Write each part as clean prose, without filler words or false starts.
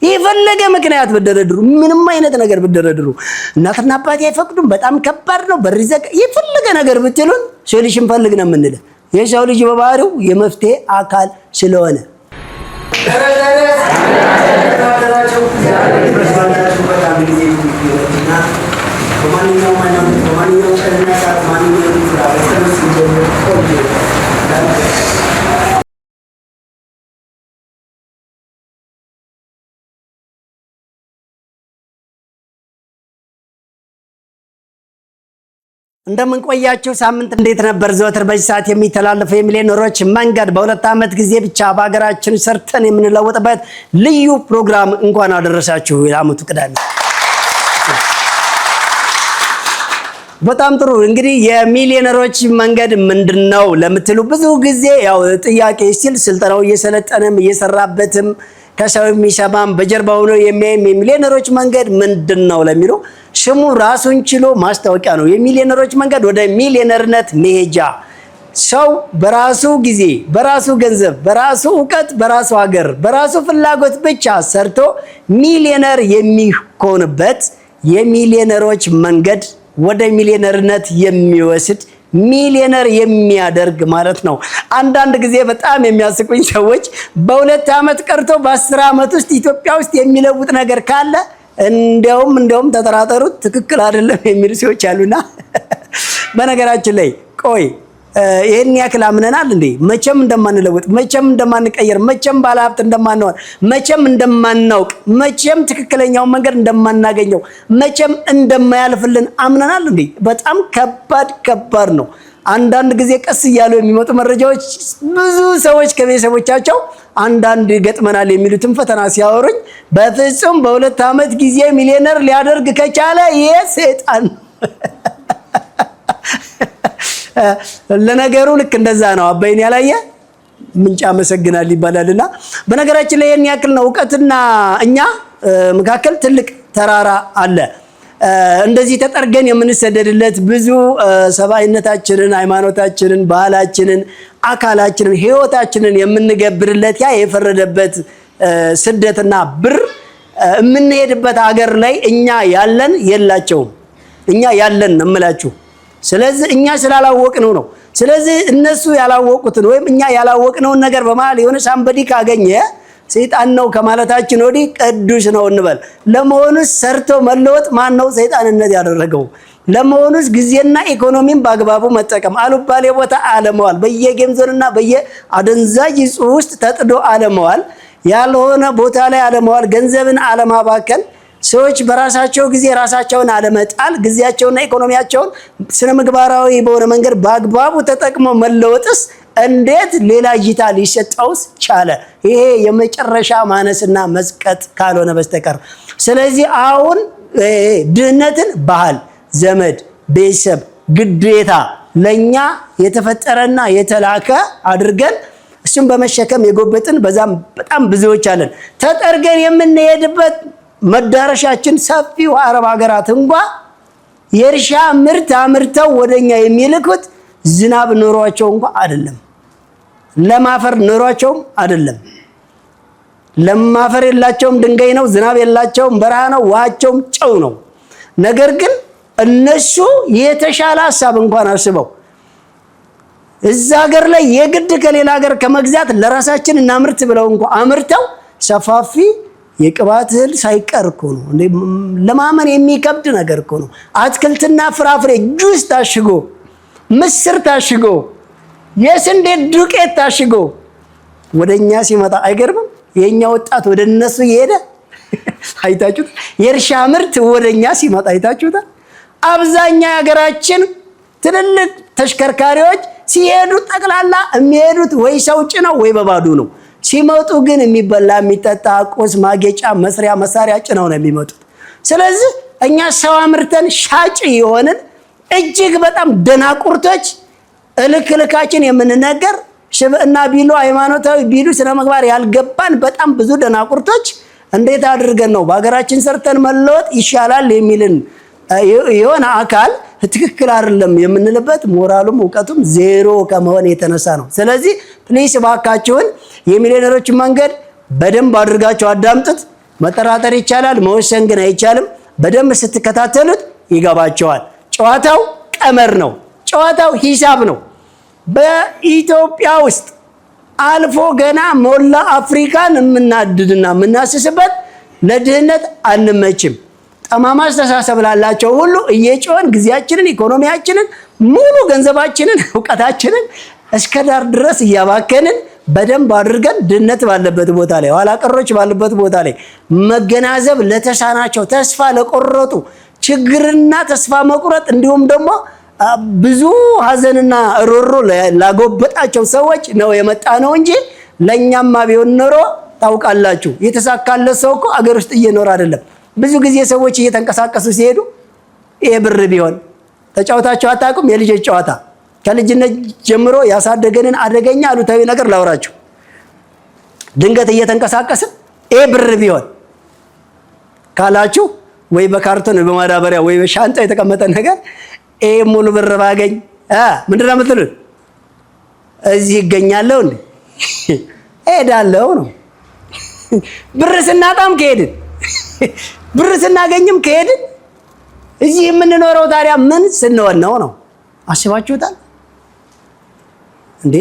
የፈለገ ምክንያት በደረድሩ ምንም አይነት ነገር በደረድሩ እናትና አባቴ አይፈቅዱም በጣም ከባድ ነው በሪዘቅ የፈለገ ነገር ብትሉን ሶሉሽን ፈልግ ነው የምንለው የሰው ልጅ በባህሪው የመፍትሄ አካል ስለሆነ እንደምን ቆያችሁ ሳምንት እንዴት ነበር ዘወትር በዚህ ሰዓት የሚተላለፈው የሚሊዮነሮች መንገድ በሁለት ዓመት ጊዜ ብቻ በአገራችን ሰርተን የምንለወጥበት ልዩ ፕሮግራም እንኳን አደረሳችሁ የዓመቱ ቅዳሜ በጣም ጥሩ እንግዲህ የሚሊዮነሮች መንገድ ምንድነው ለምትሉ ብዙ ጊዜ ያው ጥያቄ ሲል ስልጠናው እየሰለጠነም እየሰራበትም ከሰው የሚሰማም በጀርባው ነው የሚሊዮነሮች መንገድ ምንድነው ለሚሉ ስሙ ራሱን ችሎ ማስታወቂያ ነው የሚሊዮነሮች መንገድ ወደ ሚሊዮነርነት መሄጃ ሰው በራሱ ጊዜ በራሱ ገንዘብ በራሱ ዕውቀት በራሱ ሀገር በራሱ ፍላጎት ብቻ ሰርቶ ሚሊዮነር የሚሆንበት የሚሊዮነሮች መንገድ ወደ ሚሊዮነርነት የሚወስድ ሚሊዮነር የሚያደርግ ማለት ነው አንዳንድ ጊዜ በጣም የሚያስቁኝ ሰዎች በሁለት ዓመት ቀርቶ በ10 ዓመት ውስጥ ኢትዮጵያ ውስጥ የሚለውጥ ነገር ካለ እንደውም ተጠራጠሩት ትክክል አይደለም የሚሉ ሰዎች አሉና በነገራችን ላይ ቆይ ይሄን ያክል አምነናል እንዴ መቼም እንደማንለውጥ መቼም እንደማንቀየር መቼም ባለሀብት እንደማንሆን መቼም እንደማናውቅ መቼም ትክክለኛው መንገድ እንደማናገኘው መቼም እንደማያልፍልን አምነናል እንዴ በጣም ከባድ ነው አንዳንድ ጊዜ ቀስ እያሉ የሚመጡ መረጃዎች ብዙ ሰዎች ከቤተሰቦቻቸው አንዳንድ ገጥመናል የሚሉትን ፈተና ሲያወሩኝ በፍጹም በሁለት ዓመት ጊዜ ሚሊዮነር ሊያደርግ ከቻለ የሰይጣን ለነገሩ ልክ እንደዛ ነው አባይን ያላየ ምንጭ ያመሰግናል ይባላልና በነገራችን ላይ የኛ ያክል ነው ዕውቀትና እኛ መካከል ትልቅ ተራራ አለ እንደዚህ ተጠርገን የምንሰደድለት ብዙ ሰባይነታችንን ሃይማኖታችንን ባህላችንን አካላችንን ህይወታችንን የምንገብርለት ያ የፈረደበት ስደትና ብር የምንሄድበት ሀገር ላይ እኛ ያለን የላቸውም እኛ ያለን እንምላችሁ ስለዚህ እኛ ስላላወቅነው ነው ስለዚህ እነሱ ያላወቁትን ወይም እኛ ያላወቅነውን ነገር በመሃል የሆነ ሳምበዲ ካገኘ ሰይጣን ነው ከማለታችን ወዲህ ቅዱስ ነው እንበል ለመሆኑስ ሰርቶ መለወጥ ማን ነው ሰይጣንነት ያደረገው ለመሆኑስ ጊዜና ኢኮኖሚን በአግባቡ መጠቀም አሉባሌ ቦታ አለመዋል በየጌምዞንና በየአደንዛዥ ውስጥ ተጥዶ አለመዋል ያልሆነ ቦታ ላይ አለመዋል ገንዘብን አለማባከን ሰዎች በራሳቸው ጊዜ ራሳቸውን አለመጣል ጊዜያቸውና ኢኮኖሚያቸውን ስነ ምግባራዊ በሆነ መንገድ በአግባቡ ተጠቅሞ መለወጥስ እንዴት ሌላ እይታ ሊሰጣውስ ቻለ ይሄ የመጨረሻ ማነስና መስቀጥ ካልሆነ በስተቀር ስለዚህ አሁን ድህነትን ባህል ዘመድ ቤተሰብ ግዴታ ለኛ የተፈጠረና የተላከ አድርገን እሱን በመሸከም የጎበጥን በጣም ብዙዎች አለን ተጠርገን የምንሄድበት መዳረሻችን ሰፊው አረብ ሀገራት እንኳን የእርሻ ምርት አምርተው ወደኛ የሚልኩት ዝናብ ኖሯቸው እንኳን አይደለም ለማፈር ኖሯቸው አይደለም ለማፈር የላቸውም ድንጋይ ነው ዝናብ የላቸውም በረሃ ነው ውሃቸውም ጨው ነው ነገር ግን እነሱ የተሻለ ሐሳብ እንኳን አስበው እዛ ሀገር ላይ የግድ ከሌላ ሀገር ከመግዛት ለራሳችን እናምርት ብለው እንኳን አምርተው ሰፋፊ የቅባት እህል ሳይቀር እኮ ነው ለማመን የሚከብድ ነገር እኮ ነው አትክልትና ፍራፍሬ ጁስ ታሽጎ ምስር ታሽጎ የስንዴ ዱቄት ታሽጎ ወደኛ ሲመጣ አይገርምም የኛ ወጣት ወደ እነሱ ይሄደ አይታችሁት የእርሻ ምርት ወደኛ ሲመጣ አይታችሁት አብዛኛው ሀገራችን ትልልቅ ተሽከርካሪዎች ሲሄዱ ጠቅላላ የሚሄዱት ወይ ሰው ጭነው ወይ በባዶ ነው ሲመጡ ግን የሚበላ የሚጠጣ ቁስ ማጌጫ መስሪያ መሳሪያ ጭነው ነው የሚመጡት ስለዚህ እኛ ሰው አምርተን ሻጭ የሆንን እጅግ በጣም ደናቁርቶች እልክልካችን የምንነገር ሽብዕና ቢሉ ሃይማኖታዊ ቢሉ ስነ ምግባር ያልገባን በጣም ብዙ ደናቁርቶች እንዴት አድርገን ነው በአገራችን ሰርተን መለወጥ ይሻላል የሚልን የሆነ አካል ትክክል አይደለም የምንልበት ሞራሉም ዕውቀቱም ዜሮ ከመሆን የተነሳ ነው ስለዚህ ፕሊስ ባካችሁን የሚሊዮነሮች መንገድ በደንብ አድርጋችሁ አዳምጡት መጠራጠር ይቻላል፣ መወሰን ግን አይቻልም። በደንብ ስትከታተሉት ይገባቸዋል። ጨዋታው ቀመር ነው። ጨዋታው ሂሳብ ነው። በኢትዮጵያ ውስጥ አልፎ ገና ሞላ አፍሪካን የምናድድና የምናስስበት ለድህነት አንመችም። ጠማማ አስተሳሰብ ላላቸው ሁሉ እየጮህን ጊዜያችንን፣ ኢኮኖሚያችንን፣ ሙሉ ገንዘባችንን፣ እውቀታችንን እስከ ዳር ድረስ እያባከንን በደንብ አድርገን ድህነት ባለበት ቦታ ላይ፣ ኋላ ቀሮች ባለበት ቦታ ላይ መገናዘብ ለተሳናቸው፣ ተስፋ ለቆረጡ፣ ችግርና ተስፋ መቁረጥ እንዲሁም ደግሞ ብዙ ሀዘንና ሮሮ ላጎበጣቸው ሰዎች ነው የመጣ ነው እንጂ ለእኛማ ቢሆን ኖሮ ታውቃላችሁ፣ የተሳካለት ሰው እኮ አገር ውስጥ እየኖረ አይደለም። ብዙ ጊዜ ሰዎች እየተንቀሳቀሱ ሲሄዱ ይሄ ብር ቢሆን ተጫውታችሁ አታውቁም? የልጆች ጨዋታ ከልጅነት ጀምሮ ያሳደገንን አደገኛ አሉታዊ ነገር ላውራችሁ። ድንገት እየተንቀሳቀስን ይሄ ብር ቢሆን ካላችሁ ወይ በካርቶን ወይ በማዳበሪያ ወይ በሻንጣ የተቀመጠ ነገር ይሄ ሙሉ ብር ባገኝ ምንድን ነው የምትሉት? እዚህ ይገኛለሁ እንዴ? እሄዳለሁ ነው። ብር ስናጣም ከሄድን ብር ስናገኝም ከሄድን እዚህ የምንኖረው ታዲያ ምን ስንሆን ነው? አስባችሁታል እንዴ?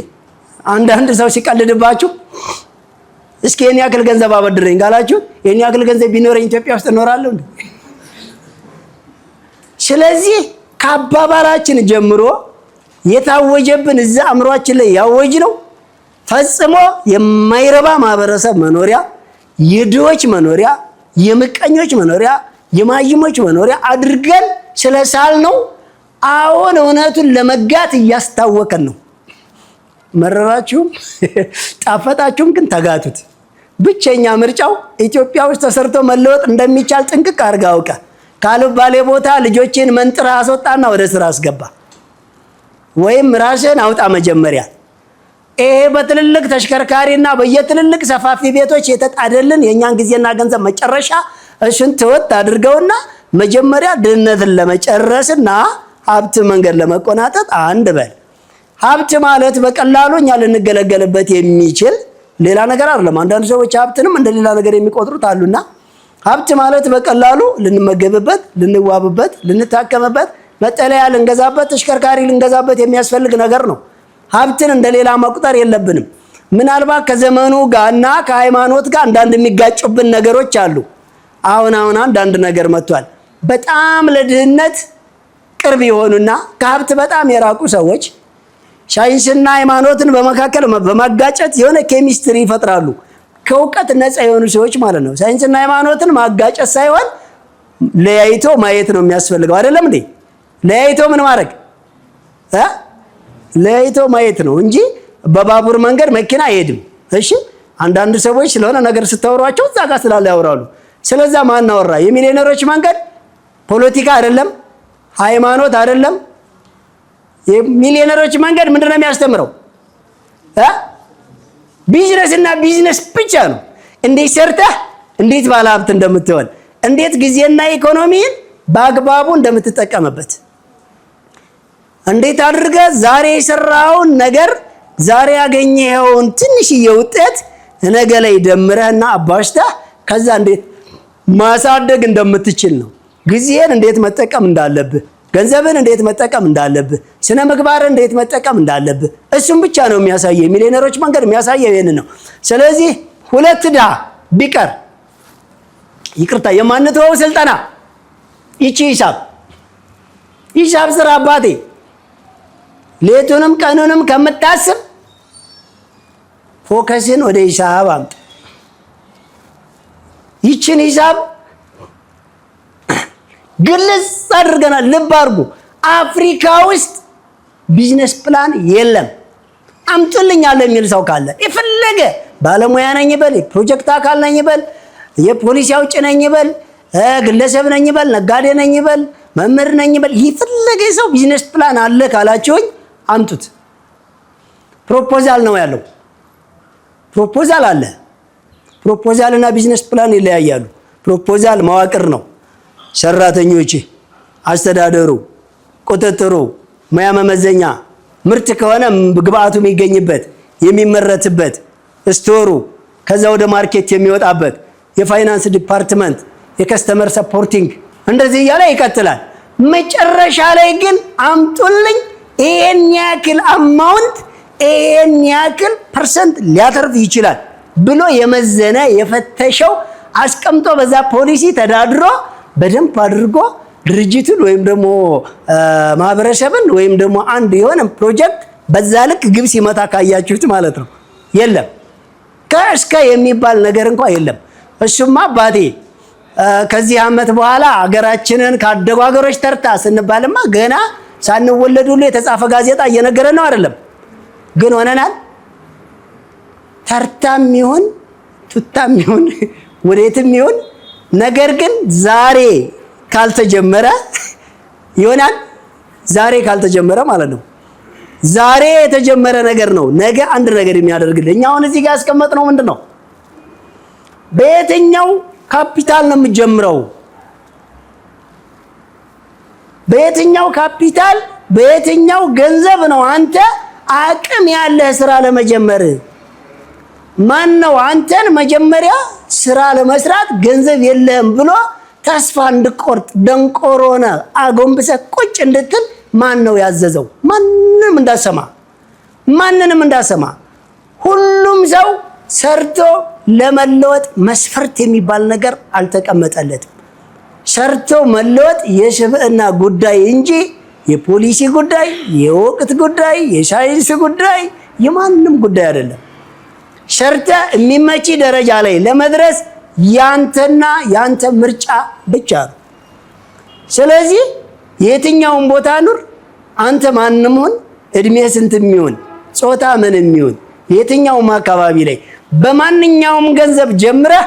አንዳንድ ሰው ሲቀልድባችሁ እስኪ የኔ ያክል ገንዘብ አበድረኝ ካላችሁ የኔ ያክል ገንዘብ ቢኖረኝ ኢትዮጵያ ውስጥ እኖራለሁ እንዴ? ስለዚህ ከአባባላችን ጀምሮ የታወጀብን እዛ አእምሯችን ላይ ያወጅ ነው ፈጽሞ የማይረባ ማህበረሰብ መኖሪያ፣ የድሆች መኖሪያ፣ የምቀኞች መኖሪያ፣ የማይሞች መኖሪያ አድርገን ስለሳል ነው። አሁን እውነቱን ለመጋት እያስታወቀን ነው። መረራችሁም ጣፈጣችሁም ግን ተጋቱት። ብቸኛ ምርጫው ኢትዮጵያ ውስጥ ተሰርቶ መለወጥ እንደሚቻል ጥንቅቅ አድርጋ አውቃ ካልባሌ ቦታ ልጆችን መንጥራ አስወጣና ወደ ስራ አስገባ፣ ወይም ራስን አውጣ መጀመሪያ። ይሄ በትልልቅ ተሽከርካሪና በየትልልቅ ሰፋፊ ቤቶች የተጣደልን የእኛን ጊዜና ገንዘብ መጨረሻ እሱን ተወት አድርገውና መጀመሪያ ድህነትን ለመጨረስና ሀብት መንገድ ለመቆናጠጥ አንድ በል። ሀብት ማለት በቀላሉ እኛ ልንገለገልበት የሚችል ሌላ ነገር አይደለም። አንዳንድ ሰዎች ሀብትንም እንደ ሌላ ነገር የሚቆጥሩት አሉና ሀብት ማለት በቀላሉ ልንመገብበት፣ ልንዋብበት፣ ልንታከምበት፣ መጠለያ ልንገዛበት፣ ተሽከርካሪ ልንገዛበት የሚያስፈልግ ነገር ነው። ሀብትን እንደ ሌላ መቁጠር የለብንም። ምናልባት ከዘመኑ ጋርና ከሃይማኖት ጋር አንዳንድ የሚጋጩብን ነገሮች አሉ። አሁን አንዳንድ ነገር መጥቷል። በጣም ለድህነት ቅርብ የሆኑና ከሀብት በጣም የራቁ ሰዎች ሳይንስና ሃይማኖትን በመካከል በማጋጨት የሆነ ኬሚስትሪ ይፈጥራሉ። ከእውቀት ነፃ የሆኑ ሰዎች ማለት ነው። ሳይንስና ሃይማኖትን ማጋጨት ሳይሆን ለያይቶ ማየት ነው የሚያስፈልገው። አይደለም እንዴ? ለያይቶ ምን ማድረግ ለያይቶ ማየት ነው እንጂ በባቡር መንገድ መኪና አይሄድም። እሺ፣ አንዳንድ ሰዎች ስለሆነ ነገር ስታወሯቸው እዛ ጋር ስላለ ያወራሉ። ስለዛ ማን አወራ? የሚሊዮነሮች መንገድ ፖለቲካ አይደለም፣ ሃይማኖት አይደለም። የሚሊዮነሮች መንገድ ምንድነው የሚያስተምረው? ቢዝነስ እና ቢዝነስ ብቻ ነው። እንዴት ሰርተህ እንዴት ባለሀብት እንደምትሆን፣ እንዴት ጊዜና ኢኮኖሚን በአግባቡ እንደምትጠቀምበት፣ እንዴት አድርገህ ዛሬ የሰራውን ነገር ዛሬ ያገኘኸውን ትንሽዬ ውጤት ነገ ላይ ደምረህና አባሽተህ ከዛ እንዴት ማሳደግ እንደምትችል ነው። ጊዜን እንዴት መጠቀም እንዳለብህ፣ ገንዘብን እንዴት መጠቀም እንዳለብህ፣ ስነ ምግባርን እንዴት መጠቀም እንዳለብህ እሱም ብቻ ነው የሚያሳየው። ሚሊዮነሮች መንገድ የሚያሳየው ይሄንን ነው። ስለዚህ ሁለት ድሃ ቢቀር ይቅርታ የማንተወው ስልጠና ይቺ ሂሳብ ስራ አባቴ፣ ሌቱንም ቀኑንም ከምታስብ ፎከስን ወደ ሂሳብ አምጥ። ይችን ሂሳብ ግልጽ አድርገናል። ልብ አድርጉ። አፍሪካ ውስጥ ቢዝነስ ፕላን የለም። አምጡልኝ አለ የሚል ሰው ካለ የፈለገ ባለሙያ ነኝ ይበል፣ የፕሮጀክት አካል ነኝ ይበል፣ የፖሊሲ አውጭ ነኝ ይበል፣ ግለሰብ ነኝ ይበል፣ ነጋዴ ነኝ ይበል፣ መምህር ነኝ ይበል፣ የፈለገ ሰው ቢዝነስ ፕላን አለ ካላችሁኝ አምጡት። ፕሮፖዛል ነው ያለው። ፕሮፖዛል አለ። ፕሮፖዛል እና ቢዝነስ ፕላን ይለያያሉ። ፕሮፖዛል መዋቅር ነው። ሰራተኞች፣ አስተዳደሩ፣ ቁጥጥሩ፣ ሙያ መመዘኛ፣ ምርት ከሆነ ግብአቱ የሚገኝበት የሚመረትበት፣ ስቶሩ፣ ከዛ ወደ ማርኬት የሚወጣበት፣ የፋይናንስ ዲፓርትመንት፣ የከስተመር ሰፖርቲንግ እንደዚህ እያለ ይቀጥላል። መጨረሻ ላይ ግን አምጡልኝ ይሄን ያክል አማውንት ይሄን ያክል ፐርሰንት ሊያተርፍ ይችላል ብሎ የመዘነ የፈተሸው አስቀምጦ በዛ ፖሊሲ ተዳድሮ በደንብ አድርጎ ድርጅቱን ወይም ደግሞ ማህበረሰብን ወይም ደግሞ አንድ የሆነ ፕሮጀክት በዛ ልክ ግብ ሲመታ ካያችሁት ማለት ነው የለም። ከእስከ የሚባል ነገር እንኳን የለም። እሱማ አባቴ ከዚህ ዓመት በኋላ ሀገራችንን ካደጉ ሀገሮች ተርታ ስንባልማ ገና ሳንወለድ ሁሉ የተጻፈ ጋዜጣ እየነገረ ነው አይደለም? ግን ሆነናል። ተርታም ይሁን ቱታም ይሁን ወዴትም ይሁን ነገር ግን ዛሬ ካልተጀመረ ይሆናል። ዛሬ ካልተጀመረ ማለት ነው። ዛሬ የተጀመረ ነገር ነው ነገ አንድ ነገር የሚያደርግልኝ። እኛ አሁን እዚህ ጋር ያስቀመጥነው ምንድን ነው? በየትኛው ካፒታል ነው የምጀምረው? በየትኛው ካፒታል በየትኛው ገንዘብ ነው አንተ አቅም ያለህ ስራ ለመጀመር? ማን ነው አንተን መጀመሪያ ስራ ለመስራት ገንዘብ የለህም ብሎ ተስፋ እንድቆርጥ ደንቆሮነ አጎንብሰህ ቁጭ እንድትል ማን ነው ያዘዘው? ማንንም እንዳሰማ። ሁሉም ሰው ሰርቶ ለመለወጥ መስፈርት የሚባል ነገር አልተቀመጠለትም። ሰርቶ መለወጥ የስብዕና ጉዳይ እንጂ የፖሊሲ ጉዳይ፣ የወቅት ጉዳይ፣ የሳይንስ ጉዳይ፣ የማንም ጉዳይ አይደለም። ሰርተ የሚመቺ ደረጃ ላይ ለመድረስ ያንተና ያንተ ምርጫ ብቻ ነው። ስለዚህ የትኛውን ቦታ ኑር አንተ ማንም ሁን፣ እድሜ ስንትም ይሁን፣ ጾታ ምንም ይሁን፣ የትኛውም አካባቢ ላይ በማንኛውም ገንዘብ ጀምረህ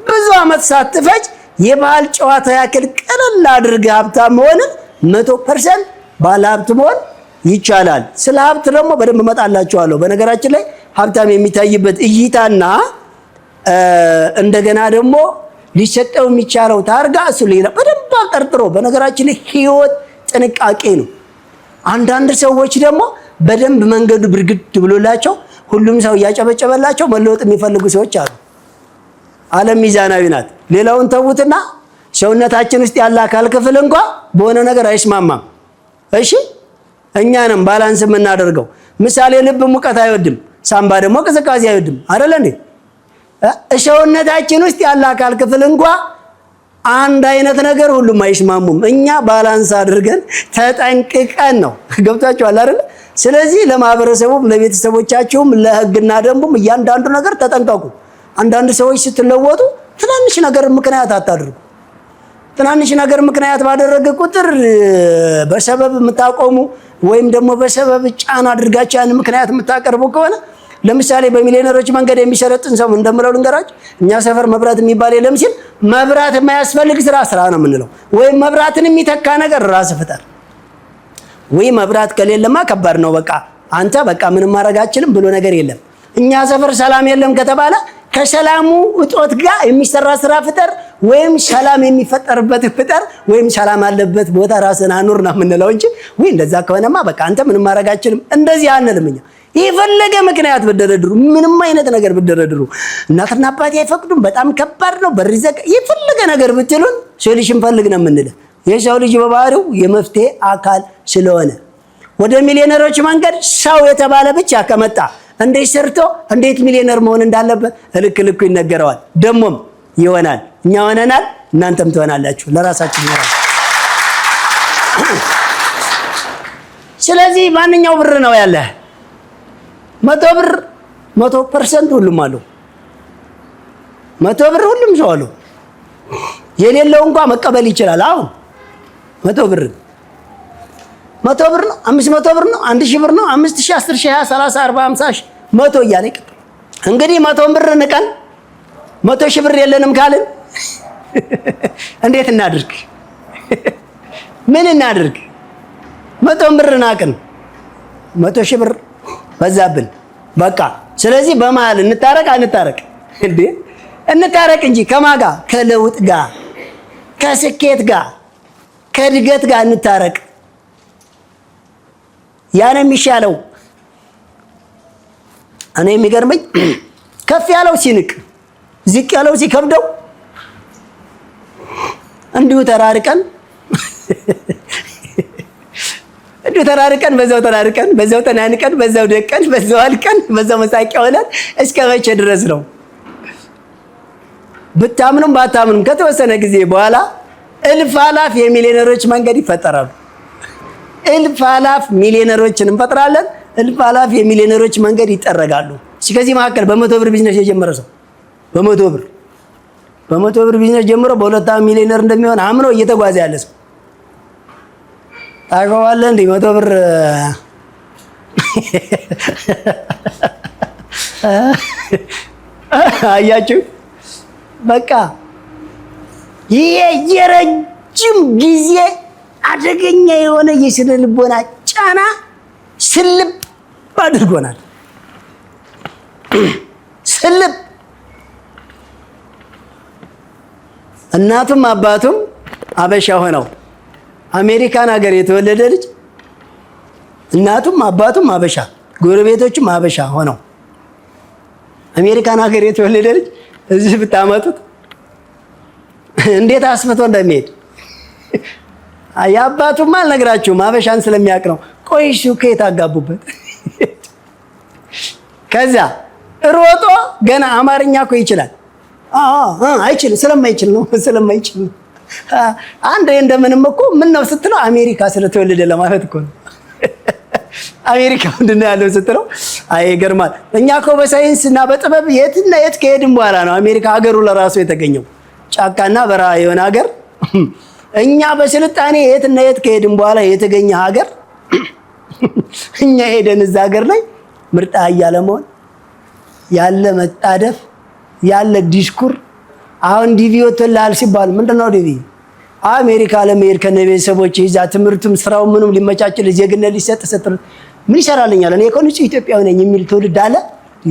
ብዙ ዓመት ሳትፈጅ የባህል ጨዋታ ያክል ቀለል አድርገህ ሀብታም መሆንን 100% ባለ ሀብት መሆን ይቻላል። ስለ ሀብት ደግሞ በደንብ እመጣላችኋለሁ። በነገራችን ላይ ሀብታም የሚታይበት እይታና እንደገና ደግሞ ሊሰጠው የሚቻለው ታርጋ እሱ ሌላ በደንብ አጠርጥሮ። በነገራችን ላይ ህይወት ጥንቃቄ ነው። አንዳንድ ሰዎች ደግሞ በደንብ መንገዱ ብርግድ ብሎላቸው ሁሉም ሰው እያጨበጨበላቸው መለወጥ የሚፈልጉ ሰዎች አሉ። ዓለም ሚዛናዊ ናት። ሌላውን ተውትና ሰውነታችን ውስጥ ያለ አካል ክፍል እንኳን በሆነ ነገር አይስማማም። እሺ እኛንም ባላንስ የምናደርገው ምሳሌ ልብ ሙቀት አይወድም፣ ሳምባ ደግሞ ቅዝቃዜ አይወድም አይደል እንዴ? ሰውነታችን ውስጥ ያለ አካል ክፍል እንኳን አንድ አይነት ነገር ሁሉም አይስማሙም። እኛ ባላንስ አድርገን ተጠንቅቀን ነው። ገብታችኋል አይደል? ስለዚህ ለማህበረሰቡም ለቤተሰቦቻችሁም ለህግና ደንቡም እያንዳንዱ ነገር ተጠንቀቁ። አንዳንድ ሰዎች ስትለወጡ ትናንሽ ነገር ምክንያት አታድርጉ። ትናንሽ ነገር ምክንያት ባደረገ ቁጥር በሰበብ የምታቆሙ ወይም ደግሞ በሰበብ ጫና አድርጋችሁ ያን ምክንያት የምታቀርቡ ከሆነ ለምሳሌ በሚሊዮነሮች መንገድ የሚሰለጥን ሰው እንደምለው ልንገራችሁ። እኛ ሰፈር መብራት የሚባል የለም ሲል መብራት የማያስፈልግ ስራ ነው የምንለው። ወይም መብራትን የሚተካ ነገር ራስ ፍጠር። ወይ መብራት ከሌለማ ከባድ ነው። በቃ አንተ በቃ ምንም ማድረግ አትችልም ብሎ ነገር የለም። እኛ ሰፈር ሰላም የለም ከተባለ ከሰላሙ እጦት ጋር የሚሰራ ስራ ፍጠር፣ ወይም ሰላም የሚፈጠርበት ፍጠር፣ ወይም ሰላም አለበት ቦታ ራስን አኑር ነው የምንለው እንጂ ወይ እንደዛ ከሆነማ በቃ አንተ ምንም ማድረግ አትችልም እንደዚህ አንልም እኛ። የፈለገ ምክንያት ብደረድሩ፣ ምንም አይነት ነገር ብደረድሩ፣ እናትና አባቴ አይፈቅዱም፣ በጣም ከባድ ነው፣ በሪዘቅ የፈለገ ነገር ብትሉን ሶሉሽን ፈልግ ነው የምንለው። የሰው ልጅ በባህሪው የመፍትሄ አካል ስለሆነ ወደ ሚሊዮነሮች መንገድ ሰው የተባለ ብቻ ከመጣ እንዴት ሰርቶ እንዴት ሚሊዮነር መሆን እንዳለበት ልክ ይነገረዋል። ደሞም ይሆናል። እኛ ሆነናል፣ እናንተም ትሆናላችሁ። ለራሳችሁ ነው። ስለዚህ ማንኛው ብር ነው ያለ 100 ብር 100% ሁሉም አለው። 100 ብር ሁሉም ሰው አለው። የሌለው እንኳን መቀበል ይችላል። አሁን 100 ብር 100 ብር ነው፣ 500 ብር ነው፣ 1000 ብር ነው፣ 5000፣ 10000፣ 20፣ 30፣ 40፣ 50 100 እያለ ይቀጥላል። እንግዲህ 100 ብር ንቀን 100,000 ብር የለንም ካልን እንዴት እናድርግ? ምን እናድርግ? 100 ብር ናቅን፣ 100,000 ብር በዛብን። በቃ ስለዚህ በመሀል እንታረቅ እንዴ? እንታረቅ እንጂ ከማን ጋር? ከለውጥ ጋር፣ ከስኬት ጋር፣ ከእድገት ጋር እንታረቅ። ያን የሚሻለው እኔ የሚገርመኝ ከፍ ያለው ሲንቅ ዝቅ ያለው ሲከብደው እንዲሁ ተራርቀን በዛው ተራርቀን በዛው ተናንቀን በዛው ደቀን በዛው አልቀን በዛው መሳቂያ ሆነን እስከ መቼ ድረስ ነው? ብታምኑም ባታምኑም ከተወሰነ ጊዜ በኋላ እልፍ አላፍ የሚሊዮነሮች መንገድ ይፈጠራሉ። እልፍ አላፍ ሚሊዮነሮችን እንፈጥራለን። እልፍ አላፍ የሚሊዮነሮች መንገድ ይጠረጋሉ። ከዚህ መካከል በ100 ብር ቢዝነስ የጀመረ ሰው በ100 ብር ቢዝነስ ጀምሮ በ2 ዓመት ሚሊዮነር እንደሚሆን አምኖ እየተጓዘ ያለ ሰው ታውቀዋለህ እንዴ? 100 ብር አያችሁ፣ በቃ ይሄ የረጅም ጊዜ አደገኛ የሆነ የስነ ልቦና ጫና ስልብ አድርጎናል። ስልብ እናቱም አባቱም አበሻ ሆነው አሜሪካን ሀገር የተወለደ ልጅ እናቱም አባቱም አበሻ ጎረቤቶቹም አበሻ ሆነው አሜሪካን ሀገር የተወለደ ልጅ እዚህ ብታመጡት እንዴት አስፍቶ እንደሚሄድ የአባቱም አልነግራችሁም፣ አበሻን ስለሚያውቅ ነው። ቆይ እሱ ከየት አጋቡበት? ከዛ ሮጦ ገና አማርኛ እኮ ይችላል። አይችልም፣ ስለማይችል ነው። አንድ እንደምንም እኮ ምን ነው ስትለው አሜሪካ ስለተወለደ ለማለት እኮ ነው። አሜሪካ ምንድን ነው ያለው ስትለው አይ ይገርማል። እኛ እኮ በሳይንስ እና በጥበብ የትና የት ከሄድን በኋላ ነው አሜሪካ ሀገሩ ለራሱ የተገኘው ጫካና በረሃ የሆነ ሀገር። እኛ በስልጣኔ የትና የት ከሄድን በኋላ የተገኘ ሀገር። እኛ ሄደን እዛ ሀገር ላይ ምርጥ አህያ ለመሆን ያለ መጣደፍ ያለ ዲስኩር። አሁን ዲቪ ወጥቶልሃል ሲባል ምንድነው ዲቪ? አሜሪካ ለመሄድ ከነቤተሰቦች ይዛ ትምህርቱም ስራው ምንም ሊመቻችል ዜግነት ሊሰጥ ሰጥቶ ምን ይሰራልኛል እኔ እኮ ንጹህ ኢትዮጵያዊ ነኝ የሚል ትውልድ አለ።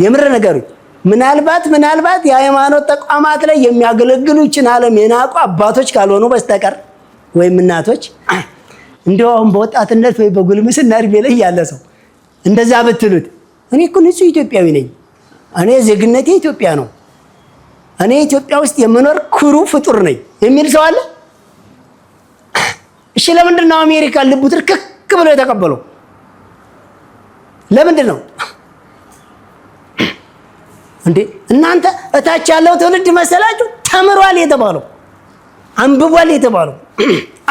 የምር ነገሩ ምናልባት የሃይማኖት ተቋማት ላይ የሚያገለግሉ ይችን ዓለም የናቁ አባቶች ካልሆኑ በስተቀር ወይም እናቶች እንደው አሁን በወጣትነት ወይ በጉልምስና እድሜ ላይ ያለ ሰው እንደዛ ብትሉት እኔ እኮ ንጹህ ኢትዮጵያዊ ነኝ፣ እኔ ዜግነቴ ኢትዮጵያ ነው፣ እኔ ኢትዮጵያ ውስጥ የምኖር ኩሩ ፍጡር ነኝ የሚል ሰው አለ? እሺ ለምንድን ነው አሜሪካ ልቡ ትርክክ ብሎ የተቀበለው? ለምንድን ነው እንዴ? እናንተ እታች ያለው ትውልድ መሰላችሁ ተምሯል የተባለው፣ አንብቧል የተባለው፣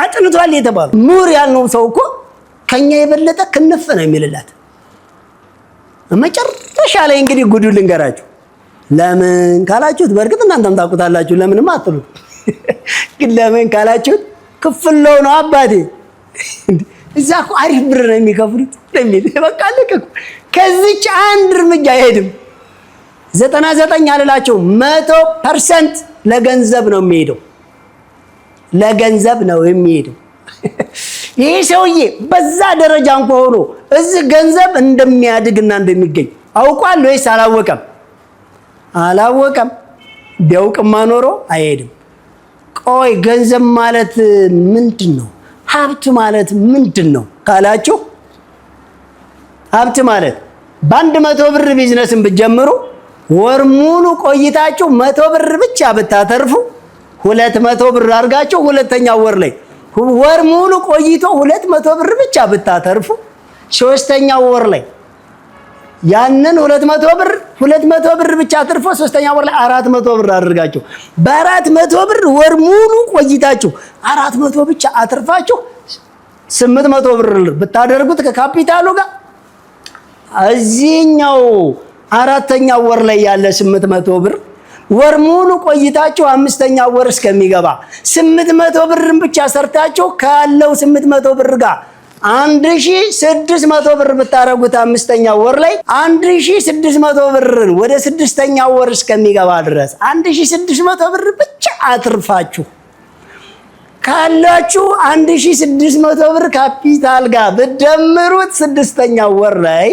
አጥንቷል የተባለው ምሁር ያልነው ሰው እኮ ከኛ የበለጠ ክንፍ ነው የሚልላት። መጨረሻ ላይ እንግዲህ ጉዱ ልንገራችሁ። ለምን ካላችሁት በእርግጥ እናንተም ታውቁታላችሁ፣ ለምንም አትሉት። ግን ለምን ካላችሁት ክፍለው ነው አባቴ እዛ እኮ አሪፍ ብር ነው የሚከፍሉት ለሚል በቃ ለከኩ ከዚች አንድ እርምጃ አይሄድም። 99 አልላቸው 100% ለገንዘብ ነው የሚሄደው፣ ለገንዘብ ነው የሚሄደው። ይሄ ሰውዬ በዛ ደረጃ እንኳን ሆኖ እዚህ ገንዘብ እንደሚያድግና እንደሚገኝ አውቋል ወይስ አላወቀም? አላወቀም። ቢያውቅማ ኖሮ አይሄድም። ቆይ ገንዘብ ማለት ምንድነው? ሀብት ማለት ምንድነው ካላችሁ ሀብት ማለት በ100 ብር ቢዝነስን ብትጀምሩ ወር ሙሉ ቆይታችሁ 100 ብር ብቻ ብታተርፉ 200 ብር አድርጋችሁ ሁለተኛው ወር ላይ ወር ሙሉ ቆይቶ 200 ብር ብቻ ብታተርፉ ሶስተኛው ወር ላይ ያንን 200 ብር ብቻ አትርፎ ሶስተኛው ወር ላይ 400 ብር አድርጋችሁ በ400 ብር ወር ሙሉ ቆይታችሁ 400 ብቻ አትርፋችሁ 800 ብር ብታደርጉት ከካፒታሉ ጋር እዚህኛው አራተኛው ወር ላይ ያለ 800 ብር ወር ሙሉ ቆይታችሁ አምስተኛው ወር እስከሚገባ 800 ብርን ብቻ ሰርታችሁ ካለው 800 ብር ጋር 1600 ብር ብታረጉት አምስተኛው ወር ላይ 1600 ብርን ወደ ስድስተኛው ወር እስከሚገባ ድረስ 1600 ብር ብቻ አትርፋችሁ ካላችሁ 1600 ብር ካፒታል ጋር ብትደምሩት ስድስተኛው ወር ላይ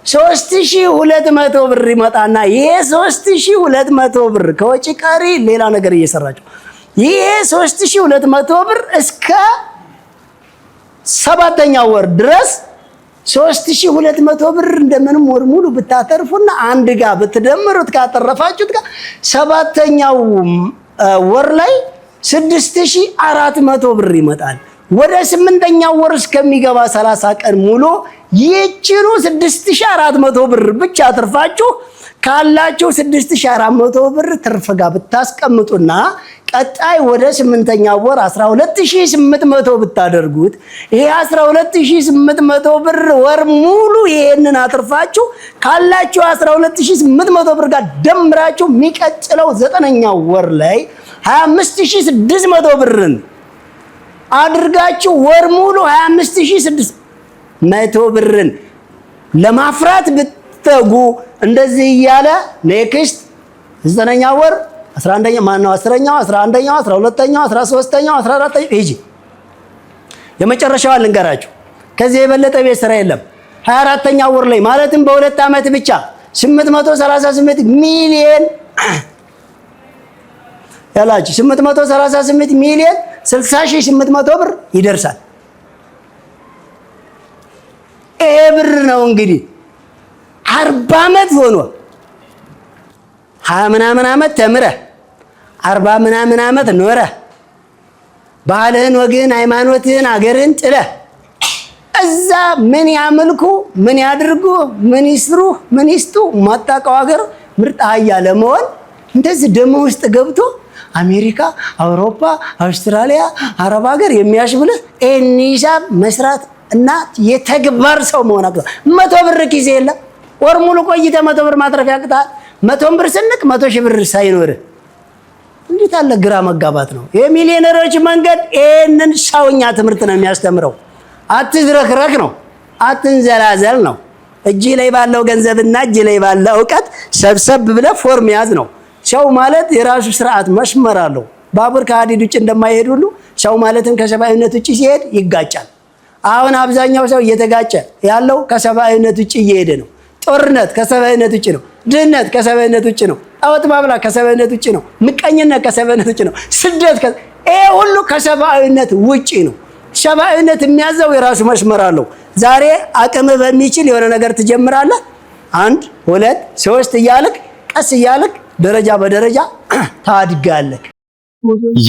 3200 ብር ይመጣና ይሄ 3200 ብር ከወጪ ቀሪ ሌላ ነገር እየሰራችሁ ይሄ 3200 ብር እስከ ሰባተኛው ወር ድረስ 3200 ብር እንደምንም ወር ሙሉ ብታተርፉና አንድ ጋር ብትደምሩት ካተረፋችሁት ጋር ሰባተኛው ወር ላይ 6400 ብር ይመጣል። ወደ 8ኛው ወር እስከሚገባ 30 ቀን ሙሉ ይችኑ 6400 ብር ብቻ ትርፋችሁ ካላችሁ 6400 ብር ትርፍ ጋር ብታስቀምጡና ቀጣይ ወደ 8ኛው ወር 12800 ብታደርጉት ይሄ 12800 ብር ወር ሙሉ ይሄንን አትርፋችሁ ካላችሁ 12800 ብር ጋር ደምራችሁ የሚቀጥለው 9ኛው ወር ላይ 25600 ብርን አድርጋችሁ ወር ሙሉ 25600 ብርን ለማፍራት ብትተጉ እንደዚህ እያለ ኔክስት 9ኛው ወር 11ኛው ማነው 10ኛው 11ኛው 12ኛው 13ኛው 14ኛው ሂጂ የመጨረሻው ልንገራችሁ። ከዚህ የበለጠ ቤት ስራ የለም። 24ኛው ወር ላይ ማለትም በሁለት ዓመት ብቻ 838 ሚሊዮን ያላችሁ 838 ሚሊዮን 60800 ብር ይደርሳል። ይሄ ብር ነው እንግዲህ 40 ዓመት ሆኖ 20 ምናምን ዓመት ተምረህ 40 ምናምን ዓመት ኖረህ ባህልህን፣ ወግህን፣ ሃይማኖትህን፣ አገርህን ጥለህ እዛ ምን ያመልኩ ምን ያድርጉ ምን ይስሩ ምን ይስጡ ማጣቀው ሀገር ምርጥ አህያ ለመሆን እንደዚህ ደሞ ውስጥ ገብቶ አሜሪካ፣ አውሮፓ፣ አውስትራሊያ፣ አረብ ሀገር የሚያሽብልህ ሂሳብ መስራት እና የተግባር ሰው መሆን አቅቶ 100 ብር ኪስ የለም። ወር ሙሉ ቆይተህ 100 ብር ማትረፍ ያቅታል። 100 ብር ስንቅ 100 ሺህ ብር ሳይኖር እንዴት አለ ግራ መጋባት ነው። የሚሊዮነሮች መንገድ ይሄንን ሰውኛ ትምህርት ነው የሚያስተምረው። አትዝረክረክ ነው፣ አትንዘላዘል ነው። እጅ ላይ ባለው ገንዘብና እጅ ላይ ባለው ዕውቀት ሰብሰብ ብለህ ፎርም ያዝ ነው። ሰው ማለት የራሱ ስርዓት መስመር አለው። ባቡር ከሀዲድ ውጭ እንደማይሄድ ሁሉ ሰው ማለትም ከሰብአዊነት ውጭ ሲሄድ ይጋጫል። አሁን አብዛኛው ሰው እየተጋጨ ያለው ከሰብአዊነት ውጭ እየሄደ ነው። ጦርነት ከሰብአዊነት ውጭ ነው። ድህነት ከሰብአዊነት ውጭ ነው። አወጥ ማብላት ከሰብአዊነት ውጭ ነው። ምቀኝነት ከሰብአዊነት ውጭ ነው። ስደት ይሄ ሁሉ ከሰብአዊነት ውጭ ነው። ሰብአዊነት የሚያዘው የራሱ መስመር አለው። ዛሬ አቅም በሚችል የሆነ ነገር ትጀምራለህ። 1 2 3 እያልክ ቀስ እያልክ ደረጃ በደረጃ ታድጋለህ።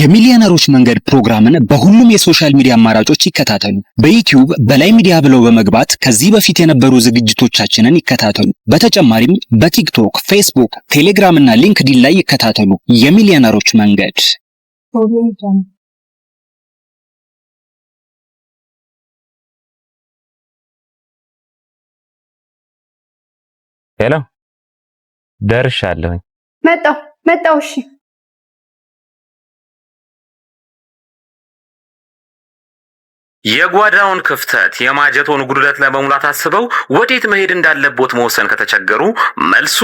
የሚሊዮነሮች መንገድ ፕሮግራምን በሁሉም የሶሻል ሚዲያ አማራጮች ይከታተሉ። በዩቲዩብ በላይ ሚዲያ ብለው በመግባት ከዚህ በፊት የነበሩ ዝግጅቶቻችንን ይከታተሉ። በተጨማሪም በቲክቶክ፣ ፌስቡክ፣ ቴሌግራም እና ሊንክዲን ላይ ይከታተሉ። የሚሊዮነሮች መንገድ። ሄሎ ደርሻለሁ። መጣሁ። እሺ የጓዳውን ክፍተት የማጀቶን ጉድለት ለመሙላት አስበው ወዴት መሄድ እንዳለቦት መወሰን ከተቸገሩ መልሱ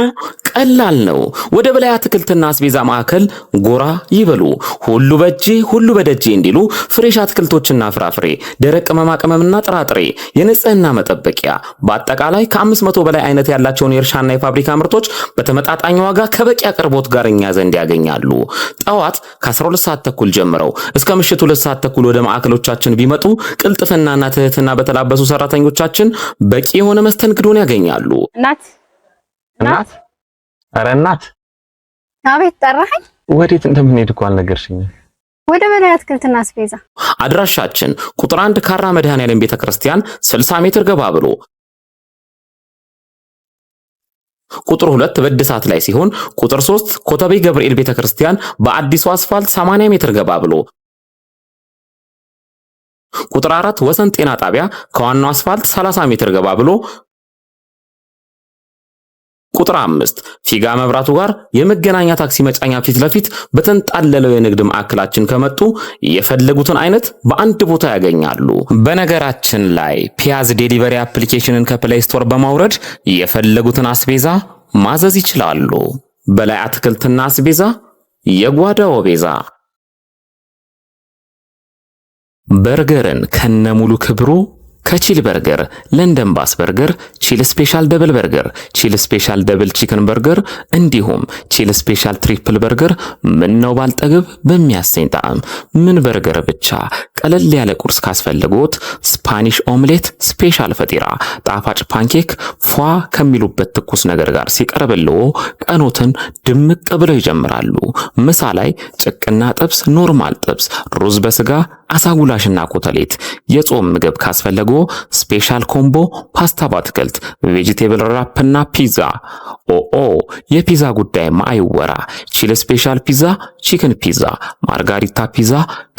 ቀላል ነው። ወደ በላይ አትክልትና አስቤዛ ማዕከል ጎራ ይበሉ። ሁሉ በእጄ ሁሉ በደጄ እንዲሉ ፍሬሽ አትክልቶችና ፍራፍሬ፣ ደረቅ ቅመማ ቅመምና ጥራጥሬ፣ የንጽህና መጠበቂያ በአጠቃላይ ከ500 በላይ አይነት ያላቸውን የእርሻና የፋብሪካ ምርቶች በተመጣጣኝ ዋጋ ከበቂ አቅርቦት ጋር እኛ ዘንድ ያገኛሉ። ጠዋት ከ12 ሰዓት ተኩል ጀምረው እስከ ምሽቱ 2 ሰዓት ተኩል ወደ ማዕከሎቻችን ቢመጡ ቅልጥፍናና ትህትና በተላበሱ ሰራተኞቻችን በቂ የሆነ መስተንግዶን ያገኛሉ። እናት ኧረ እናት፣ አቤት ጠራኸኝ? ወዴት እንደምንሄድ እኮ አልነገርሽኝ። ወደ በላይ አትክልትና አስቤዛ። አድራሻችን ቁጥር 1 ካራ መድኃኔዓለም ቤተክርስቲያን 60 ሜትር ገባ ብሎ፣ ቁጥር 2 በእድሳት ላይ ሲሆን፣ ቁጥር 3 ኮተቤ ገብርኤል ቤተክርስቲያን በአዲሱ አስፋልት 80 ሜትር ገባ ብሎ፣ ቁጥር 4 ወሰን ጤና ጣቢያ ከዋናው አስፋልት 30 ሜትር ገባ ብሎ፣ ቁጥር 5 ፊጋ መብራቱ ጋር የመገናኛ ታክሲ መጫኛ ፊት ለፊት በተንጣለለው የንግድ ማዕከላችን ከመጡ የፈለጉትን አይነት በአንድ ቦታ ያገኛሉ። በነገራችን ላይ ፒያዝ ዴሊቨሪ አፕሊኬሽንን ከፕሌይ ስቶር በማውረድ የፈለጉትን አስቤዛ ማዘዝ ይችላሉ። በላይ አትክልትና አስቤዛ የጓዳው ቤዛ። በርገርን ከነሙሉ ክብሩ ከቺል በርገር፣ ለንደን ባስ በርገር፣ ቺል ስፔሻል ደብል በርገር፣ ቺል ስፔሻል ደብል ቺክን በርገር እንዲሁም ቺል ስፔሻል ትሪፕል በርገር ምን ነው ባልጠግብ በሚያሰኝ ጣዕም ምን በርገር ብቻ ቀለል ያለ ቁርስ ካስፈልጎት ስፓኒሽ ኦምሌት ስፔሻል ፈጢራ ጣፋጭ ፓንኬክ ፏ ከሚሉበት ትኩስ ነገር ጋር ሲቀርብልዎ ቀኖትን ድምቅ ብለው ይጀምራሉ። ምሳ ላይ ጭቅና ጥብስ፣ ኖርማል ጥብስ፣ ሩዝ በስጋ አሳጉላሽና ኮተሌት፣ የጾም ምግብ ካስፈለጎ ስፔሻል ኮምቦ ፓስታ በአትክልት ቬጂቴብል ራፕና ፒዛ። ኦኦ የፒዛ ጉዳይ ማይወራ ቺል ስፔሻል ፒዛ፣ ቺክን ፒዛ፣ ማርጋሪታ ፒዛ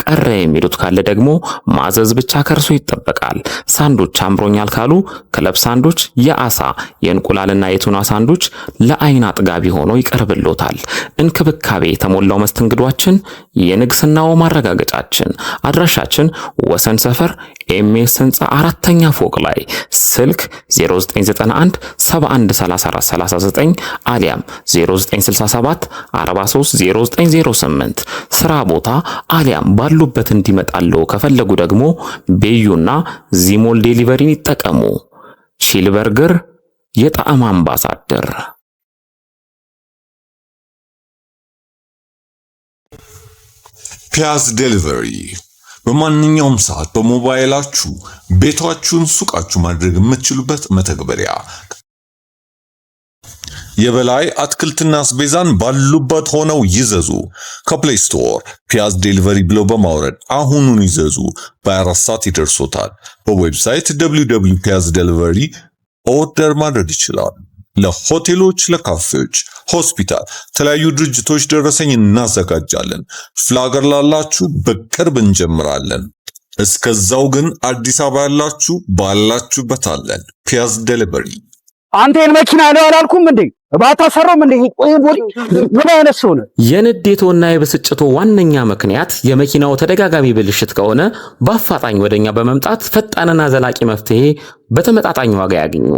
ቀረ የሚሉት ካለ ደግሞ ማዘዝ ብቻ ከርሶ ይጠበቃል። ሳንዱች አምሮኛል ካሉ ክለብ ሳንዱች የአሳ የእንቁላልና የቱና ሳንዱች ለአይን አጥጋቢ ሆኖ ይቀርብሎታል። እንክብካቤ የተሞላው መስተንግዷችን የንግስናው ማረጋገጫችን። አድራሻችን ወሰን ሰፈር ኤምኤስ ህንፃ 4ኛ ፎቅ ላይ ስልክ 0991 713439 አሊያም 0967 430908 ስራ ቦታ አሊያም ባሉበት እንዲመጣለው ከፈለጉ ደግሞ ቤዩና ዚሞል ዴሊቨሪን ይጠቀሙ። ቺል በርገር የጣዕም አምባሳደር። ፒያዝ ዴሊቨሪ በማንኛውም ሰዓት በሞባይላችሁ ቤታችሁን ሱቃችሁ ማድረግ የምትችሉበት መተግበሪያ። የበላይ አትክልትና አስቤዛን ባሉበት ሆነው ይዘዙ። ከፕሌይ ስቶር ፒያዝ ዴሊቨሪ ብለው በማውረድ አሁኑን ይዘዙ። በ24 ሰዓት ይደርሶታል። በዌብሳይት www.piazdelivery ኦርደር ማድረግ ይችላል። ለሆቴሎች፣ ለካፌዎች፣ ሆስፒታል፣ የተለያዩ ድርጅቶች ደረሰኝ እናዘጋጃለን። ፍላገር ላላችሁ በቅርብ እንጀምራለን። እስከዛው ግን አዲስ አበባ ያላችሁ ባላችሁበት አለን። ፒያዝ ዴሊቨሪ። አንተን መኪና ነው አላልኩም እንዴ? ባታሰራም እንዴ? ቆይ ምን አይነት ሰው ነው? የንዴቶና የብስጭቶ ዋነኛ ምክንያት የመኪናው ተደጋጋሚ ብልሽት ከሆነ በአፋጣኝ ወደኛ በመምጣት ፈጣንና ዘላቂ መፍትሄ በተመጣጣኝ ዋጋ ያገኙ።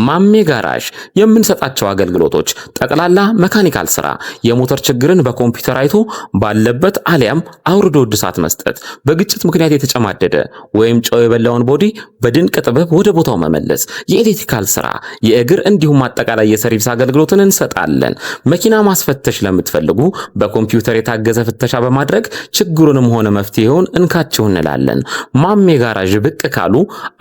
ማሜ ጋራዥ የምንሰጣቸው አገልግሎቶች ጠቅላላ መካኒካል ስራ፣ የሞተር ችግርን በኮምፒውተር አይቶ ባለበት አሊያም አውርዶ እድሳት መስጠት፣ በግጭት ምክንያት የተጨማደደ ወይም ጨው የበላውን ቦዲ በድንቅ ጥበብ ወደ ቦታው መመለስ፣ የኤሌክትሪካል ስራ፣ የእግር እንዲሁም አጠቃላይ የሰርቪስ አገልግሎትን እንሰጣለን። መኪና ማስፈተሽ ለምትፈልጉ በኮምፒውተር የታገዘ ፍተሻ በማድረግ ችግሩንም ሆነ መፍትሄውን እንካችሁ እንላለን። ማሜ ጋራዥ ብቅ ካሉ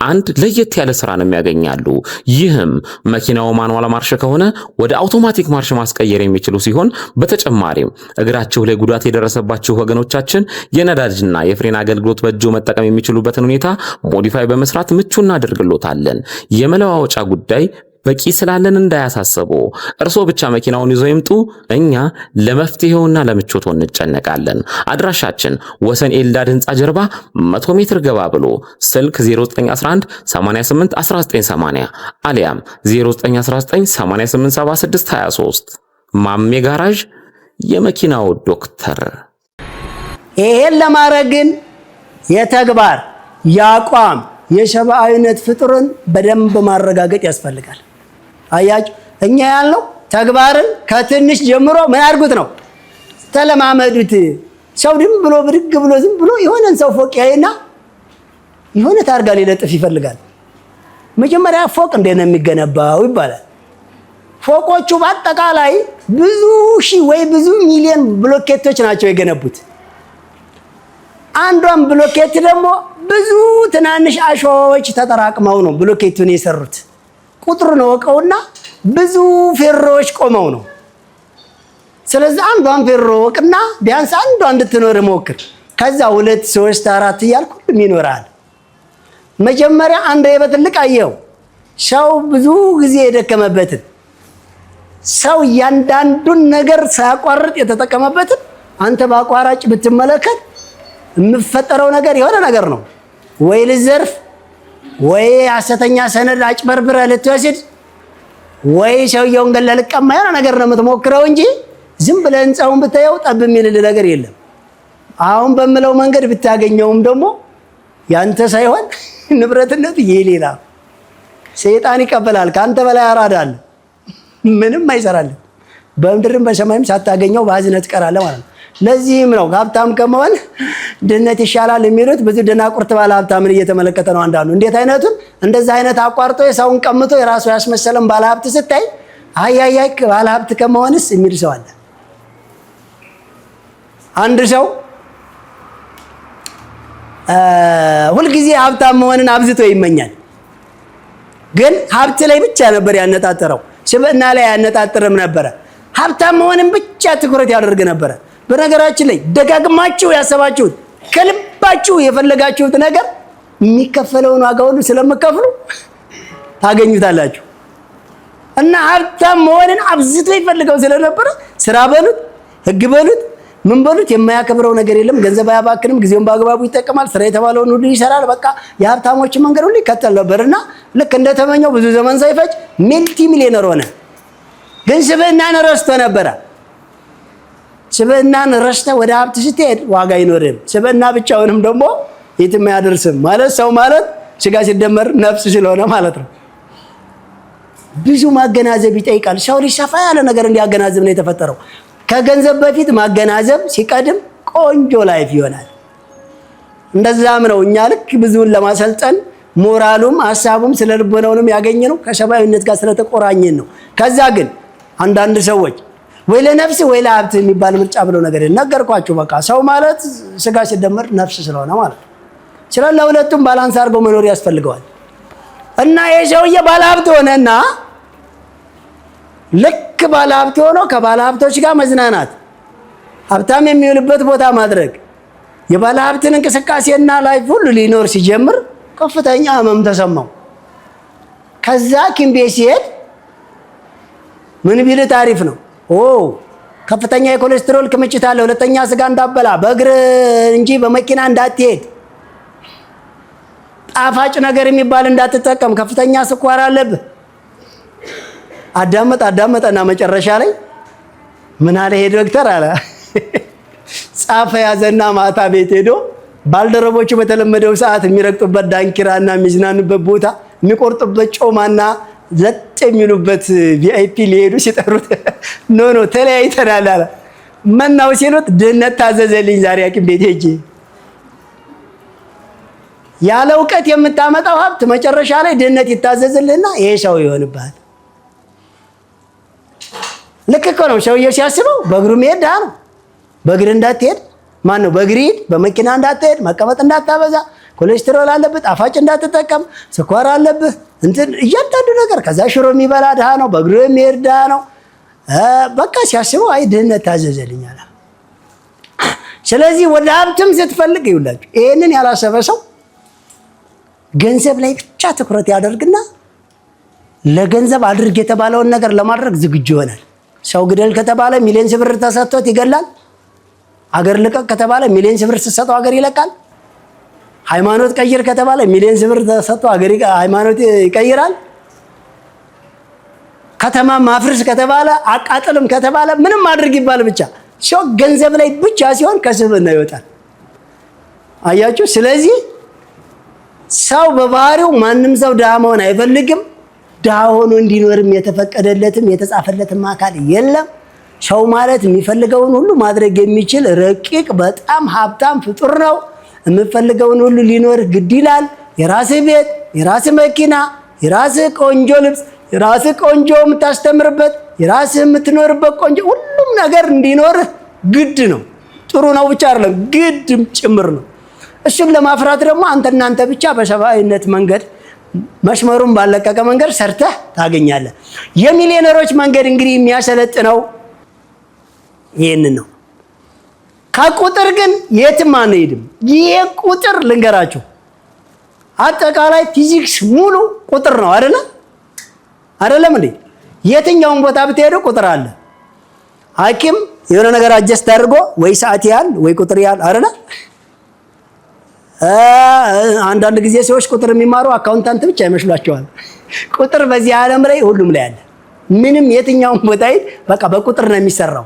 አንድ ለየት ያለ ስራ ነው የሚያገኛሉ። ይህም መኪናው ማኑዋል ማርሽ ከሆነ ወደ አውቶማቲክ ማርሽ ማስቀየር የሚችሉ ሲሆን በተጨማሪም እግራቸው ላይ ጉዳት የደረሰባቸው ወገኖቻችን የነዳጅና የፍሬን አገልግሎት በእጆ መጠቀም የሚችሉበትን ሁኔታ ሞዲፋይ በመስራት ምቹ እናደርግሎታለን። የመለዋወጫ ጉዳይ በቂ ስላለን እንዳያሳስቡ፣ እርሶ ብቻ መኪናውን ይዘው ይምጡ። እኛ ለመፍትሄውና ለምቾቱ እንጨነቃለን። አድራሻችን ወሰን ኤልዳድ ህንፃ ጀርባ 100 ሜትር ገባ ብሎ ስልክ 0911 88 1980 አሊያም 0919 887623 ማሜ ጋራዥ የመኪናው ዶክተር። ይሄን ለማድረግ ግን የተግባር የአቋም የሰብአዊነት ፍጡርን በደንብ ማረጋገጥ ያስፈልጋል። አያችሁ እኛ ያልነው ተግባርን ከትንሽ ጀምሮ ምን አድርጉት ነው፣ ተለማመዱት። ሰው ዝም ብሎ ብድግ ብሎ ዝም ብሎ የሆነን ሰው ፎቅ ያይና የሆነ ታርጋ ሊለጥፍ ይፈልጋል። መጀመሪያ ፎቅ እንዴት ነው የሚገነባው ይባላል። ፎቆቹ በአጠቃላይ ብዙ ሺህ ወይ ብዙ ሚሊዮን ብሎኬቶች ናቸው የገነቡት። አንዷን ብሎኬት ደግሞ ብዙ ትናንሽ አሸዋዎች ተጠራቅመው ነው ብሎኬቱን የሰሩት። ቁጥሩን ወቀውና ብዙ ፌሮዎች ቆመው ነው። ስለዚህ አንዷን ፌሮ ወቅና ቢያንስ አንዷ እንድትኖር ሞክር። ከዛ 2 3 4 እያልኩ ሁሉም ይኖራል። መጀመሪያ አንድ በትልቅ አየው ሰው ብዙ ጊዜ የደከመበትን ሰው ያንዳንዱን ነገር ሳያቋርጥ የተጠቀመበትን አንተ በአቋራጭ ብትመለከት የሚፈጠረው ነገር የሆነ ነገር ነው። ወይ ልዘርፍ፣ ወይ ሐሰተኛ ሰነድ አጭበርብረህ ልትወስድ፣ ወይ ሰውየውን ገለህ ልትቀማ የሆነ ነገር ነው የምትሞክረው እንጂ ዝም ብለህ ህንፃውን ብታየው ጠብ የሚልልህ ነገር የለም። አሁን በምለው መንገድ ብታገኘውም ደግሞ ያንተ ሳይሆን ንብረትነት የሌላ ሰይጣን ይቀበላል። ካንተ በላይ አራዳል ምንም አይሰራልህ። በምድርም በሰማይም ሳታገኘው ባዝነት ቀራለህ ማለት ነው። ለዚህም ነው ሀብታም ከመሆን ድህነት ይሻላል የሚሉት። ብዙ ደናቁርት ባለ ሀብታምን እየተመለከተ ነው አንዳንዱ። እንዴት አይነቱን እንደዛ አይነት አቋርጦ የሰውን ቀምቶ የራሱ ያስመሰለን ባለ ሀብት ስታይ አያያይ ባለ ሀብት ከመሆንስ የሚል ሰው አለ። አንድ ሰው ሁልጊዜ ሀብታም መሆንን አብዝቶ ይመኛል። ግን ሀብት ላይ ብቻ ነበር ያነጣጠረው፣ ስብዕና ላይ ያነጣጥርም ነበረ። ሀብታም መሆንን ብቻ ትኩረት ያደርግ ነበረ። በነገራችን ላይ ደጋግማችሁ ያሰባችሁት ከልባችሁ የፈለጋችሁት ነገር የሚከፈለውን ዋጋ ሁሉ ስለምከፍሉ ታገኙታላችሁ። እና ሀብታም መሆንን አብዝቶ ይፈልገው ስለነበረ ስራ በሉት ህግ በሉት ምን በሉት የማያከብረው ነገር የለም። ገንዘብ አያባክንም፣ ጊዜውን በአግባቡ ይጠቀማል፣ ስራ የተባለውን ሁሉ ይሰራል። በቃ የሀብታሞችን መንገድ ሁሉ ይከተል ነበርና ልክ እንደተመኘው ብዙ ዘመን ሳይፈጅ መልቲ ሚሊዮነር ሆነ። ግን ስብዕናን ረስቶ ነበረ። ስብዕናን ረስተ ወደ ሀብት ስትሄድ ዋጋ አይኖርም። ስብዕና ብቻውንም ደግሞ የትም አያደርስም። ማለት ሰው ማለት ስጋ ሲደመር ነፍስ ስለሆነ ማለት ነው። ብዙ ማገናዘብ ይጠይቃል። ሰው ልጅ ሰፋ ያለ ነገር እንዲያገናዝብ ነው የተፈጠረው። ከገንዘብ በፊት ማገናዘብ ሲቀድም ቆንጆ ላይፍ ይሆናል። እንደዛም ነው እኛ ልክ ብዙውን ለማሰልጠን ሞራሉም ሐሳቡም ስለ ልቦናውንም ያገኘነው ከሰብአዊነት ጋር ስለተቆራኘን ነው። ከዛ ግን አንዳንድ ሰዎች ወይ ለነፍስ ወይ ለሀብት የሚባል ምርጫ ብለው ነገር ነገርኳችሁ። በቃ ሰው ማለት ስጋ ሲደመር ነፍስ ስለሆነ ማለት ነው። ስለዚህ ለሁለቱም ባላንስ አድርገው መኖር ያስፈልገዋል። እና የሰውዬ ባለሀብት ሆነና ልክ ባለሀብት ሆኖ ከባለሀብቶች ጋር መዝናናት፣ ሀብታም የሚውልበት ቦታ ማድረግ፣ የባለሀብትን እንቅስቃሴና ላይፍ ሁሉ ሊኖር ሲጀምር ከፍተኛ ህመም ተሰማው። ከዛ ሐኪም ቤት ሲሄድ ምን ቢል ታሪፍ ነው? ከፍተኛ የኮሌስትሮል ክምችት አለ፣ ሁለተኛ ስጋ እንዳበላ፣ በእግር እንጂ በመኪና እንዳትሄድ፣ ጣፋጭ ነገር የሚባል እንዳትጠቀም፣ ከፍተኛ ስኳር አለብህ። አዳመጠና መጨረሻ ላይ ምን አለ ይሄ ዶክተር አለ ጻፈ ያዘና ማታ ቤት ሄዶ ባልደረቦቹ በተለመደው ሰዓት የሚረግጡበት ዳንኪራና የሚዝናኑበት ቦታ የሚቆርጡበት ጮማና ዘጥ የሚሉበት ቪአይፒ ሊሄዱ ሲጠሩት ኖ ተለያይተናል አለ። መናው ሲሉት ድህነት ታዘዘልኝ ዛሬ ሐኪም ቤት ሄጄ። ያለ እውቀት የምታመጣው ሀብት መጨረሻ ላይ ድህነት ይታዘዝልህና ይሄ ሰው ይሆንብሃል። ልክ እኮ ነው። ሰውየው ሲያስበው በእግሩ መሄድ ድሃ ነው። በእግር እንዳትሄድ ማን ነው? በእግር ሂድ፣ በመኪና እንዳትሄድ፣ መቀመጥ እንዳታበዛ፣ ኮሌስትሮል አለብህ፣ ጣፋጭ እንዳትጠቀም፣ ስኳር አለብህ፣ እንትን እያንዳንዱ ነገር። ከዛ ሽሮ የሚበላ ድሃ ነው፣ በእግሩ የሚሄድ ድሃ ነው። በቃ ሲያስበው አይ ድህነት ታዘዘልኛል። ስለዚህ ወደ ሀብትም ስትፈልግ ይውላችሁ ይሄንን ያላሰበ ሰው ገንዘብ ላይ ብቻ ትኩረት ያደርግና ለገንዘብ አድርግ የተባለውን ነገር ለማድረግ ዝግጁ ይሆናል። ሰው ግደል ከተባለ ሚሊዮን ብር ተሰጥቶት ይገላል። አገር ልቀቅ ከተባለ ሚሊዮን ብር ተሰጥቶ አገር ይለቃል። ሃይማኖት ቀይር ከተባለ ሚሊዮን ብር ተሰጥቶ አገር ሃይማኖት ይቀይራል። ከተማ ማፍርስ ከተባለ አቃጥልም ከተባለ ምንም አድርግ ይባል ብቻ ሰው ገንዘብ ላይ ብቻ ሲሆን ከስብዕና ይወጣል። አያችሁ። ስለዚህ ሰው በባህሪው ማንም ሰው ድሃ መሆን አይፈልግም። ድሃ ሆኖ እንዲኖርም የተፈቀደለትም የተጻፈለትም አካል የለም። ሰው ማለት የሚፈልገውን ሁሉ ማድረግ የሚችል ረቂቅ በጣም ሀብታም ፍጡር ነው። የምፈልገውን ሁሉ ሊኖር ግድ ይላል። የራስህ ቤት፣ የራስህ መኪና፣ የራስህ ቆንጆ ልብስ፣ የራስህ ቆንጆ የምታስተምርበት፣ የራስህ የምትኖርበት ቆንጆ ሁሉም ነገር እንዲኖርህ ግድ ነው። ጥሩ ነው ብቻ አይደለም ግድም ጭምር ነው። እሱን ለማፍራት ደግሞ አንተ ብቻ በሰብአዊነት መንገድ መስመሩን ባለቀቀ መንገድ ሰርተህ ታገኛለህ። የሚሊዮነሮች መንገድ እንግዲህ የሚያሰለጥነው ይሄንን ነው። ከቁጥር ግን የትም አንሄድም። ይሄ ቁጥር ልንገራችሁ፣ አጠቃላይ ፊዚክስ ሙሉ ቁጥር ነው አይደለም እንዴ? የትኛውን ቦታ ብትሄዱ ቁጥር አለ። ሐኪም የሆነ ነገር አጀስት አድርጎ ወይ ሰዓት ያህል ወይ ቁጥር ያህል አይደለ? አንዳንድ ጊዜ ሰዎች ቁጥር የሚማሩ አካውንታንት ብቻ ይመስሏቸዋል። ቁጥር በዚህ ዓለም ላይ ሁሉም ላይ አለ። ምንም የትኛውን ቦታ በቃ በቁጥር ነው የሚሰራው።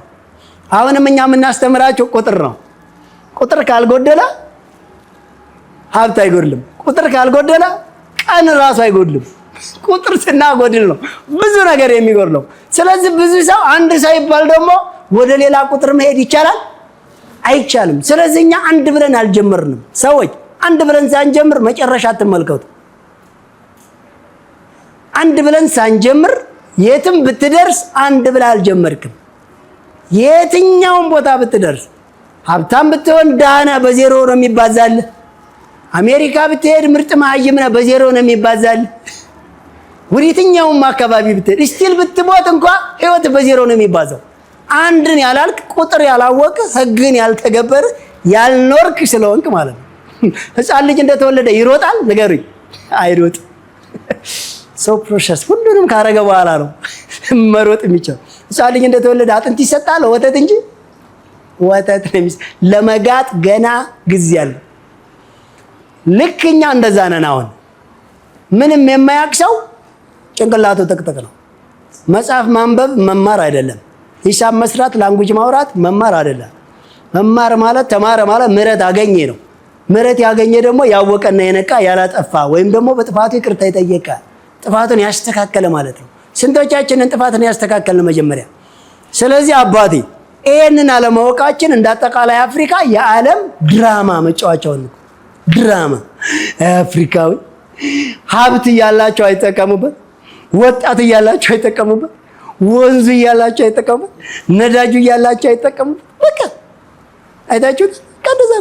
አሁንም እኛ የምናስተምራቸው ቁጥር ነው። ቁጥር ካልጎደለ ሀብት አይጎድልም። ቁጥር ካልጎደለ ቀን ራሱ አይጎድልም። ቁጥር ስናጎድል ነው ብዙ ነገር የሚጎድለው። ስለዚህ ብዙ ሰው አንድ ሳይባል ደግሞ ወደ ሌላ ቁጥር መሄድ ይቻላል አይቻልም። ስለዚህ እኛ አንድ ብለን አልጀመርንም። ሰዎች አንድ ብለን ሳንጀምር መጨረሻ አትመልከቱ። አንድ ብለን ሳንጀምር የትም ብትደርስ አንድ ብለህ አልጀመርክም። የትኛውም ቦታ ብትደርስ ሀብታም ብትሆን ዳና በዜሮ ነው የሚባዛልህ። አሜሪካ ብትሄድ ምርጥ መሀይም ነህ በዜሮ ነው የሚባዛልህ። ወደ የትኛውም አካባቢ ብትሄድ ስቲል ብትሞት እንኳን ህይወት በዜሮ ነው የሚባዛው። አንድን ያላልክ ቁጥር ያላወቅ ህግን ያልተገበር ያልኖርክ ስለሆንክ ማለት ነው። ህፃን ልጅ እንደተወለደ ይሮጣል? ንገሩኝ። አይሮጥም። ሰው ፕሮሰስ ሁሉንም ካረገ በኋላ ነው መሮጥ የሚቻል። ህፃን ልጅ እንደተወለደ አጥንት ይሰጣል ወተት እንጂ ወተት ለመጋጥ ገና ጊዜ አለ። ልክ እኛ እንደዛ ነን። አሁን ምንም የማያውቅ ሰው ጭንቅላቱ ጥቅጥቅ ነው። መጽሐፍ ማንበብ መማር አይደለም። ሂሳብ መስራት፣ ላንጉጅ ማውራት መማር አይደለም። መማር ማለት ተማረ ማለት ምህረት አገኘ ነው። ምህረት ያገኘ ደግሞ ያወቀና የነቃ ያላጠፋ ወይም ደግሞ በጥፋቱ ይቅርታ የጠየቀ ጥፋቱን ያስተካከለ ማለት ነው። ስንቶቻችንን ጥፋትን ያስተካከልን መጀመሪያ? ስለዚህ አባቴ ይሄንን አለማወቃችን እንዳጠቃላይ አፍሪካ የዓለም ድራማ መጫወቻው ነው። ድራማ አፍሪካዊ ሀብት እያላቸው አይጠቀሙበት፣ ወጣት እያላቸው አይጠቀሙበት፣ ወንዙ እያላቸው አይጠቀሙበት፣ ነዳጁ እያላቸው አይጠቀሙበት። በቃ አይታችሁት ከደዛ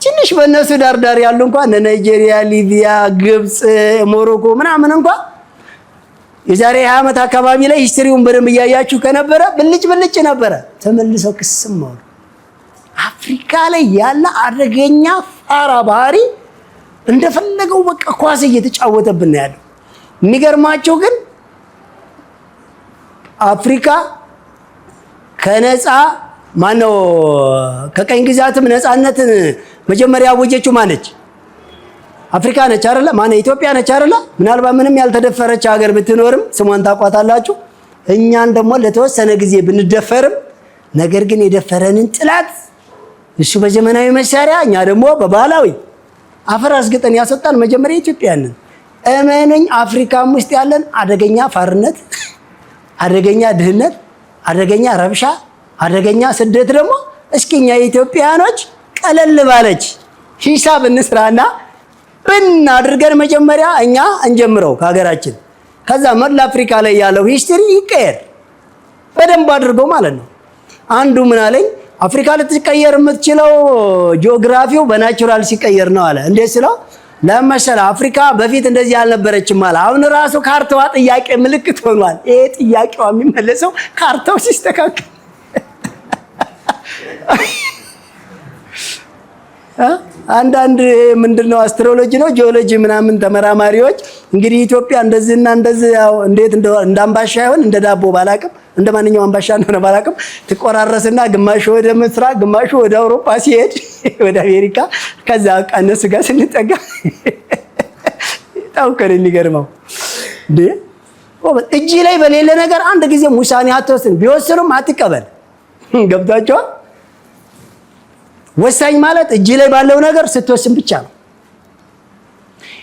ትንሽ በእነሱ ዳርዳር ያሉ እንኳን ናይጄሪያ፣ ሊቢያ፣ ግብጽ፣ ሞሮኮ ምናምን እንኳን የዛሬ 20 ዓመት አካባቢ ላይ ሂስትሪውን በደንብ እያያችሁ ከነበረ ብልጭ ብልጭ ነበረ። ተመልሰው ክስም አሉ። አፍሪካ ላይ ያለ አደገኛ ፋራ ባህሪ እንደፈለገው በቃ ኳስ እየተጫወተብን ያለው። የሚገርማችሁ ግን አፍሪካ ከነፃ ማነው ከቀኝ ግዛትም ነፃነትን መጀመሪያ ያወጀችው ማነች? አፍሪካ ነች አይደለ? ማነው? ኢትዮጵያ ነች አይደለ? ምናልባት ምንም ያልተደፈረች ሀገር ብትኖርም ስሟን ታውቋታላችሁ። እኛን ደግሞ ለተወሰነ ጊዜ ብንደፈርም ነገር ግን የደፈረንን ጥላት እሱ በዘመናዊ መሳሪያ እኛ ደግሞ በባህላዊ አፈር አስግጠን ያስወጣን መጀመሪያ ኢትዮጵያንን። እመኑኝ አፍሪካም ውስጥ ያለን አደገኛ ፋርነት፣ አደገኛ ድህነት፣ አደገኛ ረብሻ፣ አደገኛ ስደት ደግሞ እስኪኛ ኢትዮጵያኖች ቀለል ባለች ሂሳብ እንስራና አድርገን መጀመሪያ እኛ እንጀምረው ከሀገራችን። ከዛ መላ አፍሪካ ላይ ያለው ሂስትሪ ይቀየር በደንብ አድርገው ማለት ነው። አንዱ ምን አለኝ፣ አፍሪካ ልትቀየር የምትችለው ጂኦግራፊው በናቹራል ሲቀየር ነው አለ። እንዴት ስለው ለመሰለ አፍሪካ በፊት እንደዚህ አልነበረችም አለ። አሁን ራሱ ካርታዋ ጥያቄ ምልክት ሆኗል። ይሄ ጥያቄዋ የሚመለሰው ካርታው ሲስተካከል አንዳንድ ምንድነው አስትሮሎጂ ነው ጂኦሎጂ ምናምን ተመራማሪዎች እንግዲህ ኢትዮጵያ እንደዚህና እንደዚህ ያው እንዴት እንዳምባሻ ይሆን እንደ ዳቦ ባላቅም እንደ ማንኛውም አምባሻ እንደሆነ ባላቅም ትቆራረስና ግማሹ ወደ ምስራቅ ግማሹ ወደ አውሮፓ ሲሄድ ወደ አሜሪካ ከዛ እነሱ ጋር ስንጠጋ ታውቀን የሚገርመው እንዴ እጅ ላይ በሌለ ነገር አንድ ጊዜ ሙሳኔ አትወስን ቢወስኑም አትቀበል። ገብታችኋል? ወሳኝ ማለት እጅ ላይ ባለው ነገር ስትወስን ብቻ ነው።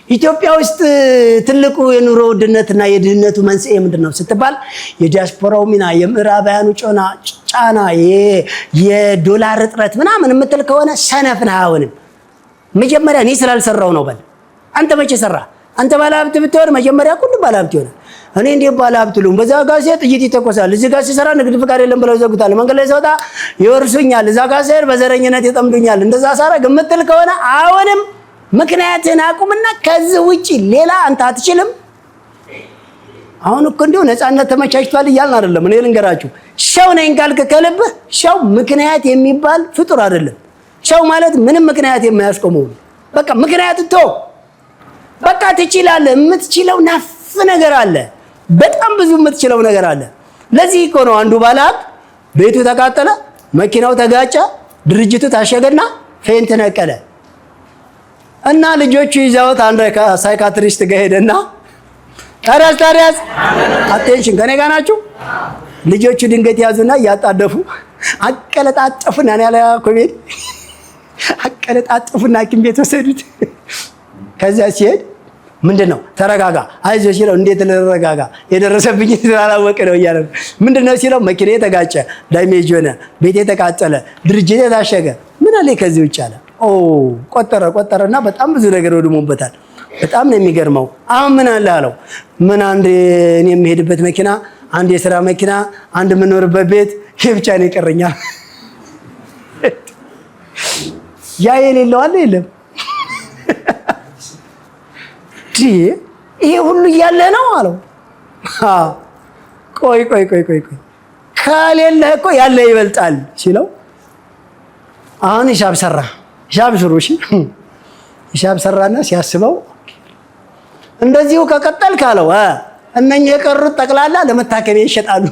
ኢትዮጵያ ውስጥ ትልቁ የኑሮ ውድነትና የድህነቱ መንስኤ ምንድነው ስትባል የዲያስፖራው ሚና፣ የምዕራባውያኑ ጫና፣ የዶላር እጥረት ምናምን የምትል ከሆነ ሰነፍ ነህ። አሁንም መጀመሪያ እኔ ስላልሰራው ነው በል። አንተ መቼ ሰራ? አንተ ባለሀብት ብትሆን መጀመሪያ ሁሉም ባለሀብት ይሆናል። እኔ እንዴ ባለሀብት ልሁን? በዛ ጋር ሲሄድ ጥይት ይተኮሳል፣ እዚህ ጋር ሲሰራ ንግድ ፍቃድ የለም ብለው ይዘጉታል፣ መንገድ ላይ ሲወጣ ይወርሱኛል፣ እዛ ጋር ሲሄድ በዘረኝነት ይጠምዱኛል፣ እንደዛ ሳረግ የምትል ከሆነ አሁንም ምክንያትህን አቁምና ከዚህ ውጪ ሌላ አንተ አትችልም። አሁን እኮ እንደው ነፃነት ተመቻችቷል እያልን አይደለም። እኔ ልንገራችሁ፣ ሰው ነኝ ካልክ ከልብህ ሰው ምክንያት የሚባል ፍጡር አይደለም። ሰው ማለት ምንም ምክንያት የማያስቆመው በቃ ምክንያት ተው። በቃ ትችላለህ። የምትችለው ነፍ ነገር አለ፣ በጣም ብዙ የምትችለው ነገር አለ። ለዚህ እኮ ነው አንዱ ባለሀብት ቤቱ ተቃጠለ፣ መኪናው ተጋጨ፣ ድርጅቱ ታሸገና ፌንት ነቀለ እና ልጆቹ ይዘውት አንድ ሳይካትሪስት ጋር ሄደና ታዲያስ አቴንሽን ከኔ ጋር ናችሁ? ልጆቹ ድንገት ያዙና እያጣደፉ አቀለጣጠፉና ያለ ኮሜዲ አቀለጣጠፉና ሐኪም ቤት ወሰዱት። ከዛ ሲሄድ ምንድነው ተረጋጋ አይዞህ ሲለው እንዴት ልረጋጋ የደረሰብኝ ስላላወቀ ነው እያለ ምንድነው ሲለው መኪናዬ ተጋጨ ዳሜጅ ሆነ ቤቴ ተቃጠለ ድርጅቴ ታሸገ ምን አለ ከዚህ ውጭ አለ ቆጠረና በጣም ብዙ ነገር ወድሞበታል በጣም ነው የሚገርመው አሁን ምን አለ አለው ምን አንድ እኔ የምሄድበት መኪና አንድ የሥራ መኪና አንድ የምኖርበት ቤት ይሄ ብቻ ነው ይቀርኛል ያ የሌለው አለ የለም ይሄ ሁሉ እያለ ነው አለው ቆይ ከሌለህ እኮ ያለ ይበልጣል ሲለው አሁን ሂሳብ ስሩ እሺ ሂሳብ ሰራና ሲያስበው እንደዚሁ ከቀጠልክ አለው እነኚህ የቀሩት ጠቅላላ ለመታከሚያ ይሸጣሉ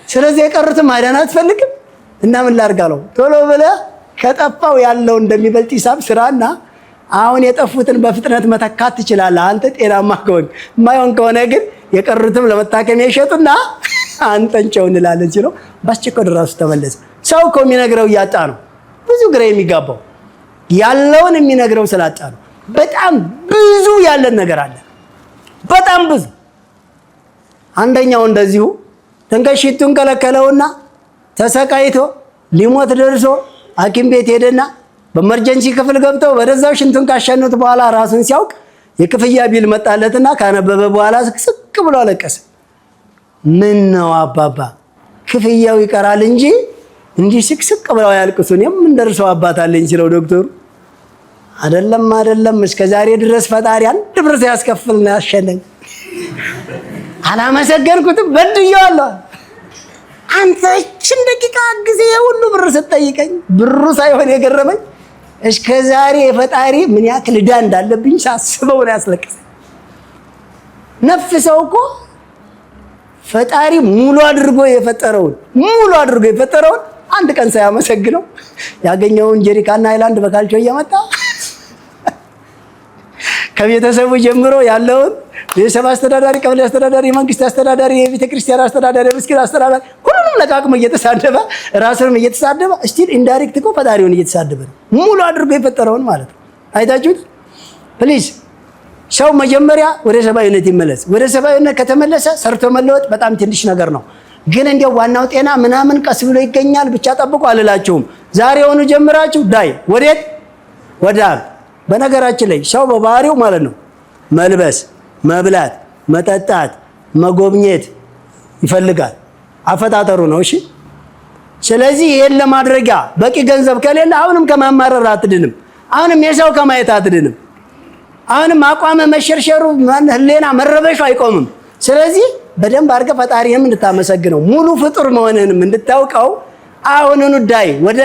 ስለዚህ የቀሩት ማዳን አትፈልግም እና ምን ላድርግ አለው ቶሎ ብለህ ከጠፋው ያለው እንደሚበልጥ ሂሳብ ስራና አሁን የጠፉትን በፍጥነት መተካት ትችላለህ አንተ ጤናማ ከሆንክ ማይሆን ከሆነ ግን የቀሩትም ለመታከሚያ ይሸጡና አንተን ጨው እንላለን ሲለው ባስቸኮል ራሱ ተመለሰ ሰው እኮ የሚነግረው እያጣ ነው ብዙ ግራ የሚጋባው ያለውን የሚነግረው ስላጣ ነው በጣም ብዙ ያለን ነገር አለ በጣም ብዙ አንደኛው እንደዚሁ ተንከሽቱን ከለከለውና ተሰቃይቶ ሊሞት ደርሶ ሐኪም ቤት ሄደና በኤመርጀንሲ ክፍል ገብቶ ወደዛው ሽንቱን ካሸኑት በኋላ ራሱን ሲያውቅ የክፍያ ቢል መጣለትና ካነበበ በኋላ ስቅ ብሎ አለቀሰ ምን ነው አባባ ክፍያው ይቀራል እንጂ እንዲህ ስቅ ብለው ያልቅሱ እኔም እንደርሰው አባት አለኝ ሲለው ዶክተሩ አይደለም እስከ ዛሬ ድረስ ፈጣሪ አንድ ብር ሲያስከፍል ነው ያሸነኝ አላመሰገንኩትም በድየዋለሁ አንተ እቺን ደቂቃ ጊዜ ሁሉ ብር ስትጠይቀኝ ብሩ ሳይሆን የገረመኝ እስከ ዛሬ ፈጣሪ ምን ያክል ዕዳ እንዳለብኝ ሳስበው ነው ያስለቀሰኝ ነፍሰው እኮ ፈጣሪ ሙሉ አድርጎ የፈጠረውን አንድ ቀን ሳያመሰግነው ያገኘውን ጀሪካና ሃይላንድ በካልቾ እያመጣ ከቤተሰቡ ጀምሮ ያለውን የቤተሰብ አስተዳዳሪ ቀበሌ አስተዳዳሪ መንግስት አስተዳዳሪ የቤተ ክርስቲያን አስተዳዳሪ ምስኪን አስተዳዳሪ ሁሉንም ለቃቅሞ እየተሳደበ ራሱንም እየተሳደበ ስቲል ኢንዳይሬክት እኮ ፈጣሪውን እየተሳደበ ሙሉ አድርጎ የፈጠረውን ማለት ነው አይታችሁት ፕሊዝ ሰው መጀመሪያ ወደ ሰባዊነት ይመለስ ወደ ሰባዊነት ከተመለሰ ሰርቶ መለወጥ በጣም ትንሽ ነገር ነው ግን እንደው ዋናው ጤና ምናምን ቀስ ብሎ ይገኛል ብቻ ጠብቁ አልላችሁም ዛሬውኑ ጀምራችሁ ዳይ ወዴት ወዳል በነገራችን ላይ ሰው በባህሪው ማለት ነው መልበስ መብላት መጠጣት መጎብኘት ይፈልጋል አፈጣጠሩ ነው እሺ ስለዚህ ይሄን ለማድረጊያ በቂ ገንዘብ ከሌለ አሁንም ከማማረር አትድንም አሁንም የሰው ከማየት አትድንም አሁንም አቋመ መሸርሸሩ ህሌና መረበሹ አይቆምም ስለዚህ በደንብ አድርገህ ፈጣሪህን እንድታመሰግነው ሙሉ ፍጡር መሆንህንም እንድታውቀው አሁንኑ ዳይ ወደ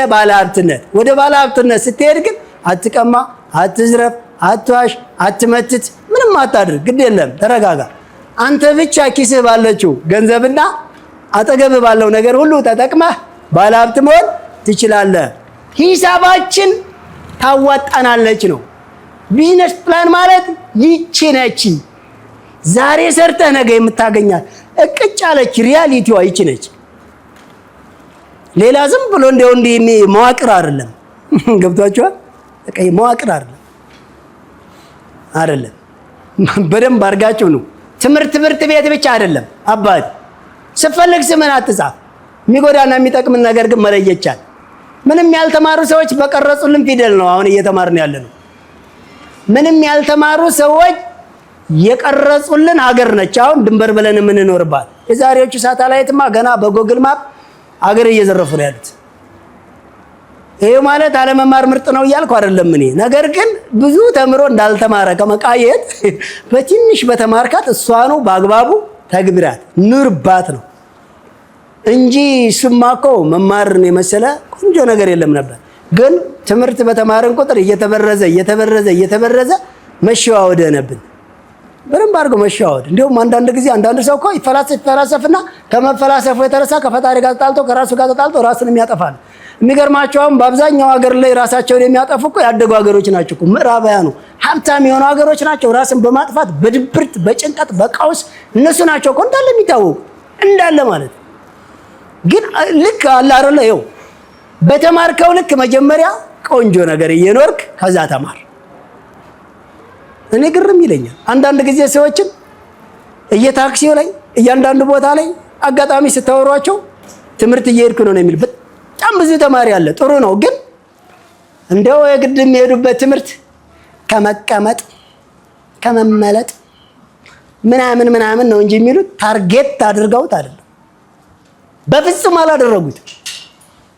ባለሀብትነት ስትሄድ ግን አትቀማ አትዝረፍ አትዋሽ አትመትት ምንም አታድርግ ግድ የለም ተረጋጋ አንተ ብቻ ኪስህ ባለችው ገንዘብና አጠገብህ ባለው ነገር ሁሉ ተጠቅመህ ባለሀብት መሆን ትችላለህ ሂሳባችን ታዋጣናለች ነው ቢዝነስ ፕላን ማለት ይቺ ነች ዛሬ ሰርተህ ነገ የምታገኛት እቅጭ አለች ሪያሊቲዋ ይቺ ነች ሌላ ዝም ብሎ እንደው እንዲህ መዋቅር አይደለም ገብቷችኋል በቃ መዋቅር አይደለም በደንብ አድርጋችሁ ነው ትምህርት ቤት ብቻ አይደለም አባት ስፈልግ ስምን አትጻፍ የሚጎዳና የሚጠቅም ነገር ግን መለየቻል ምንም ያልተማሩ ሰዎች በቀረጹልን ፊደል ነው አሁን እየተማርን ያለነው ምንም ያልተማሩ ሰዎች የቀረጹልን ሀገር ነች አሁን ድንበር ብለን የምንኖርባት የዛሬዎቹ ሳተላይትማ ገና በጎግል ማፕ ሀገር እየዘረፉ ነው ያሉት ይሄ ማለት አለመማር ምርጥ ነው እያልኩ አይደለም እኔ ነገር ግን ብዙ ተምሮ እንዳልተማረ ከመቃየት በትንሽ በተማርካት እሷኑ በአግባቡ ተግብራት ኑርባት ነው እንጂ ስማኮ መማርን የመሰለ ቆንጆ ነገር የለም ነበር ግን ትምህርት በተማርን ቁጥር እየተበረዘ መሸዋወድ ነብን በደንብ አድርጎ መሸዋወድ እንደውም አንዳንድ ጊዜ አንዳንድ ሰው እኮ ይፈላሰፍና ከመፈላሰፉ የተነሳ ከፈጣሪ ጋር ተጣልቶ ከራሱ ጋር ተጣልቶ ራስንም ያጠፋል የሚገርማቸውም በአብዛኛው ሀገር ላይ ራሳቸውን የሚያጠፉ እኮ ያደጉ ሀገሮች ናቸው እኮ ምዕራባውያኑ ሀብታም የሆኑ ሀገሮች ናቸው ራስን በማጥፋት በድብርት በጭንቀት በቀውስ እነሱ ናቸው እኮ እንዳለ የሚታወቁ እንዳለ ማለት ግን ልክ አለ አይደለ ይኸው በተማርከው ልክ መጀመሪያ ቆንጆ ነገር እየኖርክ ከዛ ተማር እኔ ግርም ይለኛል አንዳንድ ጊዜ ሰዎችን እየታክሲው ላይ እያንዳንዱ ቦታ ላይ አጋጣሚ ስታወሯቸው ትምህርት እየሄድኩ ነው የሚል በጣም ብዙ ተማሪ አለ። ጥሩ ነው፣ ግን እንደው የግድ የሚሄዱበት ትምህርት ከመቀመጥ ከመመለጥ ምናምን ነው እንጂ የሚሉት ታርጌት አድርገውት አይደለም። በፍጹም አላደረጉት።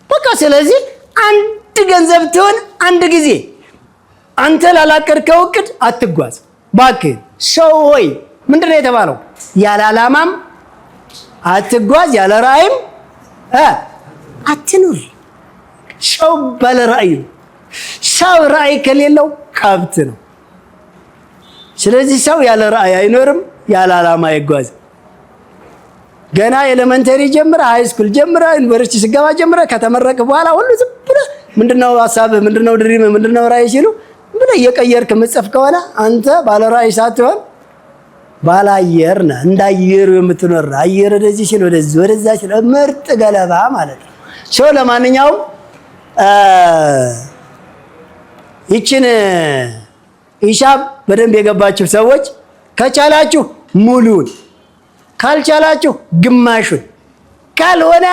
በቃ ስለዚህ አንድ ገንዘብ ትሆን አንድ ጊዜ አንተ ላላቀድከው እቅድ አትጓዝ እባክህ። ሰው ሆይ ምንድን ነው የተባለው? ያለ ዓላማም አትጓዝ፣ ያለ ራዕይም አትኑር። ሰው ባለ ራዕይ ነው። ሰው ራዕይ ከሌለው ከብት ነው። ስለዚህ ሰው ያለ ራዕይ አይኖርም፣ ያለ ዓላማ አይጓዝም። ገና ኤሌመንተሪ ጀምረ፣ ሃይ ስኩል ጀምረ፣ ዩኒቨርሲቲ ስገባ ጀምረ፣ ከተመረቀ በኋላ ሁሉ ዝም ብለህ ምንድነው ሐሳብህ፣ ምንድነው ድሪም፣ ምንድነው ራዕይ ሲሉ ብለህ እየቀየርክ መጽፍ ከሆነ አንተ ባለ ራዕይ ሳትሆን ባለ አየር ነህ። እንዳየሩ የምትኖር አየር ወደዚህ ሲል ወደዚህ ወደዛ ሲል ምርጥ ገለባ ማለት ነው። ሰው ለማንኛውም ይችን ሂሳብ በደንብ የገባችሁ ሰዎች ከቻላችሁ ሙሉን፣ ካልቻላችሁ ግማሹን፣ ካልሆነ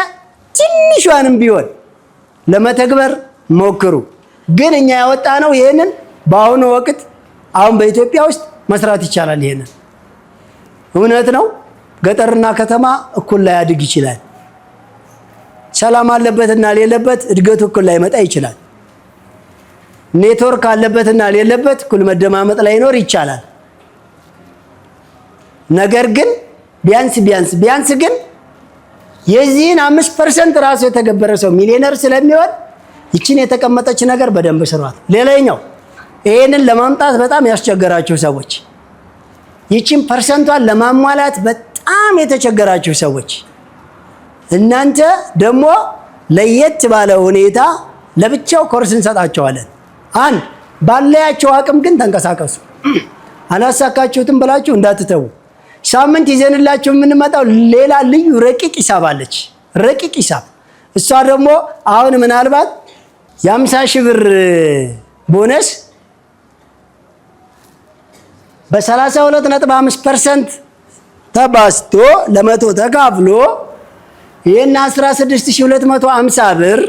ትንሿንም ቢሆን ለመተግበር ሞክሩ። ግን እኛ ያወጣነው ይሄንን በአሁኑ ወቅት አሁን በኢትዮጵያ ውስጥ መስራት ይቻላል። ይሄንን እውነት ነው። ገጠርና ከተማ እኩል ላያድግ ይችላል። ሰላም አለበትና ሌለበት እድገቱ እኩል ላይመጣ ይችላል። ኔትወርክ አለበትና ሌለበት እኩል መደማመጥ ላይኖር ይቻላል። ነገር ግን ቢያንስ ግን የዚህን 5% ራሱ የተገበረ ሰው ሚሊዮነር ስለሚሆን ይችን የተቀመጠች ነገር በደንብ ስሯት። ሌላኛው ይሄንን ለማምጣት በጣም ያስቸገራችሁ ሰዎች፣ ይችን ፐርሰንቷን ለማሟላት በጣም የተቸገራችሁ ሰዎች፣ እናንተ ደግሞ ለየት ባለ ሁኔታ ለብቻው ኮርስ እንሰጣቸዋለን። አንድ ባለያቸው አቅም ግን ተንቀሳቀሱ። አላሳካችሁትም ብላችሁ እንዳትተው። ሳምንት ይዘንላችሁ የምንመጣው ሌላ ልዩ ረቂቅ ሂሳብ አለች። ረቂቅ ሂሳብ እሷ ደግሞ አሁን ምናልባት የ50,000 ብር ቦነስ በ32.5% ተባዝቶ ለመቶ ተካፍሎ ይሄን 16250 ብር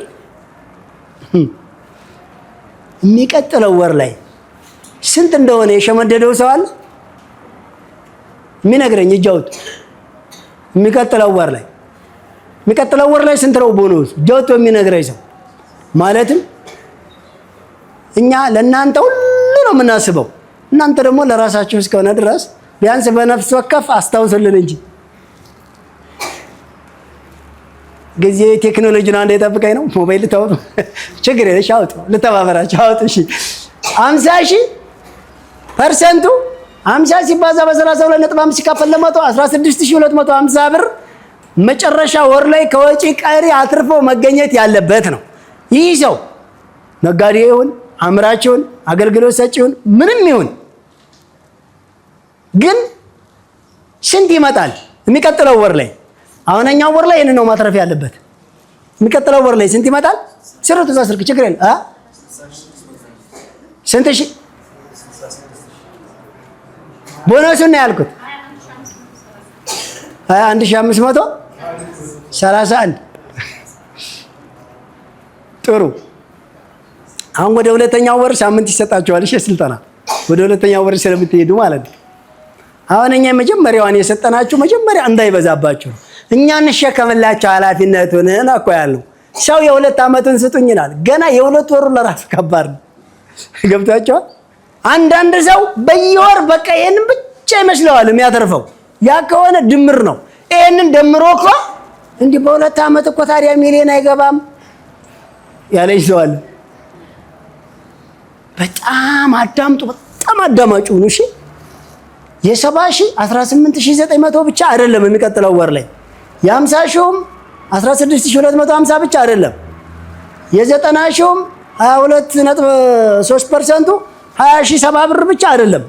የሚቀጥለው ወር ላይ ስንት እንደሆነ የሸመደደው ሰው አለ የሚነግረኝ? እጅ አውጡ። የሚቀጥለው ወር ላይ ስንት ነው ቦነሱ? እጅ አውጡ የሚነግረኝ ሰው። ማለትም እኛ ለእናንተ ሁሉ ነው የምናስበው፣ እናንተ ደግሞ ለራሳችሁ እስከሆነ ድረስ ቢያንስ በነፍስ ወከፍ አስታውሱልን እንጂ። ጊዜ ቴክኖሎጂን አንዴ ጠብቀኝ ነው። ሞባይል ልታወጡ ችግር የለሽ አውጡ፣ ልተባበራችሁ አውጡ። እሺ 50,000% 50 ሲባዛ በ32.5 ሲካፈል ለመቶ 16250 ብር መጨረሻ ወር ላይ ከወጪ ቀሪ አትርፎ መገኘት ያለበት ነው። ይህ ሰው ነጋዴ ይሁን አምራች ይሁን አገልግሎት ሰጪ ይሁን ምንም ይሁን ግን ስንት ይመጣል የሚቀጥለው ወር ላይ? አሁንኛው ወር ላይ ይሄን ነው ማትረፍ ያለበት። የሚቀጥለው ወር ላይ ስንት ይመጣል? ስሩት እዛ ስልክ ችግር የለም። ስንት ሺህ ቦነሱን ነው ያልኩት? 21531 ጥሩ። አሁን ወደ ሁለተኛው ወር ሳምንት ይሰጣቸዋል። እሺ ስልጠና ወደ ሁለተኛው ወር ስለምትሄዱ ማለት ነው። አሁን እኛ መጀመሪያዋን የሰጠናችሁ መጀመሪያ እንዳይበዛባችሁ እኛ እንሸከምላችሁ ኃላፊነቱን እኮ ያለው ሰው የ2 ዓመቱን ስጡኝ ይላል። ገና የ2 ወሩ ለራሱ ከባድ ነው። ገብታችኋል? አንዳንድ ሰው በየወር በቃ ይሄንን ብቻ ይመስለዋል የሚያተርፈው። ያ ከሆነ ድምር ነው። ይሄንን ደምሮ እኮ እንዲህ በ2 ዓመት እኮ ታዲያ ሚሊዮን አይገባም ያለኝ ሰው አለ። በጣም አዳምጡ፣ በጣም አዳማጩ ነው። እሺ የ70,000 18900 ብቻ አይደለም የሚቀጥለው ወር ላይ። የ50,000 16250 ብቻ አይደለም። የ90,000 22.3% 20,070 ብር ብቻ አይደለም።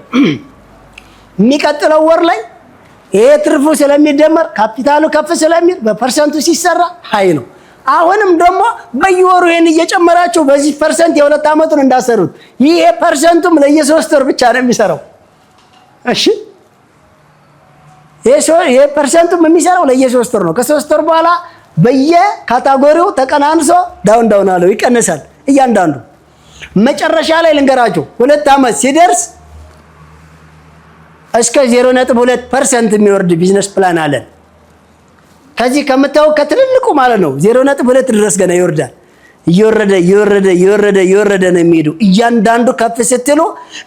የሚቀጥለው ወር ላይ ይሄ ትርፉ ስለሚደመር ካፒታሉ ከፍ ስለሚል በፐርሰንቱ ሲሰራ ሃይ ነው። አሁንም ደግሞ በየወሩ ይሄን እየጨመራችሁ በዚህ ፐርሰንት የ2 ዓመቱን እንዳሰሩት ይሄ ፐርሰንቱም ለየ3 ወር ብቻ ነው የሚሰራው። እሺ ይሄ ፐርሰንቱም የሚሰራው ለየ3 ወር ነው። ከ3 ወር በኋላ በየካታጎሪው ተቀናንሶ ዳውን አለው ይቀነሳል እያንዳንዱ። መጨረሻ ላይ ልንገራችሁ 2 ዓመት ሲደርስ እስከ 0.2% የሚወርድ ቢዝነስ ፕላን አለን። ከዚህ ከምታው ከትልልቁ ማለት ነው 0.2 ድረስ ገና ይወርዳል። እየወረደ ነው የሚሄዱ። እያንዳንዱ ከፍ ስትሉ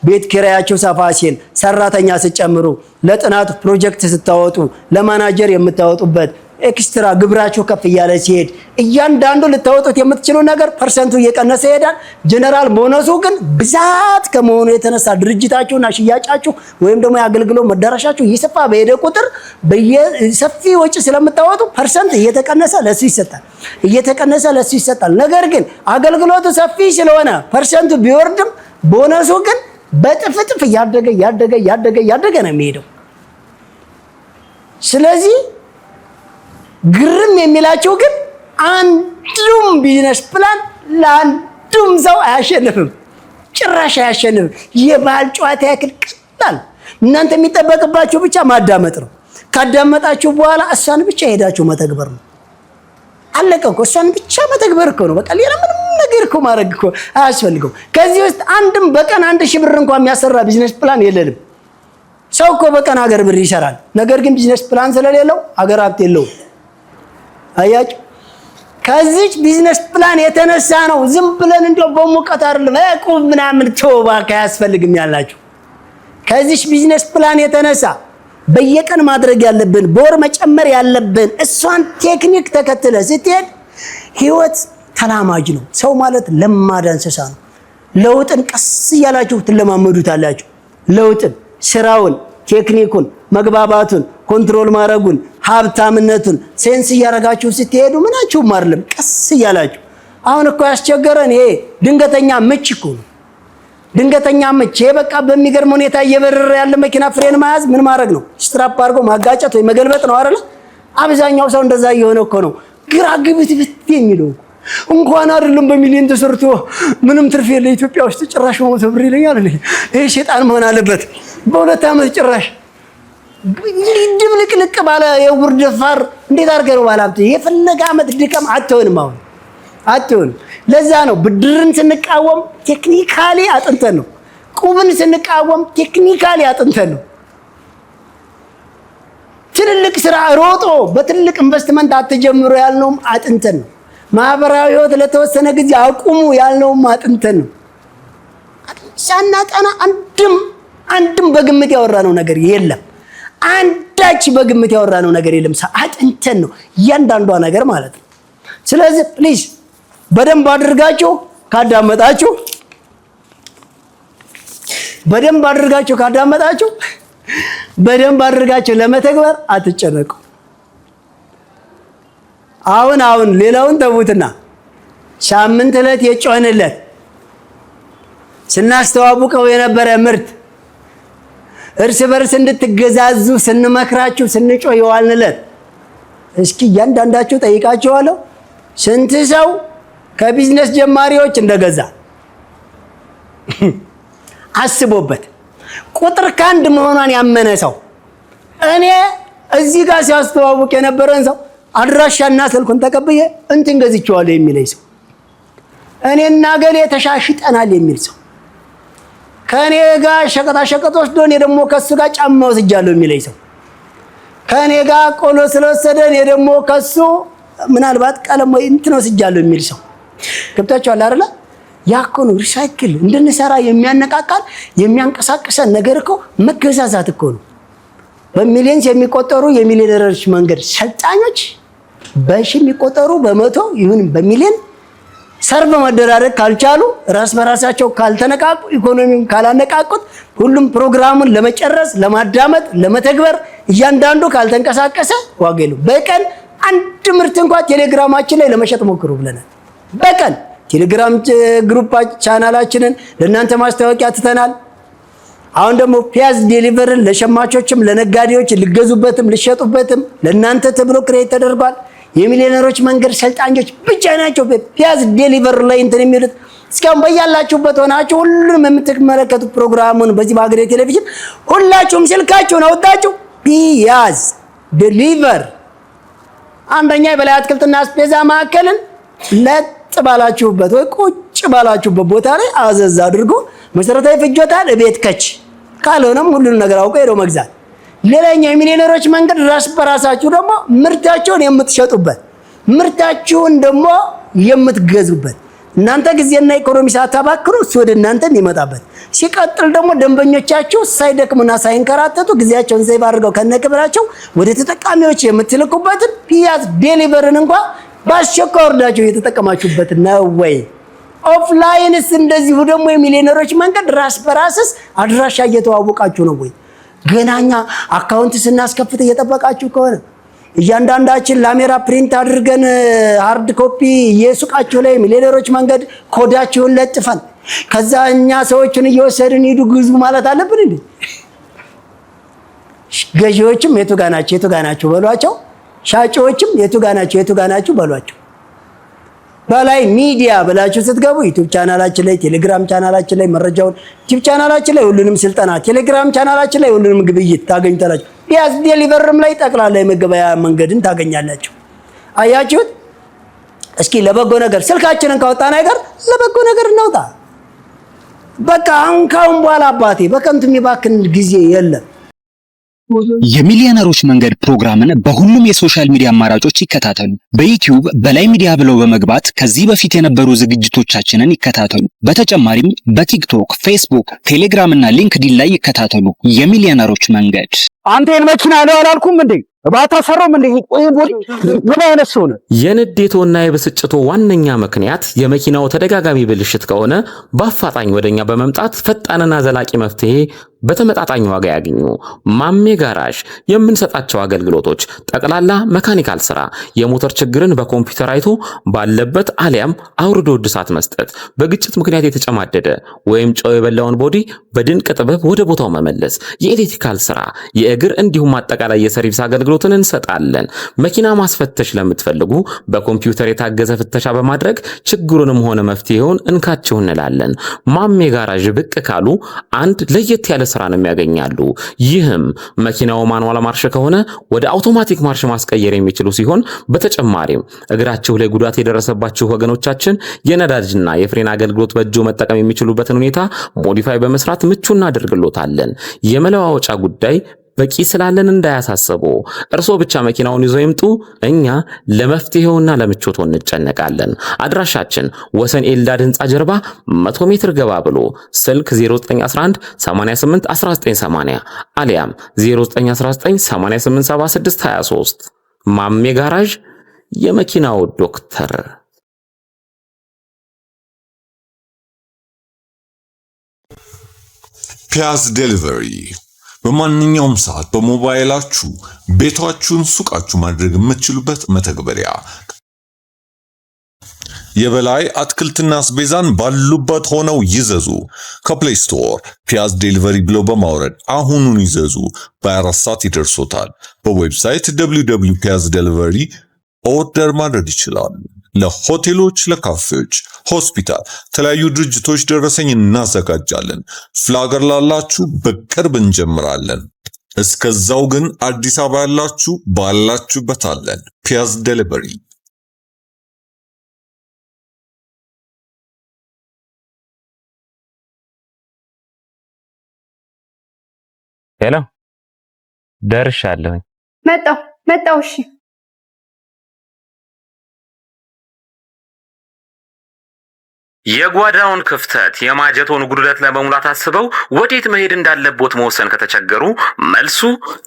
ቤት ኪራያችሁ ሰፋ ሲል፣ ሰራተኛ ስጨምሩ፣ ለጥናት ፕሮጀክት ስታወጡ፣ ለማናጀር የምታወጡበት ኤክስትራ ግብራችሁ ከፍ እያለ ሲሄድ እያንዳንዱ ልታወጡት የምትችሉ ነገር ፐርሰንቱ እየቀነሰ ይሄዳል። ጀነራል ቦነሱ ግን ብዛት ከመሆኑ የተነሳ ድርጅታችሁና ሽያጫችሁ ወይም ደግሞ የአገልግሎት መዳረሻችሁ እየሰፋ በሄደ ቁጥር በየሰፊ ወጪ ስለምታወጡ ፐርሰንት እየተቀነሰ ለሱ ይሰጣል። ነገር ግን አገልግሎቱ ሰፊ ስለሆነ ፐርሰንቱ ቢወርድም ቦነሱ ግን በጥፍጥፍ እያደገ ነው የሚሄደው። ስለዚህ ግርም የሚላቸው ግን አንዱም ቢዝነስ ፕላን ለአንዱም ሰው አያሸንፍም፣ ጭራሽ አያሸንፍም። የባህል ጨዋታ ያክል ቀላል። እናንተ የሚጠበቅባችሁ ብቻ ማዳመጥ ነው። ካዳመጣችሁ በኋላ እሷን ብቻ ሄዳችሁ መተግበር ነው። አለቀ እኮ። እሷን ብቻ መተግበር እኮ ነው። በቃ ሌላ ምንም ነገር እኮ ማድረግ እኮ አያስፈልገው። ከዚህ ውስጥ አንድም በቀን 1000 ብር እንኳን የሚያሰራ ቢዝነስ ፕላን የለንም። ሰው እኮ በቀን ሀገር ብር ይሰራል። ነገር ግን ቢዝነስ ፕላን ስለሌለው ሀገር ሀብት የለውም። አያችሁ፣ ከዚህ ቢዝነስ ፕላን የተነሳ ነው ዝም ብለን እንደው በሙቀት አይደለም እቁብ ምናምን ተውባ ካያስፈልግም ያላችሁ። ከዚህ ቢዝነስ ፕላን የተነሳ በየቀን ማድረግ ያለብን በወር መጨመር ያለብን እሷን ቴክኒክ ተከትለ ስትሄድ ህይወት ተላማጅ ነው። ሰው ማለት ለማዳ እንስሳ ነው። ለውጥን ቀስ እያላችሁ ትለማመዱታላችሁ። ለውጥን፣ ስራውን፣ ቴክኒኩን፣ መግባባቱን፣ ኮንትሮል ማድረጉን፣ ሀብታምነቱን ሴንስ እያረጋችሁ ስትሄዱ ምናችሁም አይደለም ቀስ እያላችሁ። አሁን እኮ ያስቸገረን ይሄ ድንገተኛ ምች እኮ ነው። ድንገተኛ ምች ይሄ በቃ በሚገርም ሁኔታ እየበረረ ያለ መኪና ፍሬን መያዝ ምን ማድረግ ነው? ስትራፕ አድርጎ ማጋጨት ወይ መገልበጥ ነው አይደል? አብዛኛው ሰው እንደዛ እየሆነ እኮ ነው። ግራ ግብት የሚለው እንኳን አይደለም በሚሊዮን ተሰርቶ ምንም ትርፍ የለ ኢትዮጵያ ውስጥ ጭራሽ 100 ብር ይለኛል። ይሄ ሸይጣን መሆን አለበት። በ2 ዓመት ጭራሽ ድብልቅልቅ ባለ የውር ደፋር እንዴት አድርገህ ነው ባላብት የፈለገ ዓመት ድቀም አትሆንም። አሁን አትሆንም። ለዛ ነው ብድርን ስንቃወም ቴክኒካሊ አጥንተን ነው። ቁብን ስንቃወም ቴክኒካሊ አጥንተን ነው። ትልልቅ ስራ ሮጦ በትልቅ ኢንቨስትመንት አትጀምሩ ያልነውም አጥንተን ነው። ማህበራዊ ህይወት ለተወሰነ ጊዜ አቁሙ ያልነውም አጥንተን ነው። ሳናጠና አንድም በግምት ያወራነው ነገር የለም። አንዳች በግምት ያወራነው ነገር የለም። አጥንተን ነው እያንዳንዷ ነገር ማለት ነው። ስለዚህ ፕሊዝ በደንብ አድርጋችሁ በደንብ አድርጋችሁ ለመተግበር አትጨነቁ። አሁን ሌላውን ተውትና ሳምንት ዕለት የጮህንለት ስናስተዋውቀው የነበረ ምርት እርስ በርስ እንድትገዛዙ ስንመክራችሁ ስንጮህ የዋልንለት እስኪ እያንዳንዳችሁ ጠይቃችኋለሁ፣ ስንት ሰው ከቢዝነስ ጀማሪዎች እንደገዛ አስቦበት ቁጥር ከአንድ መሆኗን ያመነ ሰው እኔ እዚህ ጋር ሲያስተዋውቅ የነበረን ሰው አድራሻና ስልኩን ተቀብዬ እንትን ገዝቼዋለሁ የሚለኝ ሰው፣ እኔና ገሌ ተሻሽጠናል የሚል ሰው፣ ከኔ ጋር ሸቀጣ ወስዶ እኔ ደግሞ ከሱ ጋር ጫማ ወስጃለሁ የሚለኝ ሰው፣ ከኔ ጋር ቆሎ ስለወሰደ እኔ ደግሞ ከሱ ምናልባት ቀለም ወይ እንትን ወስጃለሁ የሚል ሰው ገብታችኋል አይደል? ያኮ ነው ሪሳይክል እንድንሰራ የሚያነቃቃል የሚያንቀሳቅሰን ነገር እኮ መገዛዛት እኮ ነው። በሚሊዮንስ የሚቆጠሩ የሚሊዮነሮች መንገድ ሰልጣኞች በሺ የሚቆጠሩ በመቶ ይሁን በሚሊዮን ሰርቭ መደራረግ ካልቻሉ ራስ በራሳቸው ካልተነቃቁ ኢኮኖሚውን ካላነቃቁት ሁሉም ፕሮግራሙን ለመጨረስ ለማዳመጥ ለመተግበር እያንዳንዱ ካልተንቀሳቀሰ ዋጋ የለውም። በቀን አንድ ምርት እንኳን ቴሌግራማችን ላይ ለመሸጥ ሞክሩ ብለናል። በቀን ቴሌግራም ግሩፕ ቻናላችንን ለእናንተ ማስታወቂያ ትተናል። አሁን ደግሞ ፒያዝ ዴሊቨርን ለሸማቾችም ለነጋዴዎች ልገዙበትም ልሸጡበትም ለእናንተ ተብሎ ክሬት ተደርጓል። የሚሊዮነሮች መንገድ ሰልጣኞች ብቻ ናቸው ፒያዝ ዴሊቨር ላይ እንትን የሚሉት። እስካሁን በያላችሁበት ሆናችሁ ሁሉንም የምትመለከቱ ፕሮግራሙን በዚህ በሀገሬ ቴሌቪዥን ሁላችሁም ስልካችሁን አውጣችሁ ፒያዝ ዴሊቨር አንደኛ የበላይ አትክልትና አስቤዛ ማዕከልን ለጥ ባላችሁበት ወይ ቁጭ ባላችሁበት ቦታ ላይ አዘዝ አድርጎ መሰረታዊ ፍጆታን እቤት ከች ካልሆነም ሁሉንም ነገር አውቀው ሄዶ መግዛት። ሌላኛው የሚሊዮነሮች መንገድ ራስ በራሳችሁ ደግሞ ምርታችሁን የምትሸጡበት ምርታችሁን ደግሞ የምትገዙበት እናንተ ጊዜና ኢኮኖሚ ሳታባክሩ እሱ ወደ እናንተ የሚመጣበት ሲቀጥል ደግሞ ደንበኞቻችሁ ሳይደክሙና ሳይንከራተቱ ጊዜያቸውን ሴቭ አድርገው ከነክብራቸው ወደ ተጠቃሚዎች የምትልኩበትን ፒያዝ ዴሊቨርን እንኳን በአስቸኳይ ወርዳችሁ እየተጠቀማችሁበት ነው ወይ? ኦፍላይንስ እንደዚሁ ደግሞ የሚሊዮነሮች መንገድ ራስ በራስስ አድራሻ እየተዋወቃችሁ ነው ወይ? ገናኛ አካውንት ስናስከፍት እየጠበቃችሁ ከሆነ እያንዳንዳችን ላሜራ ፕሪንት አድርገን ሃርድ ኮፒ የሱቃችሁ ላይ ሚሊዮነሮች መንገድ ኮዳችሁን ለጥፈን ከዛ እኛ ሰዎችን እየወሰድን ሂዱ ግዙ ማለት አለብን እንዴ? ገዢዎችም የቱ ጋር ናቸው በሏቸው፣ ሻጮችም የቱ ጋር ናቸው በሏቸው። በላይ ሚዲያ ብላችሁ ስትገቡ ዩቲዩብ ቻናላችን ላይ ቴሌግራም ቻናላችን ላይ መረጃውን ዩቲዩብ ቻናላችን ላይ ሁሉንም ስልጠና ቴሌግራም ቻናላችን ላይ ሁሉንም ግብይት ታገኙታላችሁ። ፒያዝ ዴሊቨርም ላይ ጠቅላላ የመገበያ መንገድን ታገኛላችሁ። አያችሁት? እስኪ ለበጎ ነገር ስልካችንን ካወጣን አይቀር ለበጎ ነገር እናውጣ። በቃ ካሁን በኋላ አባቴ በከንቱ የሚባክን ጊዜ የለም። የሚሊዮነሮች መንገድ ፕሮግራምን በሁሉም የሶሻል ሚዲያ አማራጮች ይከታተሉ። በዩቲዩብ በላይ ሚዲያ ብለው በመግባት ከዚህ በፊት የነበሩ ዝግጅቶቻችንን ይከታተሉ። በተጨማሪም በቲክቶክ፣ ፌስቡክ፣ ቴሌግራም እና ሊንክዲን ላይ ይከታተሉ። የሚሊዮነሮች መንገድ። አንተን መኪና ነው አላልኩም እንዴ? ባታሰራም እንዴ? ምን አይነት ሰው ነው? የንዴቶና የብስጭቶ ዋነኛ ምክንያት የመኪናው ተደጋጋሚ ብልሽት ከሆነ በአፋጣኝ ወደኛ በመምጣት ፈጣንና ዘላቂ መፍትሄ በተመጣጣኝ ዋጋ ያገኙ። ማሜ ጋራዥ የምንሰጣቸው አገልግሎቶች ጠቅላላ መካኒካል ስራ፣ የሞተር ችግርን በኮምፒውተር አይቶ ባለበት አሊያም አውርዶ እድሳት መስጠት፣ በግጭት ምክንያት የተጨማደደ ወይም ጨው የበላውን ቦዲ በድንቅ ጥበብ ወደ ቦታው መመለስ፣ የኤሌክትሪካል ስራ፣ የእግር እንዲሁም አጠቃላይ የሰርቪስ አገልግሎትን እንሰጣለን። መኪና ማስፈተሽ ለምትፈልጉ በኮምፒውተር የታገዘ ፍተሻ በማድረግ ችግሩንም ሆነ መፍትሄውን እንካችሁ እንላለን። ማሜ ጋራዥ ብቅ ካሉ አንድ ለየት ያለ ስራንም ያገኛሉ። ይህም መኪናው ማኑዋል ማርሽ ከሆነ ወደ አውቶማቲክ ማርሽ ማስቀየር የሚችሉ ሲሆን በተጨማሪም እግራችሁ ላይ ጉዳት የደረሰባችሁ ወገኖቻችን የነዳጅና የፍሬን አገልግሎት በእጆ መጠቀም የሚችሉበትን ሁኔታ ሞዲፋይ በመስራት ምቹ እናደርግሎታለን። የመለዋወጫ ጉዳይ በቂ ስላለን እንዳያሳስቡ፣ እርሶ ብቻ መኪናውን ይዘው ይምጡ። እኛ ለመፍትሄውና ለምቾቱ እንጨነቃለን። አድራሻችን ወሰን ኤልዳድ ህንጻ ጀርባ 100 ሜትር ገባ ብሎ ስልክ 0911 88 1980 አሊያም 0919 8876 23 ማሜ ጋራዥ የመኪናው ዶክተር። ፒያዝ ዴሊቨሪ በማንኛውም ሰዓት በሞባይላችሁ ቤታችሁን ሱቃችሁ ማድረግ የምትችሉበት መተግበሪያ። የበላይ አትክልትና አስቤዛን ባሉበት ሆነው ይዘዙ። ከፕሌይ ስቶር ፒያዝ ዴሊቨሪ ብለው በማውረድ አሁኑን ይዘዙ። በ24 ሰዓት ይደርሶታል። በዌብሳይት www.piazdelivery ኦርደር ማድረግ ይችላሉ። ለሆቴሎች፣ ለካፌዎች፣ ሆስፒታል፣ የተለያዩ ድርጅቶች ደረሰኝ እናዘጋጃለን። ፍላገር ላላችሁ በቅርብ እንጀምራለን። እስከዛው ግን አዲስ አበባ ያላችሁ ባላችሁበት አለን። ፒያዝ ዴሊቨሪ። ሄሎ፣ ደርሻለሁኝ። መጣሁ። እሺ የጓዳውን ክፍተት የማጀቶን ጉድለት ለመሙላት አስበው ወዴት መሄድ እንዳለቦት መወሰን ከተቸገሩ መልሱ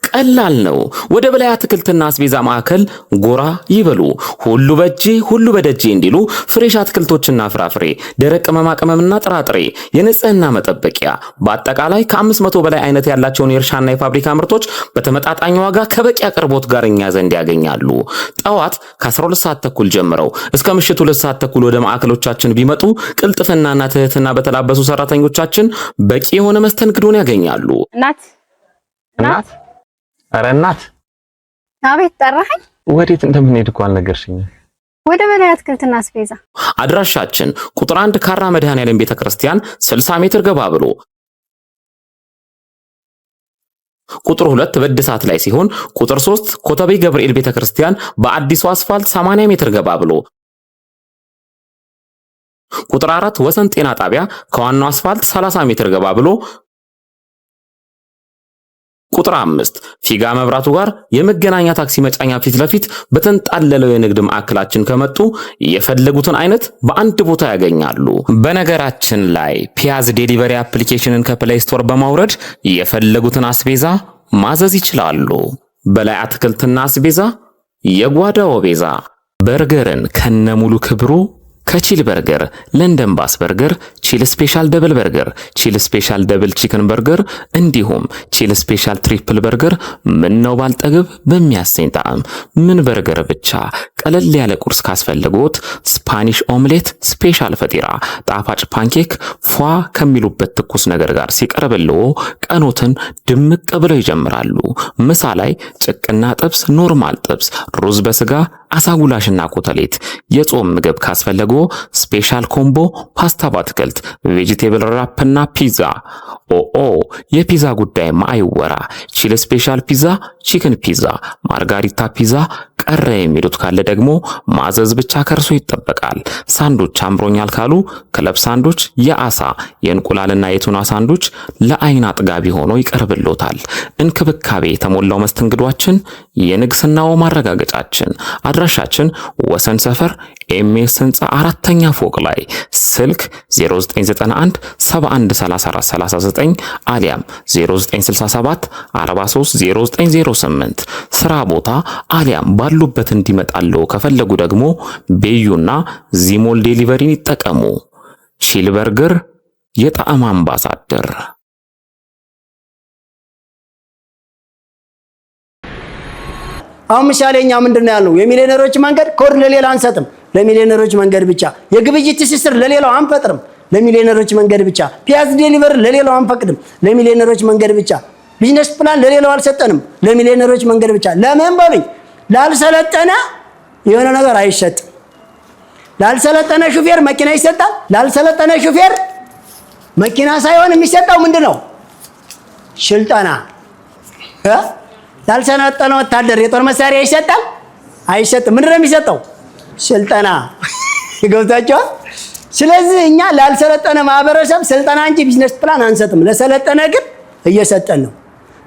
ቀላል ነው። ወደ በላይ አትክልትና አስቤዛ ማዕከል ጎራ ይበሉ። ሁሉ በእጄ ሁሉ በደጄ እንዲሉ ፍሬሽ አትክልቶችና ፍራፍሬ፣ ደረቅ ቅመማ ቅመምና ጥራጥሬ፣ የንጽህና መጠበቂያ በአጠቃላይ ከ500 በላይ አይነት ያላቸውን የእርሻና የፋብሪካ ምርቶች በተመጣጣኝ ዋጋ ከበቂ አቅርቦት ጋር እኛ ዘንድ ያገኛሉ። ጠዋት ከ12 ሰዓት ተኩል ጀምረው እስከ ምሽቱ 2 ሰዓት ተኩል ወደ ማዕከሎቻችን ቢመጡ ቅልጥፍናና ትህትና በተላበሱ ሰራተኞቻችን በቂ የሆነ መስተንግዶን ያገኛሉ። እናት ኧረ እናት፣ አቤት ጠራኸኝ? ወዴት እንደምንሄድ እኮ አልነገርሽኝም። ወደ በላይ አትክልትና አስቤዛ አድራሻችን ቁጥር 1 ካራ መድኃኔዓለም ቤተክርስቲያን 60 ሜትር ገባ ብሎ፣ ቁጥር 2 በእድሳት ላይ ሲሆን ቁጥር 3 ኮተቤ ገብርኤል ቤተክርስቲያን በአዲሱ አስፋልት 80 ሜትር ገባ ብሎ፣ ቁጥር 4 ወሰን ጤና ጣቢያ ከዋናው አስፋልት 30 ሜትር ገባ ብሎ፣ ቁጥር 5 ፊጋ መብራቱ ጋር የመገናኛ ታክሲ መጫኛ ፊት ለፊት በተንጣለለው የንግድ ማዕከላችን ከመጡ የፈለጉትን አይነት በአንድ ቦታ ያገኛሉ። በነገራችን ላይ ፒያዝ ዴሊቨሪ አፕሊኬሽንን ከፕሌይ ስቶር በማውረድ የፈለጉትን አስቤዛ ማዘዝ ይችላሉ። በላይ አትክልትና አስቤዛ የጓዳው ቤዛ። በርገርን ከነሙሉ ክብሩ ከቺል በርገር፣ ለንደን ባስ በርገር፣ ቺል ስፔሻል ደብል በርገር፣ ቺል ስፔሻል ደብል ቺክን በርገር እንዲሁም ቺል ስፔሻል ትሪፕል በርገር ምን ነው ባልጠግብ በሚያሰኝ ጣዕም ምን በርገር ብቻ። ቀለል ያለ ቁርስ ካስፈልጎት ስፓኒሽ ኦምሌት፣ ስፔሻል ፈጢራ፣ ጣፋጭ ፓንኬክ ፏ ከሚሉበት ትኩስ ነገር ጋር ሲቀርብልዎ ቀኖትን ድምቅ ብለው ይጀምራሉ። ምሳ ላይ ጭቅና ጥብስ፣ ኖርማል ጥብስ፣ ሩዝ በስጋ፣ አሳጉላሽና ኮተሌት። የጾም ምግብ ካስፈለጎ ስፔሻል ኮምቦ ፓስታ በአትክልት፣ ቬጂቴብል ራፕና ፒዛ። ኦኦ የፒዛ ጉዳይማ አይወራ። ቺል ስፔሻል ፒዛ፣ ቺክን ፒዛ፣ ማርጋሪታ ፒዛ። ቀረ የሚሉት ካለ ደግሞ ማዘዝ ብቻ ከርሶ ይጠበቃል። ሳንዶች አምሮኛል ካሉ ክለብ ሳንዶች የአሳ የእንቁላልና የቱና ሳንዶች ለአይን አጥጋቢ ሆኖ ይቀርብሎታል። እንክብካቤ የተሞላው መስተንግዷችን የንግስናው ማረጋገጫችን። አድራሻችን ወሰን ሰፈር ኤምኤስ ህንጻ 4ኛ ፎቅ ላይ። ስልክ 0991 713439 አሊያም 0967 430908። ስራ ቦታ አሊያም ባሉበት እንዲመጣለው ከፈለጉ ደግሞ ቤዩና ዚሞል ዴሊቨሪን ይጠቀሙ። ቺል በርገር የጣዕም አምባሳደር። አሁን ምሳሌኛ ምንድነው ያለው? የሚሊዮነሮች መንገድ ኮድ ለሌላ አንሰጥም፣ ለሚሊዮነሮች መንገድ ብቻ። የግብይት ትስስር ለሌላው አንፈጥርም፣ ለሚሊዮነሮች መንገድ ብቻ። ፒያዝ ዴሊቨሪ ለሌላው አንፈቅድም፣ ለሚሊዮነሮች መንገድ ብቻ። ቢዝነስ ፕላን ለሌላው አልሰጠንም፣ ለሚሊዮነሮች መንገድ ብቻ። ለምን በሉኝ? ላልሰለጠነ የሆነ ነገር አይሰጥም። ላልሰለጠነ ሹፌር መኪና ይሰጣል። ላልሰለጠነ ሹፌር መኪና ሳይሆን የሚሰጠው ምንድነው? ስልጠና። ላልሰለጠነ ወታደር የጦር መሳሪያ ይሰጣል? አይሰጥም። ምንድነው የሚሰጠው? ስልጠና። ገብታችኋል? ስለዚህ እኛ ላልሰለጠነ ማህበረሰብ ስልጠና እንጂ ቢዝነስ ፕላን አንሰጥም። ለሰለጠነ ግን እየሰጠን ነው።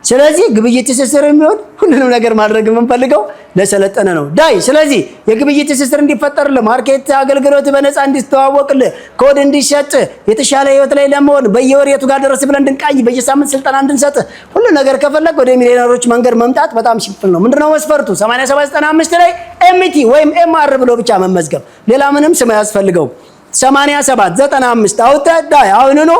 ስለዚህ ግብይት ትስስር የሚሆን ሁሉንም ነገር ማድረግ የምንፈልገው ለሰለጠነ ነው። ዳይ ስለዚህ የግብይት ትስስር እንዲፈጠር ለማርኬት አገልግሎት በነፃ እንዲስተዋወቅል ኮድ እንዲሰጥ የተሻለ ህይወት ላይ ለመሆን በየወር የቱ ጋር ደረስ ብለን እንድንቃኝ በየሳምንት ስልጠና እንድንሰጥ ሁሉ ነገር ከፈለግ ወደ ሚሊዮነሮች መንገድ መምጣት በጣም ሲምፕል ነው። ምንድነው መስፈርቱ? 8795 ላይ ኤምቲ ወይም ኤምአር ብሎ ብቻ መመዝገብ። ሌላ ምንም ስም አያስፈልገው። 8795 አውጣ ዳይ አሁንኑ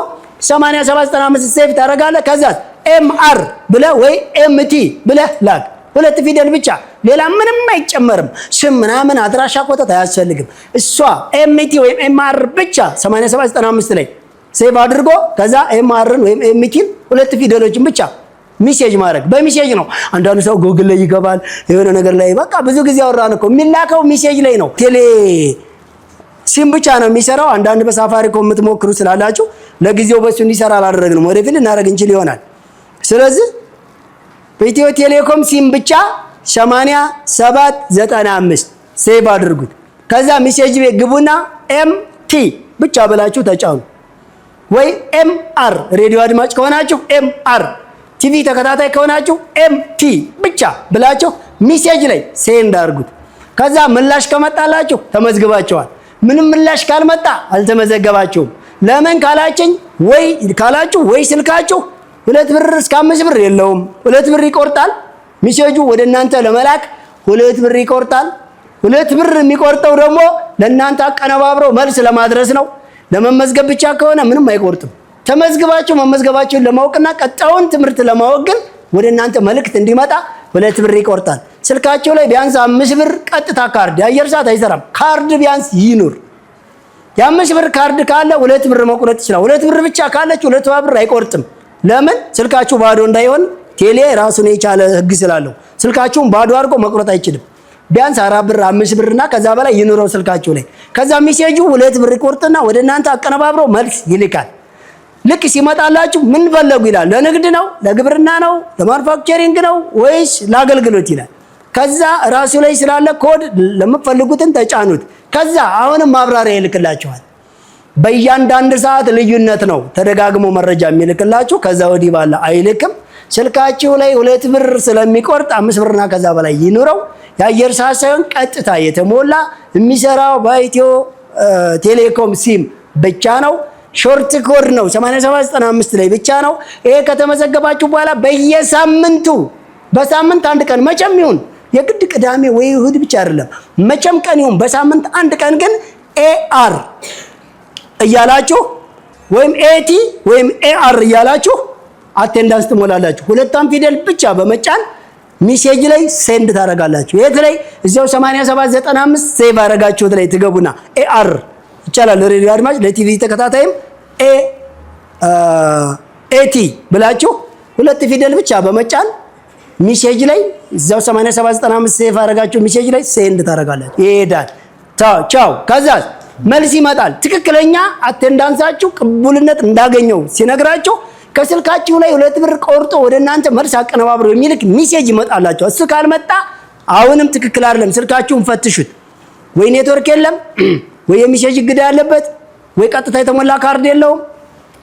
8795 ሴቭ ታደርጋለህ። ከዛ ኤምአር ብለህ ወይ ኤምቲ ብለህ ላክ። ሁለት ፊደል ብቻ፣ ሌላ ምንም አይጨመርም። ስም ምናምን አድራሻ ኮተት አያስፈልግም። እሷ ኤምቲ ወይም ኤምአር ብቻ 8795 ላይ ሴቭ አድርጎ ከዛ ኤምአርን ወይም ኤምቲን ሁለት ፊደሎችን ብቻ ሚሴጅ ማድረግ። በሚሴጅ ነው። አንዳንዱ ሰው ጎግል ላይ ይገባል የሆነ ነገር ላይ በቃ ብዙ ጊዜ አወራን እኮ የሚላከው ሚሴጅ ላይ ነው። ቴሌ ሲም ብቻ ነው የሚሰራው። አንዳንድ በሳፋሪኮም የምትሞክሩ ስላላችሁ ለጊዜው በሱ እንዲሰራ አላደረግንም። ወደፊት እናደርግ እንችል ይሆናል። ስለዚህ በኢትዮ ቴሌኮም ሲም ብቻ 8795 ሴቭ አድርጉት። ከዛ ሜሴጅ ቤት ግቡና ኤምቲ ብቻ ብላችሁ ተጫኑ። ወይ ኤምአር ሬዲዮ አድማጭ ከሆናችሁ ኤምአር፣ ቲቪ ተከታታይ ከሆናችሁ ኤምቲ ብቻ ብላችሁ ሜሴጅ ላይ ሴንድ አድርጉት። ከዛ ምላሽ ከመጣላችሁ ተመዝግባችኋል። ምንም ምላሽ ካልመጣ አልተመዘገባችሁም። ለምን ካላችሁ ወይ ስልካችሁ 2 ብር እስከ 5 ብር የለውም። 2 ብር ይቆርጣል። ሚሴጁ ወደ እናንተ ለመላክ 2 ብር ይቆርጣል። 2 ብር የሚቆርጠው ደግሞ ለእናንተ አቀነባብረው መልስ ለማድረስ ነው። ለመመዝገብ ብቻ ከሆነ ምንም አይቆርጥም። ተመዝግባችሁ መመዝገባችሁን ለማወቅና ቀጣዩን ትምህርት ለማወቅ ግን ወደ እናንተ መልእክት እንዲመጣ 2 ብር ይቆርጣል። ስልካቸው ላይ ቢያንስ 5 ብር ቀጥታ ካርድ፣ የአየር ሰዓት አይሰራም። ካርድ ቢያንስ ይኑር። የ5 ብር ካርድ ካለ 2 ብር መቁረጥ ይችላል። 2 ብር ብቻ ካለች 2 ብር አይቆርጥም። ለምን? ስልካችሁ ባዶ እንዳይሆን ቴሌ ራሱን የቻለ ህግ ስላለው ስልካችሁን ባዶ አድርጎ መቁረጥ አይችልም። ቢያንስ 4 ብር 5 ብርና ከዛ በላይ ይኑረው ስልካችሁ ላይ። ከዛ ሜሴጁ 2 ብር ይቆርጥና ወደ እናንተ አቀነባብሮ መልስ ይልካል። ልክ ሲመጣላችሁ ምን ፈለጉ ይላል። ለንግድ ነው፣ ለግብርና ነው፣ ለማኑፋክቸሪንግ ነው ወይስ ለአገልግሎት ይላል። ከዛ ራሱ ላይ ስላለ ኮድ ለምትፈልጉትን ተጫኑት። ከዛ አሁንም ማብራሪያ ይልክላችኋል። በእያንዳንዱ ሰዓት ልዩነት ነው ተደጋግሞ መረጃ የሚልክላችሁ። ከዛ ወዲህ ባለ አይልክም። ስልካችሁ ላይ 2 ብር ስለሚቆርጥ 5 ብርና ከዛ በላይ ይኑረው። የአየር ሰዓት ሳይሆን ቀጥታ የተሞላ የሚሰራው በኢትዮ ቴሌኮም ሲም ብቻ ነው። ሾርት ኮድ ነው 8795 ላይ ብቻ ነው። ይሄ ከተመዘገባችሁ በኋላ በየሳምንቱ በሳምንት አንድ ቀን መቼም ይሁን የግድ ቅዳሜ ወይ እሁድ ብቻ አይደለም፣ መቼም ቀን ይሁን በሳምንት አንድ ቀን ግን ኤአር እያላችሁ ወይም ኤቲ ወይም ኤአር እያላችሁ አቴንዳንስ ትሞላላችሁ። ሁለቷን ፊደል ብቻ በመጫን ሜሴጅ ላይ ሴንድ ታደርጋላችሁ። የት ላይ? እዚያው 8795 ሴቭ አደረጋችሁት ላይ ትገቡና ኤአር ይቻላል። ሬዲዮ አድማጭ ለቲቪ ተከታታይም ኤቲ ብላችሁ 2 ፊደል ብቻ በመጫን ሜሴጅ ላይ እዚያው 8795 ሴቭ አደረጋችሁ ሜሴጅ ላይ ሴንድ ታደርጋላችሁ። ይሄዳል። ቻው። ከዛ መልስ ይመጣል። ትክክለኛ አቴንዳንሳችሁ ቅቡልነት እንዳገኘው ሲነግራችሁ ከስልካችሁ ላይ 2 ብር ቆርጦ ወደ እናንተ መልስ አቀነባብሮ የሚልክ ሜሴጅ ይመጣላችሁ። እሱ ካልመጣ አሁንም ትክክል አይደለም። ስልካችሁን ፈትሹት። ወይ ኔትወርክ የለም፣ ወይ የሚሴጅ ግዳ ያለበት፣ ወይ ቀጥታ የተሞላ ካርድ የለውም።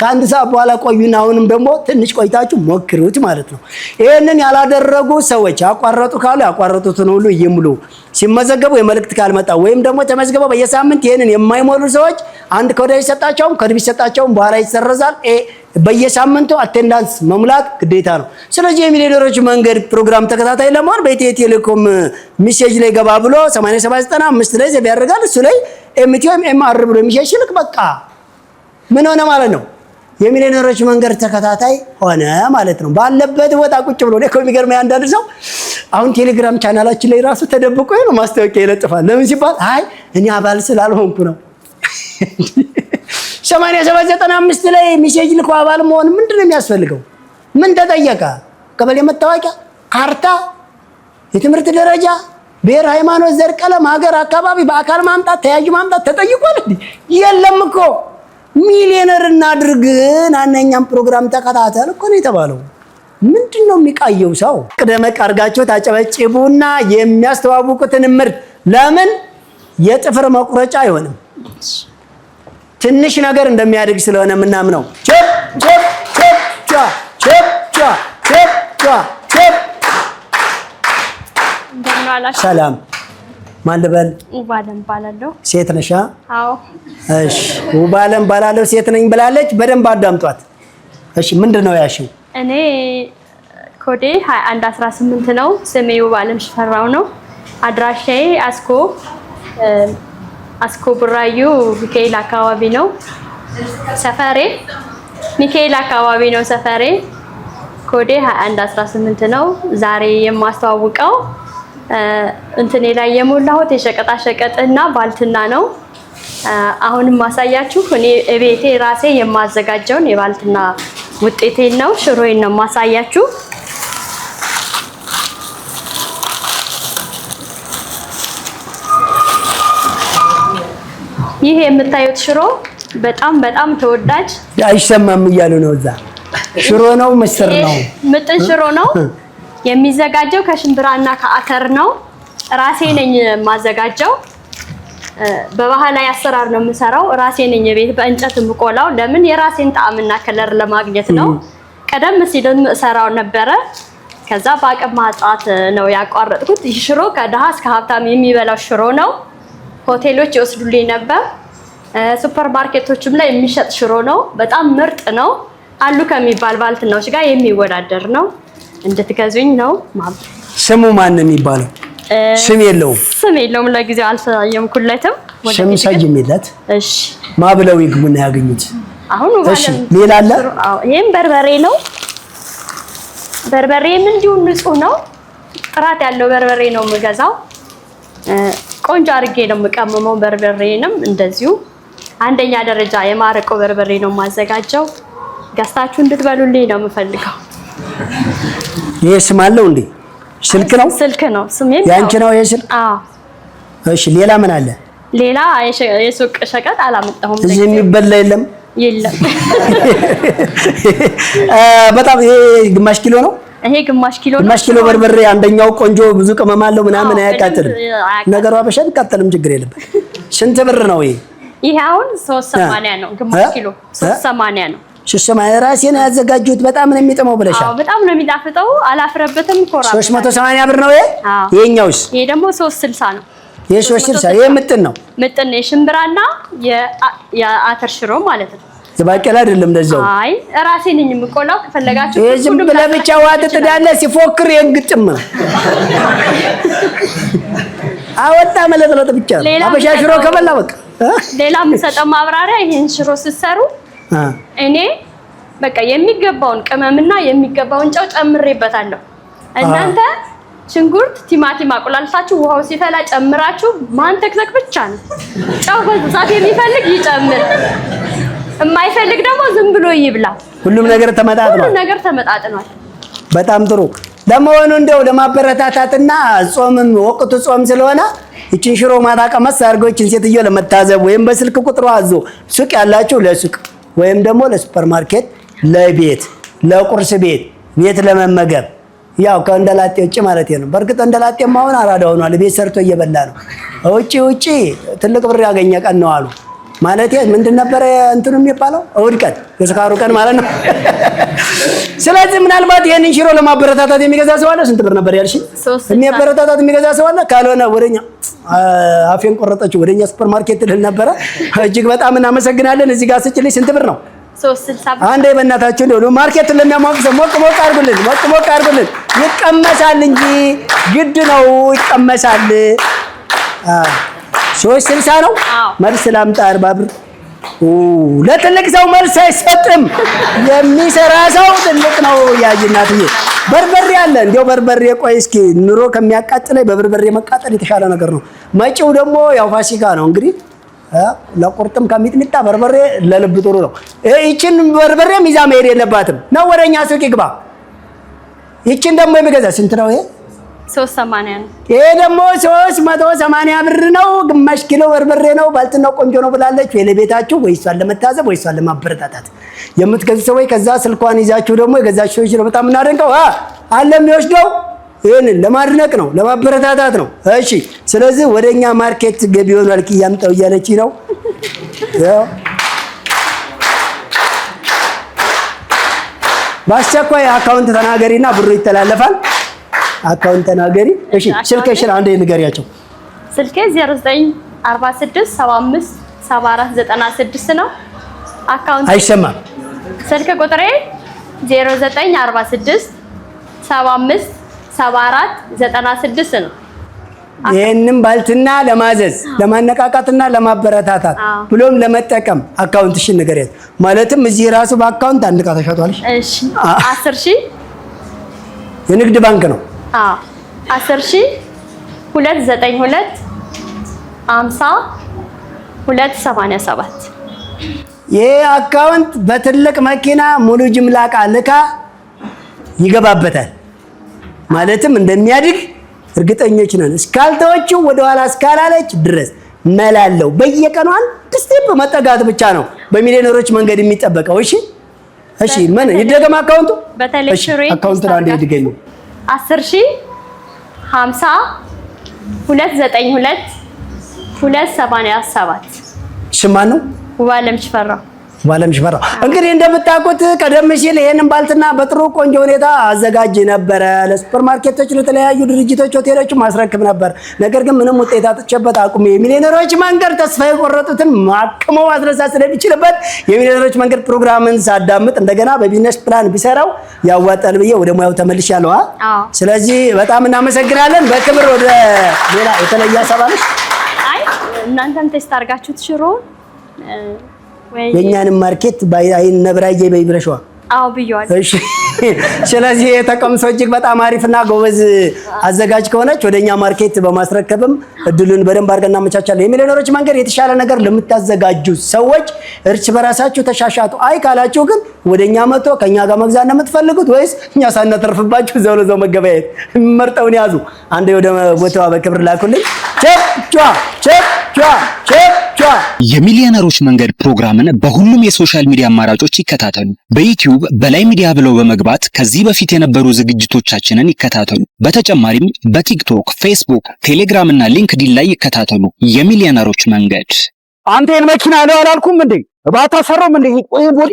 ከአንድ ሰዓት በኋላ ቆዩና አሁንም ደግሞ ትንሽ ቆይታችሁ ሞክሩት ማለት ነው። ይሄንን ያላደረጉ ሰዎች ያቋረጡ ካሉ ያቋረጡትን ሁሉ ይሙሉ። ሲመዘገቡ የመልእክት ካልመጣ ወይም ደግሞ ተመዝገበው በየሳምንት ይሄንን የማይሞሉ ሰዎች አንድ ኮድ አይሰጣቸውም። ኮድ ቢሰጣቸውም በኋላ ይሰረዛል። በየሳምንቱ አቴንዳንስ መሙላት ግዴታ ነው። ስለዚህ የሚሊዮነሮች መንገድ ፕሮግራም ተከታታይ ለመሆን በኢትዮ ቴሌኮም ሜሴጅ ላይ ገባ ብሎ 8795 ላይ ዘብ ያደርጋል። እሱ ላይ ኤምቲኤም ኤምአር ብሎ ሜሴጅ ልክ በቃ ምን ሆነ ማለት ነው? የሚሊዮነሮች መንገድ ተከታታይ ሆነ ማለት ነው። ባለበት ቦታ ቁጭ ብሎ ነው የሚገርመኝ። አንዳንድ ሰው አሁን ቴሌግራም ቻናላችን ላይ ራሱ ተደብቆ ነው ማስታወቂያ ይለጥፋል። ለምን ሲባል አይ እኔ አባል ስላልሆንኩ ነው። 8795 ላይ ሜሴጅ ልኮ አባል መሆን ምንድነው የሚያስፈልገው? ምን ተጠየቀ? ቀበሌ መታወቂያ፣ ካርታ፣ የትምህርት ደረጃ፣ ብሔር፣ ሃይማኖት፣ ዘር፣ ቀለም፣ ሀገር፣ አካባቢ በአካል ማምጣት ተያዥ ማምጣት ተጠይቋል እንዴ? የለም እኮ ሚሊዮነር እናድርግን አነኛም ፕሮግራም ተከታተል እኮ ነው የተባለው። ምንድነው የሚቃየው ሰው? ቅደመቅ አድርጋችሁ ታጨበጭቡና የሚያስተዋውቁትን ምርት ለምን የጥፍር መቁረጫ አይሆንም? ትንሽ ነገር እንደሚያድግ ስለሆነ ምናምነው ቸፕ ቸፕ ቸፕ ቻ ቸፕ ቻ ቸፕ ቻ ቸፕ። ሰላም ማን ልበል? ውባለም ባላለሁ። ሴት ነሽ? አዎ። እሺ ውባለም ባላለሁ ሴት ነኝ ብላለች። በደንብ አዳምጧት። እሺ ምንድነው ያልሽው? እኔ ኮዴ 2118 ነው። ስሜ ውባለም ሽፈራው ነው። አድራሻዬ አስኮ ቡራዩ ሚካኤል አካባቢ ነው ሰፈሬ። ሚካኤል አካባቢ ነው ሰፈሬ። ኮዴ 2118 ነው። ዛሬ የማስተዋውቀው እንትኔ ላይ የሞላሁት የሸቀጣ ሸቀጥና ባልትና ነው። አሁንም ማሳያችሁ እኔ እቤቴ ራሴ የማዘጋጀውን የባልትና ውጤቴን ነው። ሽሮዬን ነው ማሳያችሁ። ይሄ የምታዩት ሽሮ በጣም ተወዳጅ አይሰማም እያሉ ነው። እዛ ሽሮ ነው ምስር ነው ምጥን ሽሮ ነው የሚዘጋጀው ከሽምብራና ከአተር ነው። ራሴ ነኝ የማዘጋጀው። በባህላዊ አሰራር ነው የምሰራው። ራሴ ነኝ ቤት በእንጨት የምቆላው። ለምን? የራሴን ጣዕምና ከለር ለማግኘት ነው። ቀደም ሲልም እሰራው ነበረ። ከዛ በአቅም ማጣት ነው ያቋረጥኩት። ይህ ሽሮ ከድሃ እስከ ሀብታም የሚበላው ሽሮ ነው። ሆቴሎች ይወስዱልኝ ነበር። ሱፐር ማርኬቶችም ላይ የሚሸጥ ሽሮ ነው። በጣም ምርጥ ነው። አሉ ከሚባል ባልትናዎች ጋር የሚወዳደር ነው። እንድትገዙኝ ነው። ስሙ ማን ነው የሚባለው? ስም የለውም። ስም የለውም። ለጊዜው አልሰየምኩለትም። ስም ሰይሚለት። እሺ ማብለው ይግቡና ያገኙት። አሁን እሺ ሌላ አለ? አዎ ይሄም በርበሬ ነው። በርበሬም እንዲሁ ንጹህ ነው። ጥራት ያለው በርበሬ ነው የምገዛው። ቆንጆ አድርጌ ነው የምቀመመው። በርበሬንም እንደዚሁ አንደኛ ደረጃ የማረቆ በርበሬ ነው የማዘጋጀው። ገዝታችሁ እንድትበሉልኝ ነው የምፈልገው። ይሄ ስም አለው እንዴ? ስልክ ነው ስልክ ነው ስሜን ያንቺ ነው ይሄ ስልክ? አዎ። እሺ ሌላ ምን አለ? ሌላ የሱቅ ሸቀጥ አላመጣሁም። እዚህ የሚበላ የለም? የለም። በጣም ይሄ ግማሽ ኪሎ ነው? ይሄ ግማሽ ኪሎ ነው። ግማሽ ኪሎ በርበሬ አንደኛው ቆንጆ ብዙ ቅመም አለው ምናምን አያቃጥልም። ነገሩ አበሻ ቢቃጠልም ችግር የለበት። ስንት ብር ነው ይሄ? ይሄ አሁን 380 ነው። ግማሽ ኪሎ 380 ነው። ራሴ ነው ያዘጋጁት። በጣም ነው የሚጥመው ብለሻል። አዎ በጣም ነው የሚጣፍጠው። አላፍረበትም። ኮራ 380 ብር ነው ይሄ። ይሄኛውስ? ይሄ ደግሞ 360 ነው። ይሄ 360 ይሄ ምጥን ነው። ምጥን የሽምብራና የአተር ሽሮ ማለት ነው። የባቄላ አይደለም እንደዛው። አይ ራሴ ነኝ የምቆላው። ከፈለጋችሁ ይሄ ዝም ብለህ ብቻ ዋጥ ትዳለ ሲፎክር የግጥም ነው። አወጣ መለጥለጥ ብቻ ነው። አበሻ ሽሮ ከበላ በቃ ሌላ የምሰጠው ማብራሪያ ይሄን ሽሮ ስትሰሩ እኔ በቃ የሚገባውን ቅመምና የሚገባውን ጨው ጨምሬበታለሁ። እናንተ ሽንኩርት፣ ቲማቲም አቆላልፋችሁ ውሃው ሲፈላ ጨምራችሁ ማንተክተክ ብቻ ነው። ጨው በዛት የሚፈልግ ይጨምር፣ የማይፈልግ ደግሞ ዝም ብሎ ይብላ። ሁሉም ነገር ተመጣጥኗል። በጣም ጥሩ። ለመሆኑ እንደው ለማበረታታትና ጾምም ወቅቱ ጾም ስለሆነ እቺን ሽሮ ማታ ቀመስ አድርገው እቺን ሴትዮ ለመታዘብ ወይም በስልክ ቁጥሩ አዞ ሱቅ ያላችሁ ለሱቅ ወይም ደግሞ ለሱፐርማርኬት፣ ለቤት፣ ለቁርስ ቤት ለመመገብ ያው ከእንደላጤ ውጪ ማለት ነው። በርግጥ እንደላጤም አሁን አራዳ ሆኗል። ቤት ሰርቶ እየበላ ነው። ውጪ ትልቅ ብር ያገኘ ቀን ነው አሉ። ማለት ምንድን ነበር እንትኑ የሚባለው? እሑድ ቀን የስካሩ ቀን ማለት ነው። ስለዚህ ምናልባት ይሄንን ሽሮ ለማበረታታት የሚገዛ ሰው አለ። ስንት ብር ነበር ያልሽ? የሚያበረታታት የሚገዛ ሰው አለ? ካልሆነ ወደኛ አፌን ቆረጠችው ወደኛ ሱፐርማርኬት ልል ነበረ። እጅግ በጣም እናመሰግናለን። እዚህ ጋር ስጭልኝ ስንት ብር ነው? 360 አንዴ በእናታችሁ ነው ማርኬት ለሚያሟቅ ሞቅ አድርጉልን። ይቀመሳል እንጂ ግድ ነው ይቀመሳል። 360 ነው። መልስ ላምጣ 40 ብር። ለትልቅ ሰው መልስ አይሰጥም። የሚሰራ ሰው ትልቅ ነው። ያጅ እናትዬ በርበሬ አለ። እንዴው በርበሬ ቆይ እስኪ ኑሮ ከሚያቃጥለኝ በበርበሬ መቃጠል የተሻለ ነገር ነው። መጪው ደግሞ ያው ፋሲካ ነው እንግዲህ ለቁርጥም ከሚጥሚጣ በርበሬ ለልብ ጥሩ ነው። ይቺን በርበሬ ሚዛ መሄድ የለባትም ነው ወደኛ ሱቅ ይግባ። ይቺን ደግሞ የሚገዛ ስንት ነው? ይሄ 380 ነው። ይሄ ደግሞ 380 ብር ነው። ግማሽ ኪሎ በርበሬ ነው። ባልትናው ቆንጆ ነው ብላለች። ወይ ለቤታችሁ ወይ እሷን ለመታዘብ ወይ እሷን ለማበረታታት የምትገዙ ሰዎች ከዛ ስልኳን ይዛችሁ ደግሞ የገዛችሁ ሰዎች ነው በጣም እናደንቀው። አለ የሚወስደው ይሄንን ለማድነቅ ነው ለማበረታታት ነው። እሺ ስለዚህ ወደኛ ማርኬት ገቢ ሆኗል ያምጣው እያለች ነው። በአስቸኳይ አካውንት ተናገሪና ብሩ ይተላለፋል። አካውንት ተናገሪ። እሺ ስልክሽን አንዴ ንገሪያቸው። ስልኬ 0946757496 ነው። አካውንት አይሰማም። ስልክ ቁጥሬ 0946757496 ነው። ይሄንን ባልትና ለማዘዝ ለማነቃቃትና ለማበረታታት ብሎም ለመጠቀም አካውንትሽን ንገሪያት። ማለትም እዚህ ራሱ በአካውንት አንድ ዕቃ ተሸጧል። እሺ 10000 የንግድ ባንክ ነው። 10000 292 50 287 ይሄ አካውንት በትልቅ መኪና ሙሉ ጅምላ ዕቃ ልካ ይገባበታል። ማለትም እንደሚያድግ እርግጠኞች ነን። እስካልተወችው ወደኋላ እስካላለች ድረስ መላለው በየቀኑ አንድ ስቴፕ መጠጋት ብቻ ነው በሚሊዮነሮች መንገድ የሚጠበቀው። እሺ ምን ይደገም አካውንቱ? በተለይ ሽሬ አካውንቱን አንዴ ይድገኙ። 10000 50 292 287 ሽማን ነው ዋለም ሽፈራው። እንግዲህ እንደምታውቁት ቀደም ሲል ይሄንን ባልትና በጥሩ ቆንጆ ሁኔታ አዘጋጅ ነበረ። ለሱፐርማርኬቶች፣ ለተለያዩ ድርጅቶች፣ ሆቴሎች ማስረክብ ነበር። ነገር ግን ምንም ውጤት አጥቼበት አቁሜ የሚሊዮነሮች መንገድ ተስፋ የቆረጡትን ማቅሞ ማስረሳት ስለሚችልበት የሚሊዮነሮች መንገድ ፕሮግራምን ሳዳምጥ እንደገና በቢዝነስ ፕላን ቢሰራው ያዋጣል ብዬ ወደ ሙያው ተመልሻለሁ። ስለዚህ በጣም እናመሰግናለን። በክብር ወደ ሌላ የተለየ ሀሳብ አለሽ? አይ እናንተም ቴስት አድርጋችሁት ሽሮ የኛንም ማርኬት ባይን ነብራዬ በይብረሽዋ አዎ ብየዋለሁ። እሺ ስለዚህ የተቀምሶ እጅግ በጣም አሪፍና ጎበዝ አዘጋጅ ከሆነች ወደኛ ማርኬት በማስረከብም እድሉን በደንብ አድርገን እናመቻቻለን። የሚሊዮነሮች መንገድ የተሻለ ነገር ለምታዘጋጁ ሰዎች እርስ በራሳችሁ ተሻሻጡ። አይ ካላችሁ ግን ወደኛ መጥቶ ከኛ ጋር መግዛት ነው የምትፈልጉት ወይስ እኛ ሳናተርፍባችሁ ዘው ለዘው መገበያየት? መርጠውን ያዙ። አንዴ ወደ ቦታው በክብር ላኩልኝ። የሚሊዮነሮች መንገድ ፕሮግራምን በሁሉም የሶሻል ሚዲያ አማራጮች ይከታተሉ። በዩቲዩብ በላይ ሚዲያ ብለው በመግባት ከዚህ በፊት የነበሩ ዝግጅቶቻችንን ይከታተሉ። በተጨማሪም በቲክቶክ፣ ፌስቡክ፣ ቴሌግራም እና ሊንክዲን ላይ ይከታተሉ። የሚሊዮነሮች መንገድ። አንተን መኪና ላይ አላልኩም እንዴ? ባታሰራም እንዴ? ቆይ ቦዲ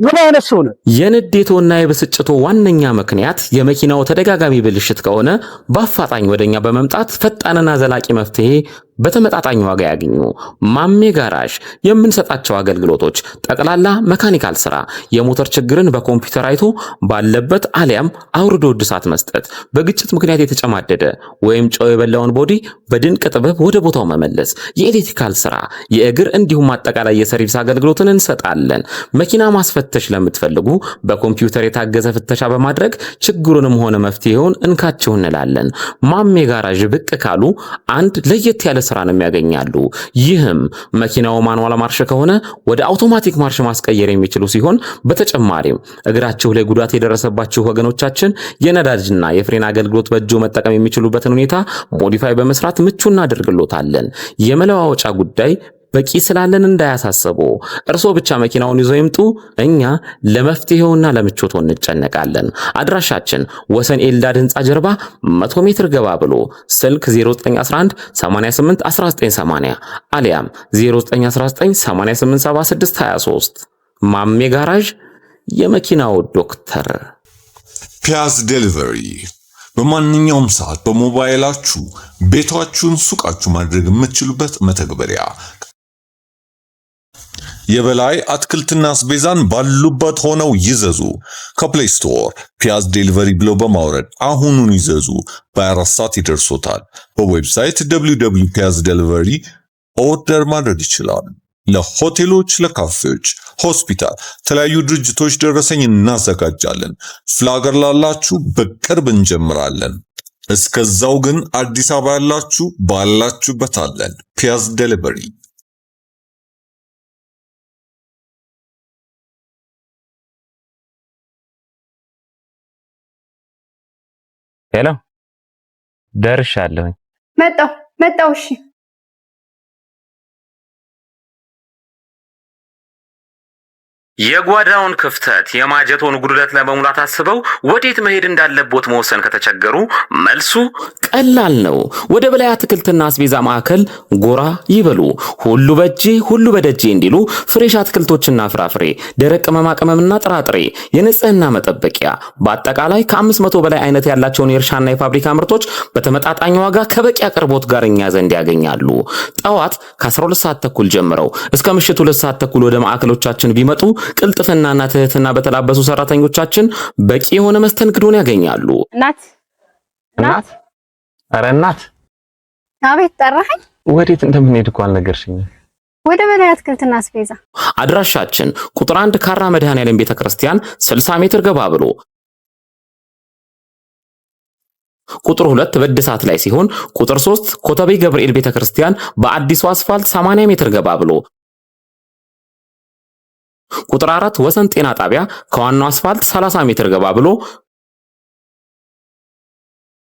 ምን አይነት ሰው ነው? የንዴቶና የብስጭቶ ዋነኛ ምክንያት የመኪናው ተደጋጋሚ ብልሽት ከሆነ በአፋጣኝ ወደኛ በመምጣት ፈጣንና ዘላቂ መፍትሄ በተመጣጣኝ ዋጋ ያገኙ። ማሜ ጋራዥ የምንሰጣቸው አገልግሎቶች ጠቅላላ መካኒካል ስራ፣ የሞተር ችግርን በኮምፒውተር አይቶ ባለበት አሊያም አውርዶ እድሳት መስጠት፣ በግጭት ምክንያት የተጨማደደ ወይም ጨው የበላውን ቦዲ በድንቅ ጥበብ ወደ ቦታው መመለስ፣ የኤሌክትሪካል ስራ፣ የእግር እንዲሁም አጠቃላይ የሰርቪስ አገልግሎትን እንሰጣለን። መኪና ማስፈተሽ ለምትፈልጉ በኮምፒውተር የታገዘ ፍተሻ በማድረግ ችግሩንም ሆነ መፍትሄውን እንካችሁ እንላለን። ማሜ ጋራዥ ብቅ ካሉ አንድ ለየት ያለ ስራን የሚያገኛሉ። ይህም መኪናው ማኑዋል ማርሽ ከሆነ ወደ አውቶማቲክ ማርሽ ማስቀየር የሚችሉ ሲሆን በተጨማሪም እግራችሁ ላይ ጉዳት የደረሰባችሁ ወገኖቻችን የነዳጅና የፍሬን አገልግሎት በእጆ መጠቀም የሚችሉበትን ሁኔታ ሞዲፋይ በመስራት ምቹ እናደርግሎታለን። የመለዋወጫ ጉዳይ በቂ ስላለን እንዳያሳስቡ። እርስዎ ብቻ መኪናውን ይዘው ይምጡ፣ እኛ ለመፍትሄውና ለምቾቱ እንጨነቃለን። አድራሻችን ወሰን ኤልዳድ ህንጻ ጀርባ 100 ሜትር ገባ ብሎ፣ ስልክ 0911 88 1980 አሊያም 0919 8876 23። ማሜ ጋራዥ የመኪናው ዶክተር። ፒያዝ ዴሊቨሪ በማንኛውም ሰዓት በሞባይላችሁ ቤታችሁን ሱቃችሁ ማድረግ የምትችሉበት መተግበሪያ። የበላይ አትክልትና አስቤዛን ባሉበት ሆነው ይዘዙ። ከፕሌይ ስቶር ፒያዝ ዴሊቨሪ ብለው በማውረድ አሁኑን ይዘዙ። በ24 ሰዓት ይደርሶታል። በዌብሳይት www.piazdelivery ኦርደር ማድረግ ይችላል። ለሆቴሎች፣ ለካፌዎች፣ ሆስፒታል፣ የተለያዩ ድርጅቶች ደረሰኝ እናዘጋጃለን። ፍላገር ላላችሁ በቅርብ እንጀምራለን። እስከዛው ግን አዲስ አበባ ያላችሁ ባላችሁበት አለን። ፒያዝ ዴሊቨሪ። ሄሎ ደርሻለሁ። መጣው። እሺ የጓዳውን ክፍተት የማጀቶን ጉድለት ለመሙላት አስበው ወዴት መሄድ እንዳለቦት መወሰን ከተቸገሩ መልሱ ቀላል ነው። ወደ በላይ አትክልትና አስቤዛ ማዕከል ጎራ ይበሉ። ሁሉ በእጄ ሁሉ በደጄ እንዲሉ ፍሬሽ አትክልቶችና ፍራፍሬ፣ ደረቅ ቅመማ ቅመምና ጥራጥሬ፣ የንጽህና መጠበቂያ በአጠቃላይ ከ500 በላይ አይነት ያላቸውን የእርሻና የፋብሪካ ምርቶች በተመጣጣኝ ዋጋ ከበቂ አቅርቦት ጋር እኛ ዘንድ ያገኛሉ። ጠዋት ከ12 ሰዓት ተኩል ጀምረው እስከ ምሽቱ 2 ሰዓት ተኩል ወደ ማዕከሎቻችን ቢመጡ ቅልጥፍናና ትህትና በተላበሱ ሰራተኞቻችን በቂ የሆነ መስተንግዶን ያገኛሉ። እናት ኧረ እናት፣ አቤት ጠራኸኝ? ወዴት እንደምንሄድ እኮ አልነገርሽኝም። ወደ በላይ አትክልትና አስቤዛ። አድራሻችን ቁጥር 1 ካራ መድኃኔዓለም ቤተክርስቲያን 60 ሜትር ገባ ብሎ፣ ቁጥር 2 በእድሳት ላይ ሲሆን፣ ቁጥር 3 ኮተቤ ገብርኤል ቤተክርስቲያን በአዲሱ አስፋልት 80 ሜትር ገባ ብሎ፣ ቁጥር 4 ወሰን ጤና ጣቢያ ከዋናው አስፋልት 30 ሜትር ገባ ብሎ፣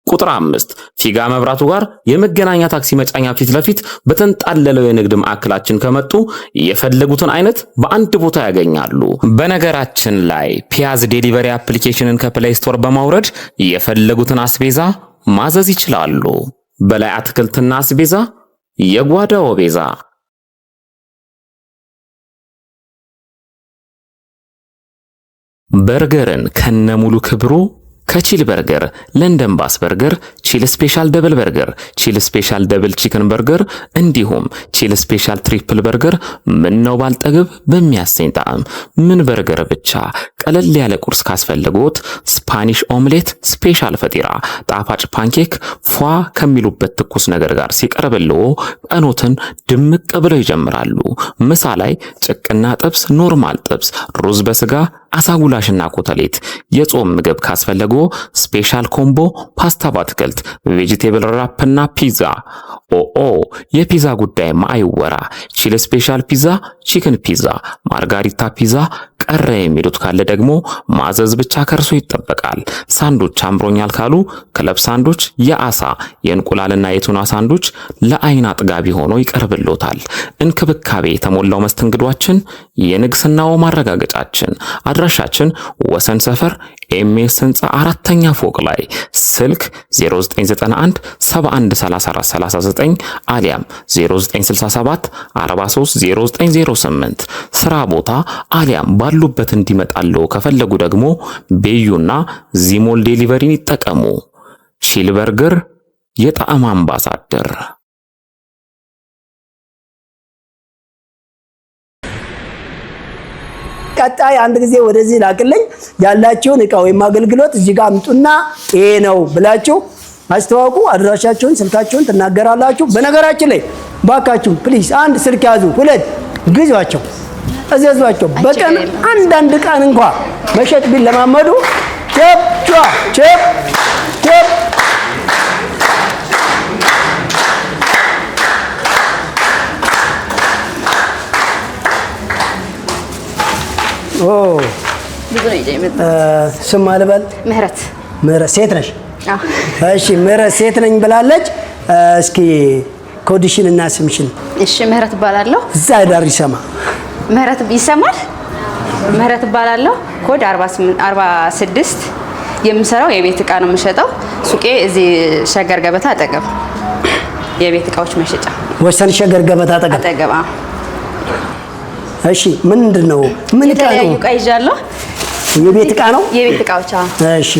ቁጥር 5 ፊጋ መብራቱ ጋር የመገናኛ ታክሲ መጫኛ ፊት ለፊት በተንጣለለው የንግድ ማዕከላችን ከመጡ የፈለጉትን አይነት በአንድ ቦታ ያገኛሉ። በነገራችን ላይ ፒያዝ ዴሊቨሪ አፕሊኬሽንን ከፕሌይ ስቶር በማውረድ የፈለጉትን አስቤዛ ማዘዝ ይችላሉ። በላይ አትክልትና አስቤዛ የጓዳው ቤዛ። በርገርን ከነሙሉ ክብሩ ከቺል በርገር፣ ለንደን ባስ በርገር፣ ቺል ስፔሻል ደብል በርገር፣ ቺል ስፔሻል ደብል ቺክን በርገር እንዲሁም ቺል ስፔሻል ትሪፕል በርገር ምን ነው ባልጠግብ በሚያሰኝ ጣዕም ምን በርገር ብቻ ቀለል ያለ ቁርስ ካስፈልጎት ስፓኒሽ ኦምሌት ስፔሻል ፈጢራ ጣፋጭ ፓንኬክ ፏ ከሚሉበት ትኩስ ነገር ጋር ሲቀርብልዎ ቀኖትን ድምቅ ብለው ይጀምራሉ። ምሳ ላይ ጭቅና ጥብስ፣ ኖርማል ጥብስ፣ ሩዝ በስጋ አሳጉላሽና ኮተሌት የጾም ምግብ ካስፈለጎ ስፔሻል ኮምቦ ፓስታ በአትክልት ቬጂቴብል ራፕና ፒዛ። ኦኦ የፒዛ ጉዳይማ አይወራ። ቺል ስፔሻል ፒዛ፣ ቺክን ፒዛ፣ ማርጋሪታ ፒዛ ቀረ የሚሉት ካለ ደግሞ ማዘዝ ብቻ ከርሶ ይጠበቃል። ሳንዱች አምሮኛል ካሉ ክለብ ሳንዱች የአሳ የእንቁላልና የቱና ሳንዱች ለአይን አጥጋቢ ሆኖ ይቀርብሎታል። እንክብካቤ የተሞላው መስተንግዷችን የንግስናው ማረጋገጫችን። አድራሻችን ወሰን ሰፈር ኤምኤስ ህንፃ 4ኛ ፎቅ ላይ ስልክ 0991 713439 አሊያም 0967 430908 ስራ ቦታ አሊያም ባሉበት እንዲመጣለው ከፈለጉ ደግሞ ቤዩና ዚሞል ዴሊቨሪን ይጠቀሙ። ቺል በርገር የጣዕም አምባሳደር። ቀጣይ አንድ ጊዜ ወደዚህ ላክልኝ ያላችሁን እቃ ወይም አገልግሎት እዚህ ጋር አምጡና ይሄ ነው ብላችሁ አስተዋውቁ። አድራሻችሁን ስልካችሁን ትናገራላችሁ። በነገራችን ላይ ባካችሁ ፕሊዝ አንድ ስልክ ያዙ፣ ሁለት ግዟቸው፣ እዘዟቸው። በቀን አንዳንድ ቀን እንኳን መሸጥ ቢለማመዱ ቸፕ ቸፕ ቸፕ ስም አልበል። ምህረት ሴት ነሽ? እሺ ምህረት ሴት ነኝ ብላለች። እስኪ ኮዲሽን እና ስምሽን። እሺ ምህረት እባላለሁ። እዛ ዳር ይሰማ። ምህረት ይሰማል? ምህረት እባላለሁ። ኮድ 46 የምሰራው የቤት እቃ ነው የምሸጠው። ሱቄ እዚህ ሸገር ገበታ አጠገብ የቤት እቃዎች መሸጫ። ወሰን ሸገር ገበታ አጠገብ። እሺ ምንድነው? ምን እቃ ነው? እቃ ይዣለሁ። የቤት እቃ ነው? የቤት እቃዎች። እሺ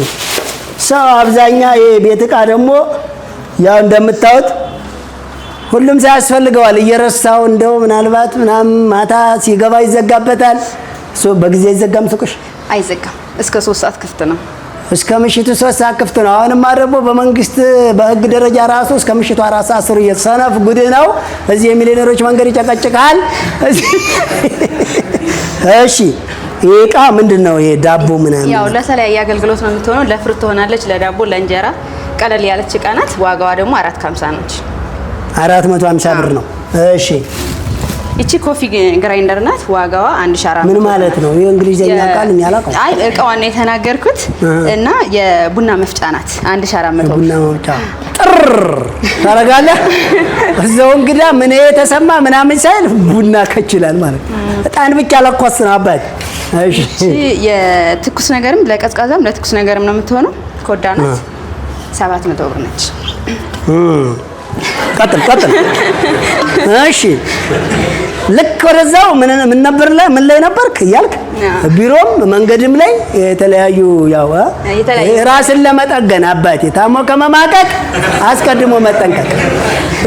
ሰው አብዛኛ የቤት እቃ ደግሞ ያው እንደምታዩት ሁሉም ሳያስፈልገዋል እየረሳው እንደው ምናልባት ምናምን ማታ ሲገባ ይዘጋበታል። በጊዜ አይዘጋም ሱቅሽ? አይዘጋም። እስከ 3 ሰዓት ክፍት ነው። እስከ ምሽቱ 3 ሰዓት ክፍት ነው። አሁንማ ደግሞ በመንግስት በህግ ደረጃ ራሱ እስከ ምሽቱ 4 ሰዓት ስሩ እየተሰነፍ ጉድ ነው። እዚህ የሚሊዮነሮች መንገድ ይጨቀጭቃል። እሺ ይሄ እቃ ምንድነው? ይሄ ዳቦ ምናምን ያው ለተለያየ አገልግሎት ነው የምትሆነው። ለፍርት ትሆናለች፣ ለዳቦ፣ ለእንጀራ ቀለል ያለች እቃ ናት። ዋጋዋ ደግሞ 450 ነች። 450 ብር ነው። እሺ እቺ ኮፊ ግራይንደር ናት። ዋጋዋ 1400። ምን ማለት ነው? የእንግሊዘኛ ቃል እኔ አላውቅም። አይ እቃዋን ነው የተናገርኩት። እና የቡና መፍጫ ናት 1400። ቡና መፍጫ ጥር ታረጋለህ። እዛው እንግዳ ምን የተሰማ ምናምን ሳይል ቡና ከችላል ማለት ነው። እጣን ብቻ ለኳስ ነው አባት። እሺ የትኩስ ነገርም ለቀዝቃዛም ለትኩስ ነገርም ነው የምትሆነው። ኮዳ ናት 700 ብር ነች። ቀጥል። እሺ ልክ ወደዛው ምን ላይ ነበርክ እያልክ ቢሮም መንገድም ላይ የተለያዩ ያው ራስን ለመጠገን አባቴ ታሞ ከመማቀቅ አስቀድሞ መጠንቀቅ።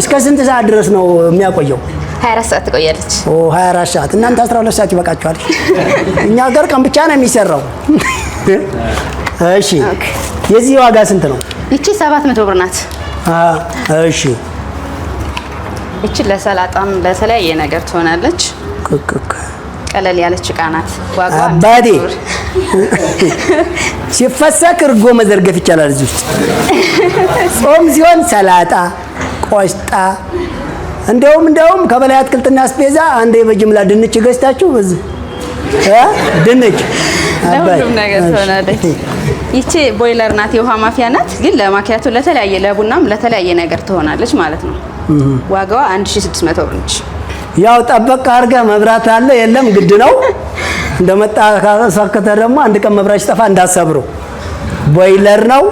እስከ ስንት ሰዓት ድረስ ነው የሚያቆየው? 24 ሰዓት ትቆያለች። 24 ሰዓት። እናንተ 12 ሰዓት ይበቃችኋል። እኛ ሀገር ቀን ብቻ ነው የሚሰራው። እሺ የዚህ ዋጋ ስንት ነው? እቺ 700 ብር ናት። እሺ እቺ ለሰላጣም ለተለያየ ነገር ትሆናለች። ቀለል ያለች እቃ ናት። ዋጋዋ አባቴ ሲፈሰክ እርጎ መዘርገፍ ይቻላል እዚህ ውስጥ። ጾም ሲሆን ሰላጣ፣ ቆስጣ እንደውም ከበላይ አትክልትና አስቤዛ አንዴ በጅምላ ድንች ገዝታችሁ በዚህ ድንች ለሁሉም ነገር ትሆናለች። ይቺ ቦይለር ናት፣ የውሃ ማፊያ ናት። ግን ለማኪያቶ ለተለያየ ለቡናም ለተለያየ ነገር ትሆናለች ማለት ነው። ዋጋዋ 1600 ብር ነች። ያው ጠበቅ አድርገህ መብራት አለ የለም ግድ ነው። እንደመጣ ካሰከተ ደግሞ አንድ ቀን መብራት ሲጠፋ እንዳሰብሩ። ቦይለር ነው።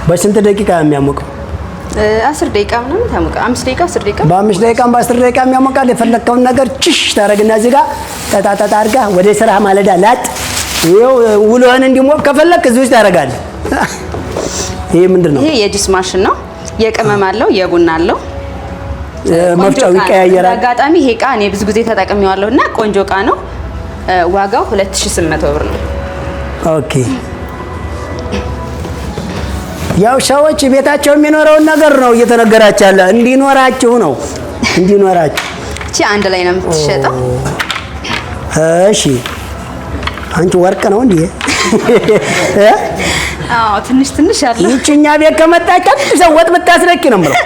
በስንት ደቂቃ የሚያሞቀው? 10 ደቂቃ ምናምን ታሞቃ። 5 ደቂቃ 10 ደቂቃ በ5 ደቂቃ በ10 ደቂቃ የሚያሞቃል። የፈለከውን ነገር ችሽ ታረግና እዚህ ጋር ተጣጣጣ አድርጋ ወደ ስራ ማለዳ ላጥ ይሄው ውሎህን እንዲሞቅ ከፈለክ እዚህ ውስጥ ታረጋለህ። ይሄ ምንድነው? ይሄ የጁስ ማሽን ነው። የቅመም አለው፣ የቡና አለው። መፍጫው ይቀያየራል። አጋጣሚ ይሄ እቃ እኔ ብዙ ጊዜ ተጠቅሜዋለሁና ቆንጆ እቃ ነው። ዋጋው 2800 ብር ነው። ኦኬ ያው ሰዎች ቤታቸው የሚኖረውን ነገር ነው እየተነገራችሁ ያለ እንዲኖራችሁ ነው እንዲኖራችሁ። እቺ አንድ ላይ ነው የምትሸጠው። እሺ አንቺ ወርቅ ነው እንዴ? አዎ ትንሽ ትንሽ አለ። ይቺኛ ቤት ከመጣች ሰው ወጥ ብታስረኪ ነው ማለት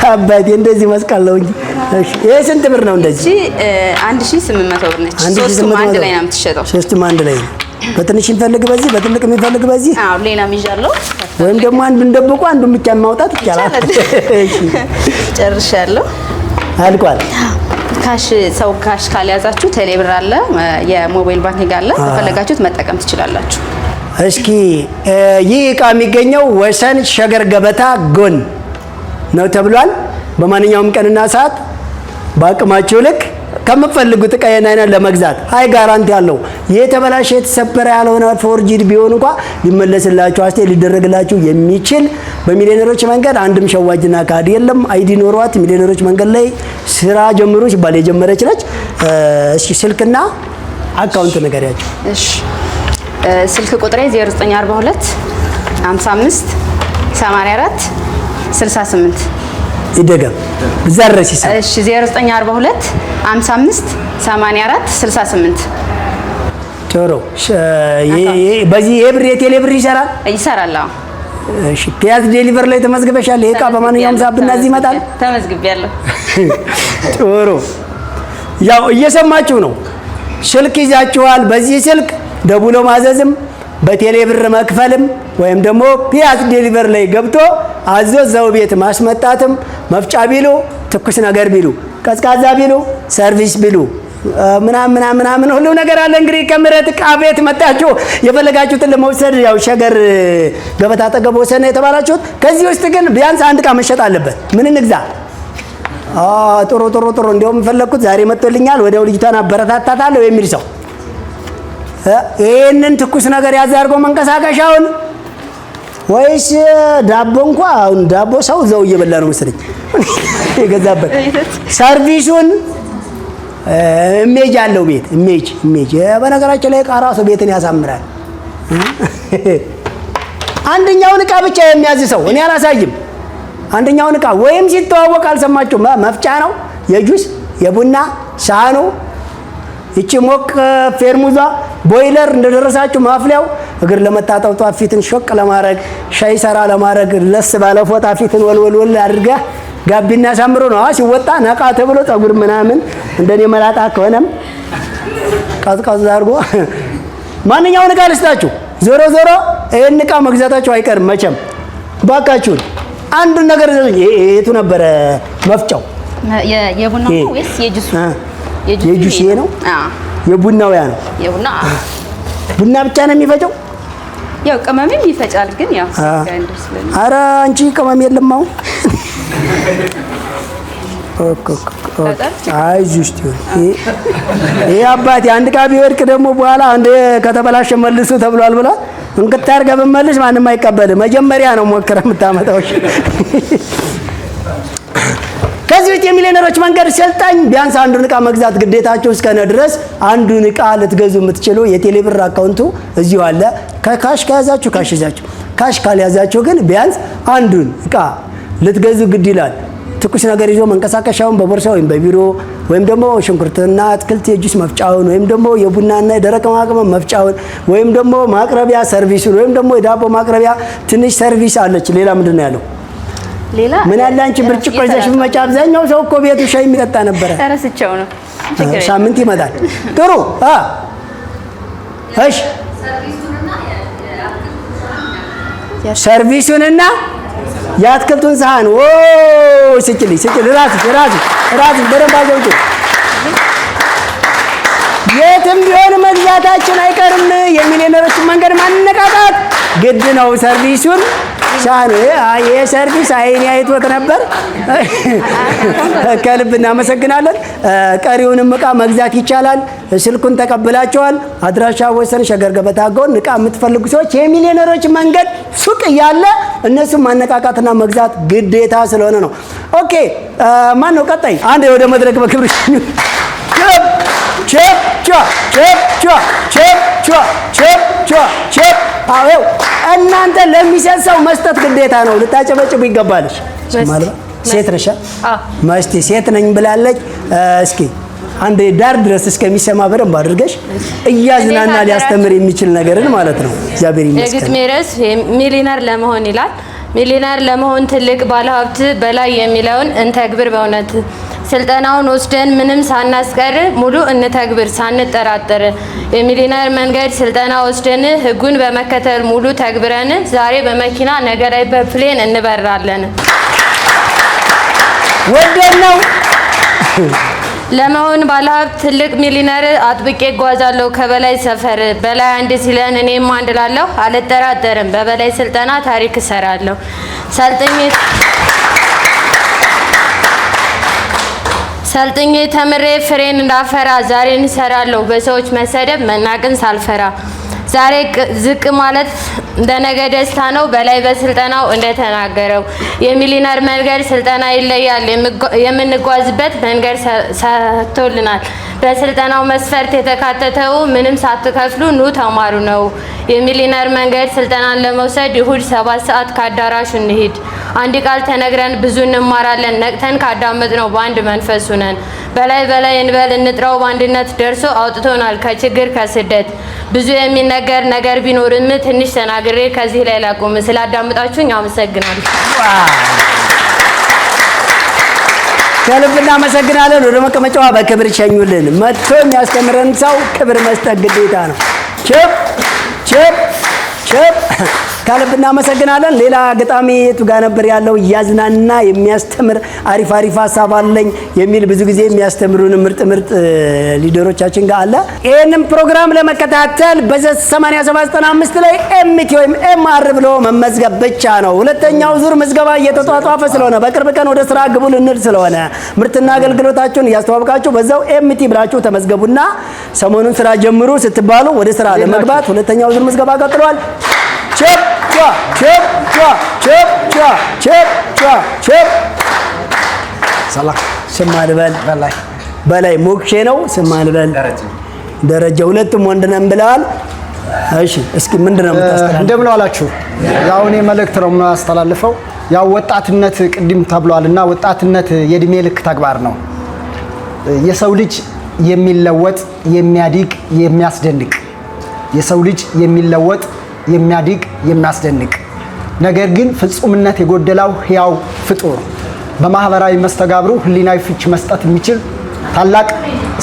አባቴ እንደዚህ መስቀለው እንጂ። እሺ ይሄ ስንት ብር ነው እንደዚህ? እቺ 1800 ብር ነች። ሶስቱም አንድ ላይ ነው የምትሸጠው። ሶስቱም አንድ ላይ ነው። በትንሽ እንፈልግ በዚህ በትልቅ የሚፈልግ በዚህ። አዎ ሌላም ይዣለሁ። ወይም ደግሞ አንዱን ደብቆ አንዱን ብቻ ማውጣት ይቻላል። እሺ ጨርሻለሁ። አልቋል። ካሽ ሰው ካሽ ካልያዛችሁ ቴሌብር አለ፣ የሞባይል ባንኪንግ አለ። ከፈለጋችሁት መጠቀም ትችላላችሁ። እስኪ ይህ እቃ የሚገኘው ወሰን ሸገር ገበታ ጎን ነው ተብሏል። በማንኛውም ቀንና ሰዓት በአቅማችሁ ልክ ከምትፈልጉት እቃ አይነት ለመግዛት ሃይ ጋራንቲ ያለው የተበላሸ የተሰበረ ያልሆነ ፎርጂድ ቢሆን እንኳን ሊመለስላችሁ አስቴ ሊደረግላችሁ የሚችል በሚሊዮነሮች መንገድ አንድም ሸዋጅና ካድ የለም። አይዲ ኖሯት ሚሊዮነሮች መንገድ ላይ ስራ ጀምሩ ሲባል የጀመረች ነች። እሺ ስልክና አካውንት ንገሪያቸው። እሺ ስልክ ቁጥሬ 0942 55 84 68 ይደገም ዘረስ ይሰ እሺ 0942 55 84 68 ቶሮ በዚህ የብር የቴሌ ብር ይሰራል ይሰራል። አዎ እሺ ፒያዝ ዴሊቨር ላይ ተመዝግበሻል? ይሄ እቃ በማንኛውም ሰዓት ብናዚህ ይመጣል? ተመዝግቤያለሁ። ቶሮ ያው እየሰማችሁ ነው። ስልክ ይዛችኋል። በዚህ ስልክ ደውሎ ማዘዝም በቴሌ ብር መክፈልም ወይም ደግሞ ፒያዝ ዴሊቨር ላይ ገብቶ አዞ ዘው ቤት ማስመጣትም መፍጫ ቢሉ ትኩስ ነገር ቢሉ ቀዝቃዛ ቢሉ ሰርቪስ ቢሉ ምናምን ሁሉ ነገር አለ። እንግዲህ ከምረት እቃ ቤት መጣችሁ የፈለጋችሁትን ለመውሰድ ያው ሸገር ገበታ አጠገብ ወሰን የተባላችሁት። ከዚህ ውስጥ ግን ቢያንስ አንድ እቃ መሸጥ አለበት። ምን እንግዛ? ጥሩ እንደውም ፈለኩት ዛሬ መጥቶልኛል ወዲያው ልጅቷን አበረታታታለሁ የሚል ሰው ይሄንን ትኩስ ነገር ያዝ አድርጎ መንቀሳቀሻውን ወይስ ዳቦ እንኳን ዳቦ ሰው ዘው እየበላ ነው መሰለኝ የገዛበት ሰርቪሱን ኢሜጅ አለው ቤት ኢሜጅ በነገራችን ላይ እቃ ራሱ ቤትን ያሳምራል። አንደኛውን እቃ ብቻ የሚያዝ ሰው እኔ አላሳይም። አንደኛውን እቃ ወይም ሲተዋወቅ አልሰማችሁ መፍጫ ነው የጁስ የቡና ሳህኑ እቺ ሞቅ ፌርሙዛ ቦይለር እንደደረሳችሁ ማፍሊያው እግር ለመታጠብ ጧት ፊትን ሾቅ ለማድረግ ሻይ ሰራ ለማድረግ ለስ ባለ ፎጣ ፊትን ወልወል አድርጋ ጋቢና ሳምሮ ነው ሲወጣ ነቃ ተብሎ ጸጉር ምናምን እንደኔ መላጣ ከሆነም ቀዝቀዝ አድርጎ ማንኛውን እቃ ልስጣችሁ። ዞሮ ይሄን እቃ መግዛታችሁ አይቀርም መቼም። ባካችሁ አንድ ነገር የቱ ነበረ መፍጫው? የቡናው ወይስ የጁሱ? የጁስ ይሄ ነው። የቡናው ያ ነው። የቡና ቡና ብቻ ነው የሚፈጨው? ያው ቅመምም ይፈጫል ግን ያው ኧረ አንቺ ቅመም የለም አሁን አይዞሽ እስቲ ይሄ አባቴ አንድ ዕቃ ቢወድቅ ደግሞ በኋላ አንድ ከተበላሸ መልሱ ተብሏል ብላ እንቅጥ አድርገህ ብትመልስ ማንም አይቀበልም። መጀመሪያ ነው ሞክረህ የምታመጣው። ከዚህ ውስጥ የሚሊዮነሮች መንገድ ሰልጣኝ ቢያንስ አንዱን ዕቃ መግዛት ግዴታቸው እስከነ ድረስ አንዱን ዕቃ ልትገዙ የምትችሉ የቴሌ ብር አካውንቱ እዚሁ አለ። ከካሽ ከያዛችሁ ካሽ ይዛችሁ፣ ካሽ ካልያዛችሁ ግን ቢያንስ አንዱን ዕቃ ልትገዙ ግድ ይላል። ትኩስ ነገር ይዞ መንቀሳቀሻውን በቦርሳ ወይም በቢሮ ወይም ደግሞ ሽንኩርትና አትክልት የጁስ መፍጫውን ወይም ደግሞ የቡናና የደረቅ ማቅመም መፍጫውን ወይም ደግሞ ማቅረቢያ ሰርቪሱን ወይም ደግሞ የዳቦ ማቅረቢያ ትንሽ ሰርቪስ አለች። ሌላ ምንድን ነው ያለው? ሌላ ምን ያለ አንቺ ብርጭቆ ይዘሽ መጫ አብዛኛው ሰው እኮ ቤቱ ሻይ የሚጠጣ ነበረ። ተረስቸው ነው ሳምንት ይመጣል። ጥሩ እሺ ሰርቪሱንና የአትክልቱን ሳህን ስጭልኝ ራሱ በደንብ አዘውጭ። የትም ቢሆን መግዛታችን አይቀርም። የሚሊዮነሮችን መንገድ ማንነቃቃት ግድ ነው። ሰርቪሱን ሻኑ የሰርቪስ አይኔ አይቶት ነበር። ከልብ እናመሰግናለን። ቀሪውንም እቃ መግዛት ይቻላል። ስልኩን ተቀብላቸዋል። አድራሻ ወሰን ሸገር ገበታ ጎን እቃ የምትፈልጉ ሰዎች የሚሊዮነሮች መንገድ ሱቅ እያለ እነሱም ማነቃቃትና መግዛት ግዴታ ስለሆነ ነው። ኦኬ ማን ነው ቀጣይ? አንድ ወደ መድረክ በክብር አዎ እናንተ ለሚሰሰው መስጠት ግዴታ ነው። ልታጨበጭቡ ይገባልሽ። ሴት ነሽ? መስቲ ሴት ነኝ ብላለች። እስኪ አንድ ዳር ድረስ እስከሚሰማ በደንብ አድርገሽ እያዝናና ሊያስተምር የሚችል ነገርን ማለት ነው። እግዚአብሔር ይመስገን። የግጥሜ ርዕስ ሚሊዮነር ለመሆን ይላል። ሚሊዮነር ለመሆን ትልቅ ባለሀብት በላይ የሚለውን እንተግብር በእውነት ስልጠናውን ወስደን ምንም ሳናስቀር ሙሉ እንተግብር ሳንጠራጠር የሚሊዮነር መንገድ ስልጠና ወስደን ህጉን በመከተል ሙሉ ተግብረን ዛሬ በመኪና ነገ ላይ በፕሌን እንበራለን። ወደን ነው ለመሆን ባለሀብት ትልቅ ሚሊዮነር አጥብቄ እጓዛለሁ ከበላይ ሰፈር በላይ አንድ ሲለን እኔም አንድ ላለሁ አልጠራጠርም በበላይ ስልጠና ታሪክ እሰራለሁ ሰልጥኜ ተምሬ ፍሬን እንዳፈራ ዛሬን እሰራለሁ በሰዎች መሰደብ መናቅን ሳልፈራ ዛሬ ዝቅ ማለት እንደነገ ደስታ ነው በላይ በስልጠናው እንደተናገረው የሚሊዮነር መንገድ ስልጠና ይለያል የምንጓዝበት መንገድ ሰጥቶልናል በስልጠናው መስፈርት የተካተተው ምንም ሳትከፍሉ ኑ ተማሩ ነው የሚሊዮነር መንገድ ስልጠናን ለመውሰድ እሁድ 7 ሰዓት ከአዳራሹ እንሂድ አንድ ቃል ተነግረን ብዙ እንማራለን ነቅተን ካዳመጥ ነው በአንድ መንፈስ ነን በላይ እንበል እንጥራው በአንድነት ደርሶ አውጥቶናል ከችግር ከስደት ብዙ የሚነገር ነገር ቢኖርም ትንሽ ተናግሬ ከዚህ ላይ ላቁም ስላዳመጣችሁኝ አመሰግናለሁ። ከልብ እናመሰግናለን። ወደ መቀመጫዋ በክብር ሸኙልን። መጥቶ የሚያስተምረን ሰው ክብር መስጠት ግዴታ ነው። ቸፕ ከልብ እናመሰግናለን። ሌላ ገጣሚ የቱ ጋር ነበር ያለው? እያዝናና የሚያስተምር አሪፍ ሀሳብ አለኝ የሚል ብዙ ጊዜ የሚያስተምሩን ምርጥ ሊደሮቻችን ጋር አለ። ይህንን ፕሮግራም ለመከታተል በ8795 ላይ ኤምቲ ወይም ኤምአር ብሎ መመዝገብ ብቻ ነው። ሁለተኛው ዙር ምዝገባ እየተጧጧፈ ስለሆነ በቅርብ ቀን ወደ ስራ ግቡ ልንል ስለሆነ ምርትና አገልግሎታችሁን እያስተዋወቃችሁ በዛው ኤምቲ ብላችሁ ተመዝገቡና ሰሞኑን ስራ ጀምሩ ስትባሉ ወደ ስራ ለመግባት ሁለተኛው ዙር ምዝገባ ቀጥሏል። ቸፕ ሰላም ስም አልበል በላይ ሞክሼ ነው። ስም አልበል ደረጃ ሁለቱም ወንድ ነን ብለዋል። እሺ እስኪ ምንድነው የምታስተላልፈው? እንደምን ዋላችሁ? ያው እኔ መልእክት ነው የማስተላልፈው። ያው ወጣትነት ቅድም ተብሏልና ወጣትነት የእድሜ ልክ ተግባር ነው። የሰው ልጅ የሚለወጥ የሚያድግ የሚያስደንቅ የሰው ልጅ የሚለወጥ የሚያድግ የሚያስደንቅ ነገር ግን ፍጹምነት የጎደለው ሕያው ፍጡር በማህበራዊ መስተጋብሩ ህሊናዊ ፍች መስጠት የሚችል ታላቅ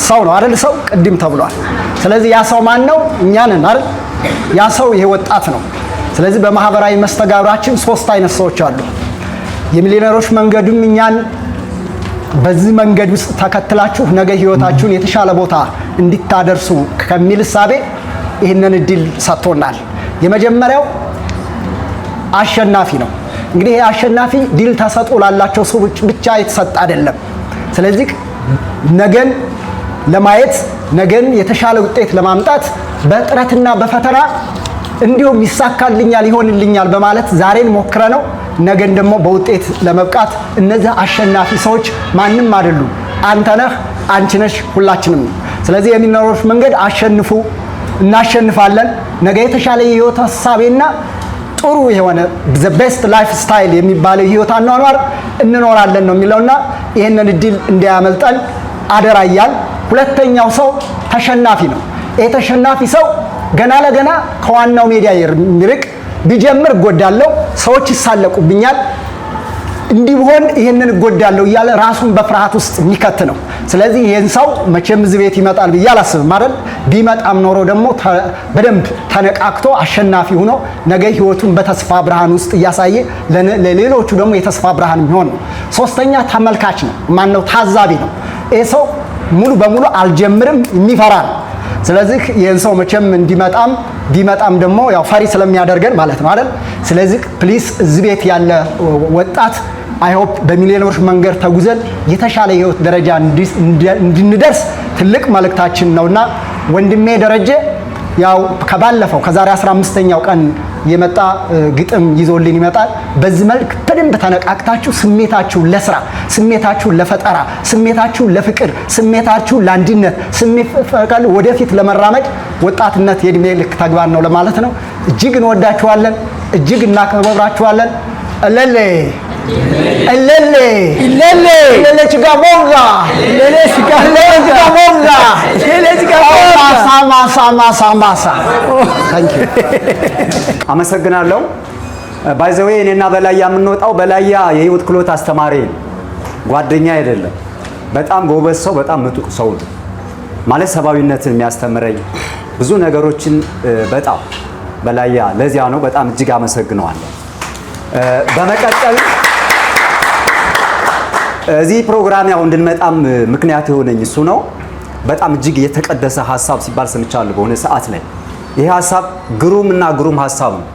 ሰው ነው አይደል? ሰው ቅድም ተብሏል። ስለዚህ ያ ሰው ማን ነው? እኛ ነን አይደል? ያ ሰው ይሄ ወጣት ነው። ስለዚህ በማህበራዊ መስተጋብራችን 3 አይነት ሰዎች አሉ። የሚሊዮነሮች መንገዱም እኛን በዚህ መንገድ ውስጥ ተከትላችሁ ነገ ህይወታችሁን የተሻለ ቦታ እንድታደርሱ ከሚል እሳቤ ይህንን እድል ሰጥቶናል። የመጀመሪያው አሸናፊ ነው። እንግዲህ ይሄ አሸናፊ ድል ተሰጥቶ ላላቸው ሰዎች ብቻ የተሰጠ አይደለም። ስለዚህ ነገን ለማየት ነገን የተሻለ ውጤት ለማምጣት በጥረትና በፈተና እንዲሁም ይሳካልኛል ይሆንልኛል በማለት ዛሬን ሞክረ ነው ነገን ደግሞ በውጤት ለመብቃት እነዚህ አሸናፊ ሰዎች ማንም አይደሉም። አንተ ነህ፣ አንቺ ነሽ፣ ሁላችንም ነው። ስለዚህ የሚሊዮነሮች መንገድ አሸንፉ፣ እናሸንፋለን። ነገ የተሻለ የህይወት ሐሳቤና ጥሩ የሆነ the best life style የሚባለው ህይወት አኗኗር እንኖራለን ነው የሚለውና ይሄንን እድል እንዳያመልጠን አደራያል። ሁለተኛው ሰው ተሸናፊ ነው። ይሄ ተሸናፊ ሰው ገና ለገና ከዋናው ሜዳ የሚርቅ ቢጀምር እጎዳለሁ፣ ሰዎች ይሳለቁብኛል፣ እንዲህ ቢሆን ይሄንን እጎዳለሁ እያለ ራሱን በፍርሃት ውስጥ የሚከት ነው። ስለዚህ ይሄን ሰው መቼም እዚህ ቤት ይመጣል ብዬ አላስብም አይደል? ቢመጣም ኖሮ ደግሞ በደንብ ተነቃክቶ አሸናፊ ሆኖ ነገ ህይወቱን በተስፋ ብርሃን ውስጥ እያሳየ ለሌሎቹ ደግሞ የተስፋ ብርሃን የሚሆን ነው። ሶስተኛ ተመልካች ነው። ማነው? ታዛቢ ነው። ይሄ ሰው ሙሉ በሙሉ አልጀምርም የሚፈራ ነው። ስለዚህ ይህን ሰው መቼም ቢመጣም ደግሞ ያው ፈሪ ስለሚያደርገን ማለት ነው አይደል? ስለዚህ ፕሊስ እዚህ ቤት ያለ ወጣት አይ ሆፕ በሚሊዮነሮች መንገድ ተጉዘን የተሻለ የህይወት ደረጃ እንድንደርስ ትልቅ መልእክታችን ነውና ወንድሜ ደረጀ ያው ከባለፈው ከዛሬ 15ኛው ቀን የመጣ ግጥም ይዞልን ይመጣል። በዚህ መልክ በደንብ ተነቃቅታችሁ ስሜታችሁ ለስራ፣ ስሜታችሁ ለፈጠራ፣ ስሜታችሁ ለፍቅር፣ ስሜታችሁ ለአንድነት፣ ስሜታችሁ ወደፊት ለመራመድ ወጣትነት የእድሜ ልክ ተግባር ነው ለማለት ነው። እጅግ እንወዳችኋለን፣ እጅግ እናከብራችኋለን። እለሌ እለሌ እለሌ እለሌ ችጋቦጋ እለሌ ችጋቦጋ እለሌ ችጋቦጋ ሳማሳ ታንኪ አመሰግናለሁ። ባይ ዘ ዌይ እኔና በላያ የምንወጣው በላያ የህይወት ክህሎት አስተማሪ ጓደኛ አይደለም። በጣም ጎበዝ ሰው፣ በጣም ምጡቅ ሰው ነው ማለት ሰባዊነትን የሚያስተምረኝ ብዙ ነገሮችን በጣም በላያ ለዚያ ነው። በጣም እጅግ አመሰግነዋለሁ። በመቀጠል እዚህ ፕሮግራም ያው እንድንመጣም ምክንያት የሆነኝ እሱ ነው። በጣም እጅግ የተቀደሰ ሐሳብ ሲባል ሰምቻለሁ በሆነ ሰዓት ላይ። ይሄ ሐሳብ ግሩም ሐሳብ ነው።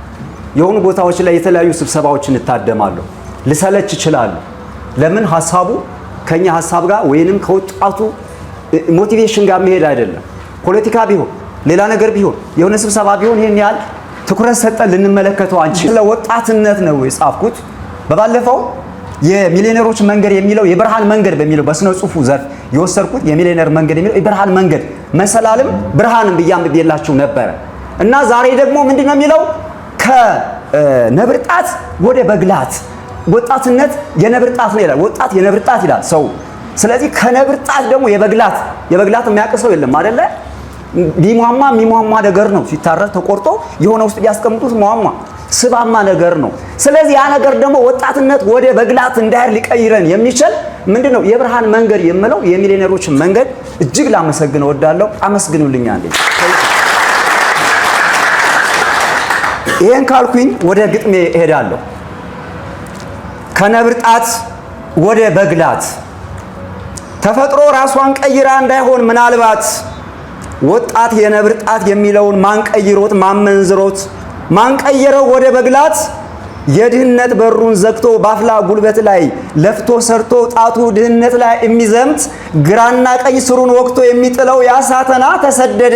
የሆኑ ቦታዎች ላይ የተለያዩ ስብሰባዎችን እታደማለሁ፣ ልሰለች እችላለሁ። ለምን ሐሳቡ ከኛ ሐሳብ ጋር ወይንም ከወጣቱ ሞቲቬሽን ጋር መሄድ አይደለም። ፖለቲካ ቢሆን ሌላ ነገር ቢሆን የሆነ ስብሰባ ቢሆን ይሄን ያህል ትኩረት ሰጠን ልንመለከተው አንችል። ለወጣትነት ነው የጻፍኩት። በባለፈው የሚሊዮነሮች መንገድ የሚለው የብርሃን መንገድ በሚለው በስነ ጽሁፉ ዘርፍ የወሰድኩት የሚሊዮነር መንገድ የሚለው የብርሃን መንገድ መሰላልም ብርሃንም ብያላችሁ ነበረ እና ዛሬ ደግሞ ምንድነው የሚለው ከነብርጣት ወደ በግላት ወጣትነት የነብርጣት ነው ይላል። ወጣት የነብርጣት ይላል ሰው። ስለዚህ ከነብርጣት ደግሞ የበግላት የሚያቀሰው የለም አይደለ? የሚሟማ ነገር ነው። ሲታረድ ተቆርጦ የሆነ ውስጥ ቢያስቀምጡት ሟማ ስባማ ነገር ነው። ስለዚህ ያ ነገር ደግሞ ወጣትነት ወደ በግላት እንዳይር ሊቀይረን የሚችል ምንድነው የብርሃን መንገድ የምለው የሚሊዮነሮች መንገድ። እጅግ ላመሰግን እወዳለሁ። አመስግኑልኝ አንዴ። ይሄን ካልኩኝ ወደ ግጥሜ እሄዳለሁ። ከነብርጣት ወደ በግላት ተፈጥሮ ራሷን ቀይራ እንዳይሆን ምናልባት ወጣት የነብርጣት የሚለውን ማንቀይሮት ማመንዝሮት ማንቀየረው ወደ በግላት የድህነት በሩን ዘግቶ ባፍላ ጉልበት ላይ ለፍቶ ሰርቶ ጣቱ ድህነት ላይ የሚዘምት ግራና ቀኝ ስሩን ወቅቶ የሚጥለው ያሳተና ተሰደደ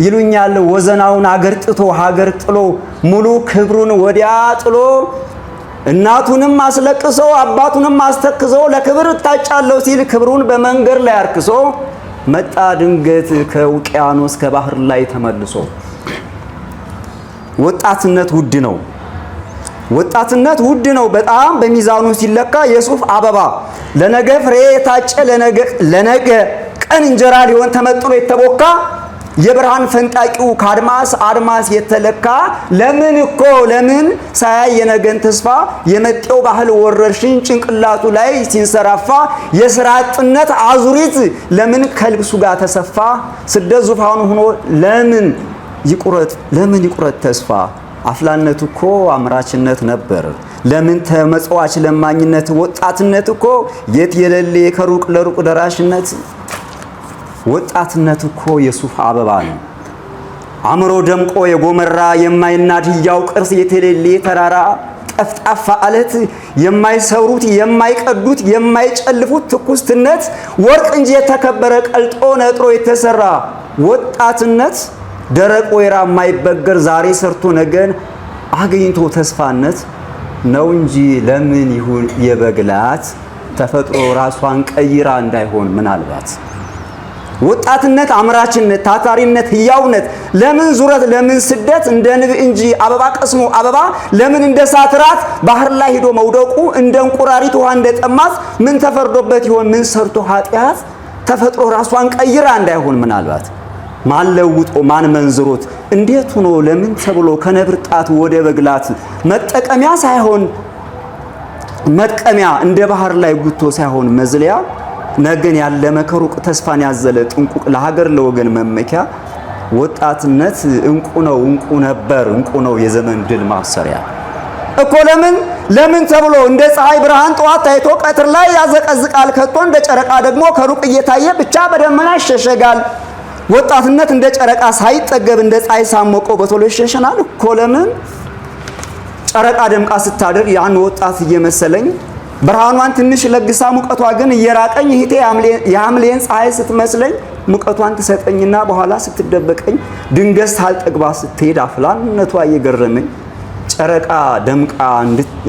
ይሉኛል ወዘናውን አገር ጥቶ ሀገር ጥሎ ሙሉ ክብሩን ወዲያ ጥሎ እናቱንም አስለቅሶ አባቱንም አስተክዞ ለክብር ታጫለው ሲል ክብሩን በመንገድ ላይ አርክሶ መጣ ድንገት ከውቅያኖስ ከባህር ላይ ተመልሶ። ወጣትነት ውድ ነው። ወጣትነት ውድ ነው በጣም በሚዛኑ ሲለካ የሱፍ አበባ ለነገ ፍሬ የታጨ ለነገ ቀን እንጀራ ሊሆን ተመጥኖ የተቦካ የብርሃን ፈንጣቂው ከአድማስ የተለካ ለምን ሳያይ የነገን ተስፋ የመጤው ባህል ወረርሽኝ ጭንቅላቱ ላይ ሲንሰራፋ የሥራ አጥነት አዙሪት ለምን ከልብሱ ጋር ተሰፋ ስደት ዙፋኑ ሆኖ ለምን ይቁረጥ ተስፋ አፍላነት እኮ አምራችነት ነበር ለምን ተመጽዋች ለማኝነት ወጣትነት እኮ የት የሌለ ከሩቅ ለሩቅ ደራሽነት ወጣትነት እኮ የሱፍ አበባ ነው አምሮ ደምቆ የጎመራ የማይናድ ህያው ቅርስ የቴሌሌ ተራራ ጠፍጣፋ አለት የማይሰሩት የማይቀዱት የማይጨልፉት ትኩስትነት ወርቅ እንጂ የተከበረ ቀልጦ ነጥሮ የተሰራ ወጣትነት ደረቅ ወይራ የማይበገር ዛሬ ሰርቶ ነገን አገኝቶ ተስፋነት ነው እንጂ ለምን ይሁን የበግላት ተፈጥሮ ራሷን ቀይራ እንዳይሆን ምናልባት ወጣትነት አምራችነት ታታሪነት ህያውነት ለምን ዙረት ለምን ስደት እንደ ንብ እንጂ አበባ ቀስሞ አበባ ለምን እንደ ሳትራት ባህር ላይ ሄዶ መውደቁ እንደ እንቁራሪት ውሃ እንደጠማት ምን ተፈርዶበት ይሆን ምን ሰርቶ ኃጢያት ተፈጥሮ ራሷን ቀይራ እንዳይሆን ምናልባት ማን ለውጦ ማን መንዝሮት እንዴት ሆኖ ለምን ተብሎ ከነብርጣት ወደ በግላት መጠቀሚያ ሳይሆን መጥቀሚያ እንደ ባህር ላይ ጉቶ ሳይሆን መዝለያ ነገን ያለ መከሩቅ ተስፋን ያዘለ ጥንቁቅ ለሀገር ለወገን መመኪያ ወጣትነት እንቁ ነበር እንቁ ነው የዘመን ድል ማሰሪያ እኮ ለምን ተብሎ እንደ ፀሐይ ብርሃን ጠዋት ታይቶ ቀትር ላይ ያዘቀዝቃል ከቶ እንደ ጨረቃ ደግሞ ከሩቅ እየታየ ብቻ በደመና ይሸሸጋል ወጣትነት እንደ ጨረቃ ሳይጠገብ እንደ ፀሐይ ሳሞቀው በቶሎ ይሸሸናል እኮ ለምን ጨረቃ ደምቃ ስታደር ያን ወጣት እየመሰለኝ ብርሃኗን ትንሽ ለግሳ ሙቀቷ ግን እየራቀኝ እህቴ የሐምሌን ፀሐይ ስትመስለኝ ሙቀቷን ትሰጠኝና በኋላ ስትደበቀኝ ድንገት ሳልጠግባ ስትሄድ አፍላነቷ እየገረመኝ ጨረቃ ደምቃ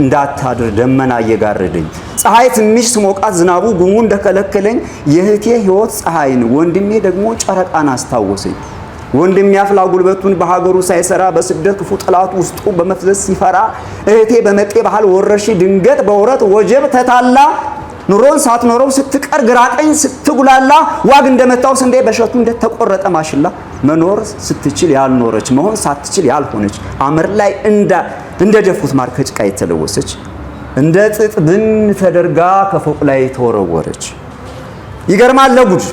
እንዳታድር ደመና እየጋረደኝ ፀሐይ ትንሽ ስሞቃት ዝናቡ ጉሙ እንደከለከለኝ የእህቴ ህይወት ፀሐይን ወንድሜ ደግሞ ጨረቃን አስታወሰኝ። ወንድሜ ያፍላ ጉልበቱን በሀገሩ ሳይሰራ በስደት ክፉ ጠላት ውስጡ በመፍዘዝ ሲፈራ እህቴ በመጤ ባህል ወረርሽ ድንገት በወረት ወጀብ ተታላ ኑሮን ሳትኖረው ስትቀር ግራቀኝ ስትጉላላ ዋግ እንደመታው ስንዴ በሸቱ እንደተቆረጠ ማሽላ መኖር ስትችል ያልኖረች መሆን ሳትችል ያልሆነች አመር ላይ እንደደፉት ማር ከጭቃ የተለወሰች እንደ ጥጥ ብን ተደርጋ ከፎቅ ላይ ተወረወረች። ይገርማል ለጉድ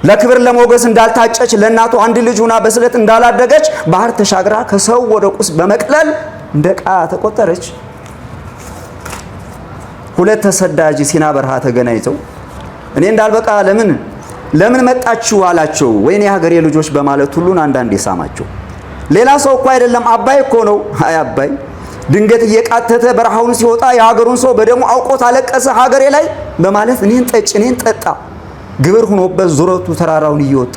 ለክብር ለሞገስ እንዳልታጨች ለእናቱ አንድ ልጅ ሆና በስለት እንዳላደገች ባህር ተሻግራ ከሰው ወደ ቁስ በመቅለል እንደ ዕቃ ተቆጠረች። ሁለት ተሰዳጅ ሲና በረሃ ተገናኝተው እኔ እንዳልበቃ ለምን መጣችሁ አላቸው። ወይኔ የሀገሬ ልጆች በማለት ሁሉን አንዳንዴ ሳማቸው። ሌላ ሰው እኮ አይደለም አባይ እኮ ነው። አይ አባይ ድንገት እየቃተተ በረሃውን ሲወጣ የሀገሩን ሰው በደሙ አውቆት አለቀሰ ሀገሬ ላይ በማለት እኔን ጠጭ እኔን ጠጣ ግብር ሆኖበት ዙረቱ ተራራውን እየወጣ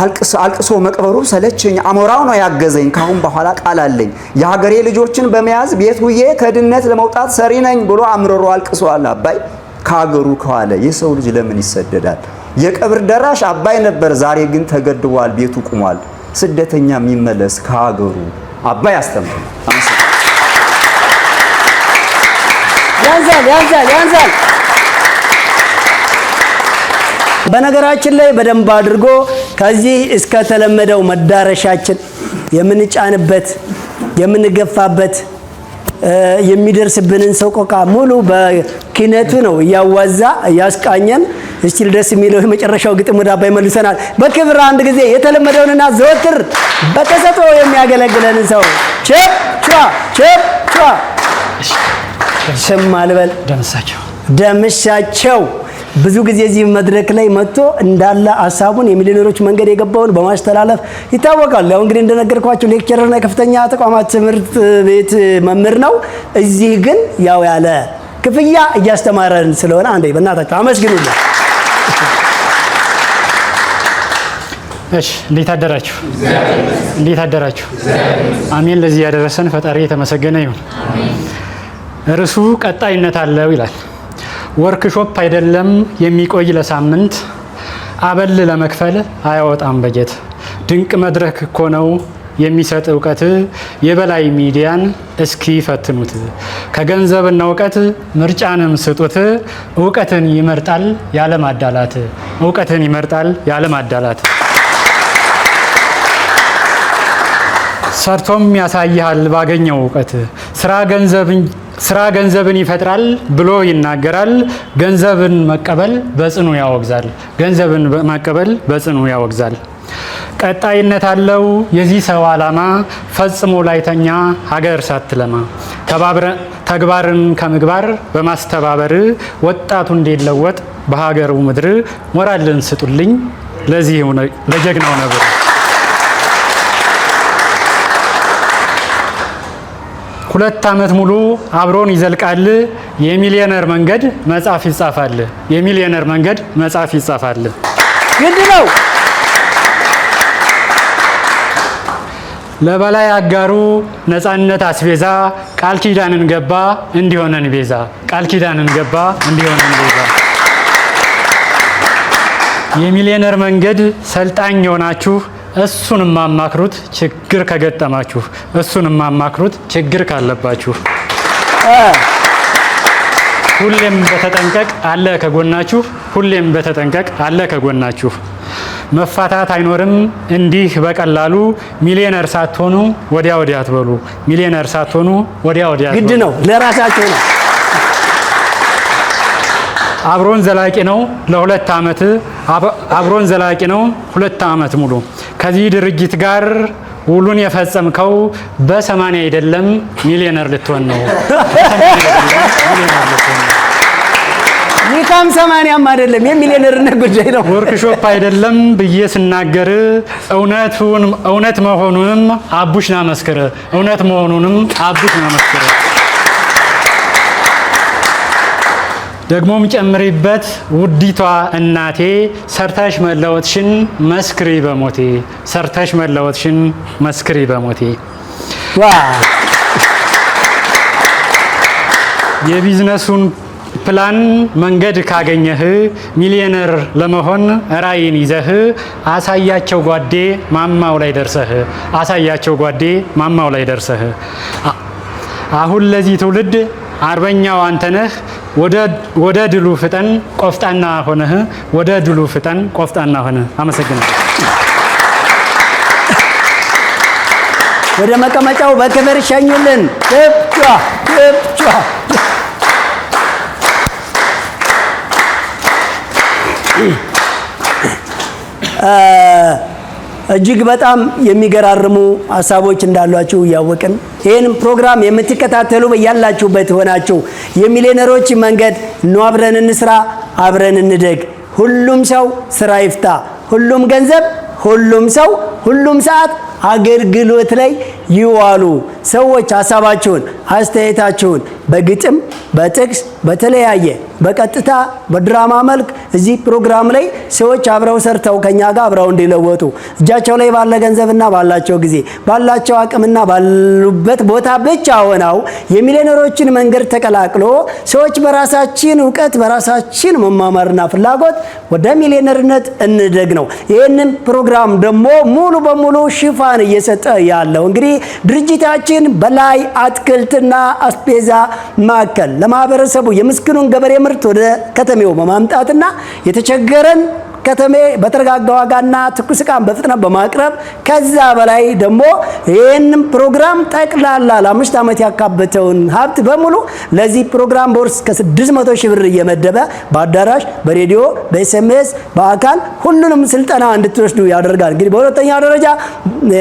አልቅሶ መቅበሩ ሰለቸኝ አሞራው ነው ያገዘኝ ካሁን በኋላ ቃል አለኝ የሀገሬ ልጆችን በመያዝ ቤት ሁዬ ከድነት ለመውጣት ሰሪ ነኝ ብሎ አምርሮ አልቅሷል። አባይ ከሀገሩ ከዋለ የሰው ልጅ ለምን ይሰደዳል? የቀብር ደራሽ አባይ ነበር ዛሬ ግን ተገድቧል ቤቱ ቁሟል። ስደተኛ የሚመለስ ከሀገሩ አባይ አስተምሩ። ያንዛል በነገራችን ላይ በደንብ አድርጎ ከዚህ እስከ ተለመደው መዳረሻችን የምንጫንበት የምንገፋበት የሚደርስብንን ሰቆቃ ሙሉ በኪነቱ ነው እያዋዛ እያስቃኘን እስቲል ደስ የሚለው የመጨረሻው ግጥም ወደ አባይ መልሰናል። በክብር አንድ ጊዜ የተለመደውንና ዘወትር በተሰጥኦ የሚያገለግለንን ሰው ቸፕ ስም አልበል ደምሳቸው ብዙ ጊዜ እዚህ መድረክ ላይ መጥቶ እንዳለ ሐሳቡን የሚሊዮነሮች መንገድ የገባውን በማስተላለፍ ይታወቃል። ያው እንግዲህ እንደነገርኳችሁ ሌክቸረርና ከፍተኛ ተቋማት ትምህርት ቤት መምህር ነው። እዚህ ግን ያው ያለ ክፍያ እያስተማረን ስለሆነ አንዴ በእናታችሁ አመስግኑልኝ። እሺ እንዴት አደራችሁ? አሜን። ለዚህ ያደረሰን ፈጣሪ የተመሰገነ ይሁን። ርዕሱ ቀጣይነት አለው ይላል። ወርክሾፕ አይደለም የሚቆይ ለሳምንት አበል ለመክፈል አያወጣም በጀት ድንቅ መድረክ እኮ ነው የሚሰጥ እውቀት የበላይ ሚዲያን እስኪ ፈትኑት ከገንዘብና እውቀት ምርጫንም ስጡት እውቀትን ይመርጣል ያለ ማዳላት ሰርቶም ያሳያል ባገኘው እውቀት ስራ ገንዘብን ይፈጥራል ብሎ ይናገራል። ገንዘብን መቀበል በጽኑ ያወግዛል። ቀጣይነት አለው የዚህ ሰው ዓላማ ፈጽሞ ላይተኛ ሀገር ሳትለማ ተግባርን ከምግባር በማስተባበር ወጣቱ እንዲለወጥ በሀገሩ ምድር ሞራልን ስጡልኝ ለዚህ ለጀግናው ነብር። ሁለት ዓመት ሙሉ አብሮን ይዘልቃል የሚሊዮነር መንገድ መጽሐፍ ይጻፋል። ግድ ነው ለበላይ አጋሩ ነፃነት አስቤዛ ቃል ኪዳንን ገባ እንዲሆነን ቤዛ የሚሊዮነር መንገድ ሰልጣኝ የሆናችሁ እሱንም ማማክሩት ችግር ካለባችሁ ሁሌም በተጠንቀቅ አለ ከጎናችሁ መፋታት አይኖርም እንዲህ በቀላሉ ሚሊዮነር ሳትሆኑ ወዲያ አትበሉ ግድ ነው ለራሳችሁ ነው። አብሮን ዘላቂ ነው ለሁለት ዓመት ሙሉ ከዚህ ድርጅት ጋር ውሉን የፈጸምከው በ80 አይደለም ሚሊዮነር ልትሆን ነው። ይካም 80ም አይደለም የሚሊዮነርነት ጉዳይ ነው። ወርክሾፕ አይደለም ብዬ ስናገር እውነት መሆኑንም አቡሽ ናመስክር፣ እውነት መሆኑንም አቡሽ ናመስክር። ደግሞም ጨምሪበት ውዲቷ እናቴ ሰርተሽ መለወጥሽን መስክሪ በሞቴ፣ ሰርተሽ መለወጥሽን መስክሪ በሞቴ። የቢዝነሱን ፕላን መንገድ ካገኘህ ሚሊዮነር ለመሆን ራዕይን ይዘህ አሳያቸው ጓዴ ማማው ላይ ደርሰህ፣ አሳያቸው ጓዴ ማማው ላይ ደርሰህ። አሁን ለዚህ ትውልድ አርበኛው አንተነህ ወደ ድሉ ፍጠን ቆፍጣና ሆነህ፣ ወደ ድሉ ፍጠን ቆፍጣና ሆነህ። አመሰግናለሁ። ወደ መቀመጫው በክብር ሸኙልን። ጭብጫ ጭብጫ። እጅግ በጣም የሚገራርሙ ሀሳቦች እንዳሏችሁ እያወቅን ይህን ፕሮግራም የምትከታተሉ በያላችሁበት ሆናችሁ የሚሊዮነሮች መንገድ ነው፣ አብረን እንስራ፣ አብረን እንደግ። ሁሉም ሰው ስራ ይፍታ፣ ሁሉም ገንዘብ፣ ሁሉም ሰው፣ ሁሉም ሰዓት አገልግሎት ላይ ይዋሉ። ሰዎች ሀሳባችሁን፣ አስተያየታችሁን በግጥም፣ በጥቅስ፣ በተለያየ በቀጥታ በድራማ መልክ እዚህ ፕሮግራም ላይ ሰዎች አብረው ሰርተው ከኛ ጋር አብረው እንዲለወጡ እጃቸው ላይ ባለ ገንዘብና ባላቸው ጊዜ ባላቸው አቅምና ባሉበት ቦታ ብቻ ሆነው የሚሊዮነሮችን መንገድ ተቀላቅሎ ሰዎች በራሳችን እውቀት በራሳችን መማማርና ፍላጎት ወደ ሚሊዮነርነት እንደግ ነው። ይህንን ፕሮግራም ደግሞ ሙሉ በሙሉ ሽፋን እየሰጠ ያለው እንግዲህ ድርጅታችን በላይ አትክልትና አስቤዛ ማዕከል ለማህበረሰቡ የምስኪኑን ገበሬ ምርት ወደ ከተሜው በማምጣትና የተቸገረን ከተሜ በተረጋጋ ዋጋና ትኩስ ዕቃን በፍጥነት በማቅረብ ከዛ በላይ ደግሞ ይህንን ፕሮግራም ጠቅላላ ለ5 ዓመት ያካበተውን ሀብት በሙሉ ለዚህ ፕሮግራም በወር እስከ 600 ሺህ ብር እየመደበ በአዳራሽ፣ በሬዲዮ፣ በኤስኤምኤስ፣ በአካል ሁሉንም ስልጠና እንድትወስዱ ያደርጋል። እንግዲህ በሁለተኛ ደረጃ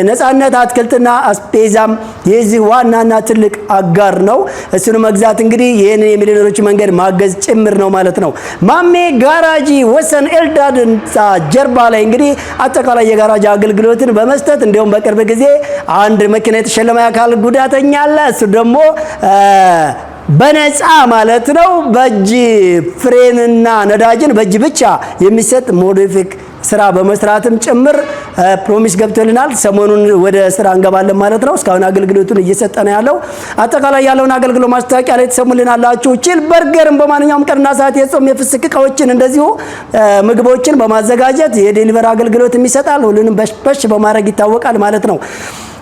ነፃነት አትክልትና አስቤዛም የዚህ ዋናና ትልቅ አጋር ነው። እሱን መግዛት እንግዲህ ይህንን የሚሊዮነሮች መንገድ ማገዝ ጭምር ነው ማለት ነው። ማሜ ጋራጂ ወሰን ኤልዳድ ጀርባ ላይ እንግዲህ አጠቃላይ የጋራጅ አገልግሎትን በመስጠት እንዲሁም በቅርብ ጊዜ አንድ መኪና የተሸለመ አካል ጉዳተኛ አለ። እሱ ደግሞ በነፃ ማለት ነው በእጅ ፍሬንና ነዳጅን በእጅ ብቻ የሚሰጥ ሞዲፊክ ስራ በመስራትም ጭምር ፕሮሚስ ገብቶልናል። ሰሞኑን ወደ ስራ እንገባለን ማለት ነው። እስካሁን አገልግሎቱን እየሰጠ ነው ያለው። አጠቃላይ ያለውን አገልግሎት ማስታወቂያ ላይ ተሰሙልናላችሁ። ቺል በርገርን በማንኛውም ቀንና ሰዓት የጾም የፍስክ እቃዎችን እንደዚሁ ምግቦችን በማዘጋጀት የዴሊቨሪ አገልግሎት ይሰጣል። ሁሉንም በሽ በማድረግ ይታወቃል ማለት ነው።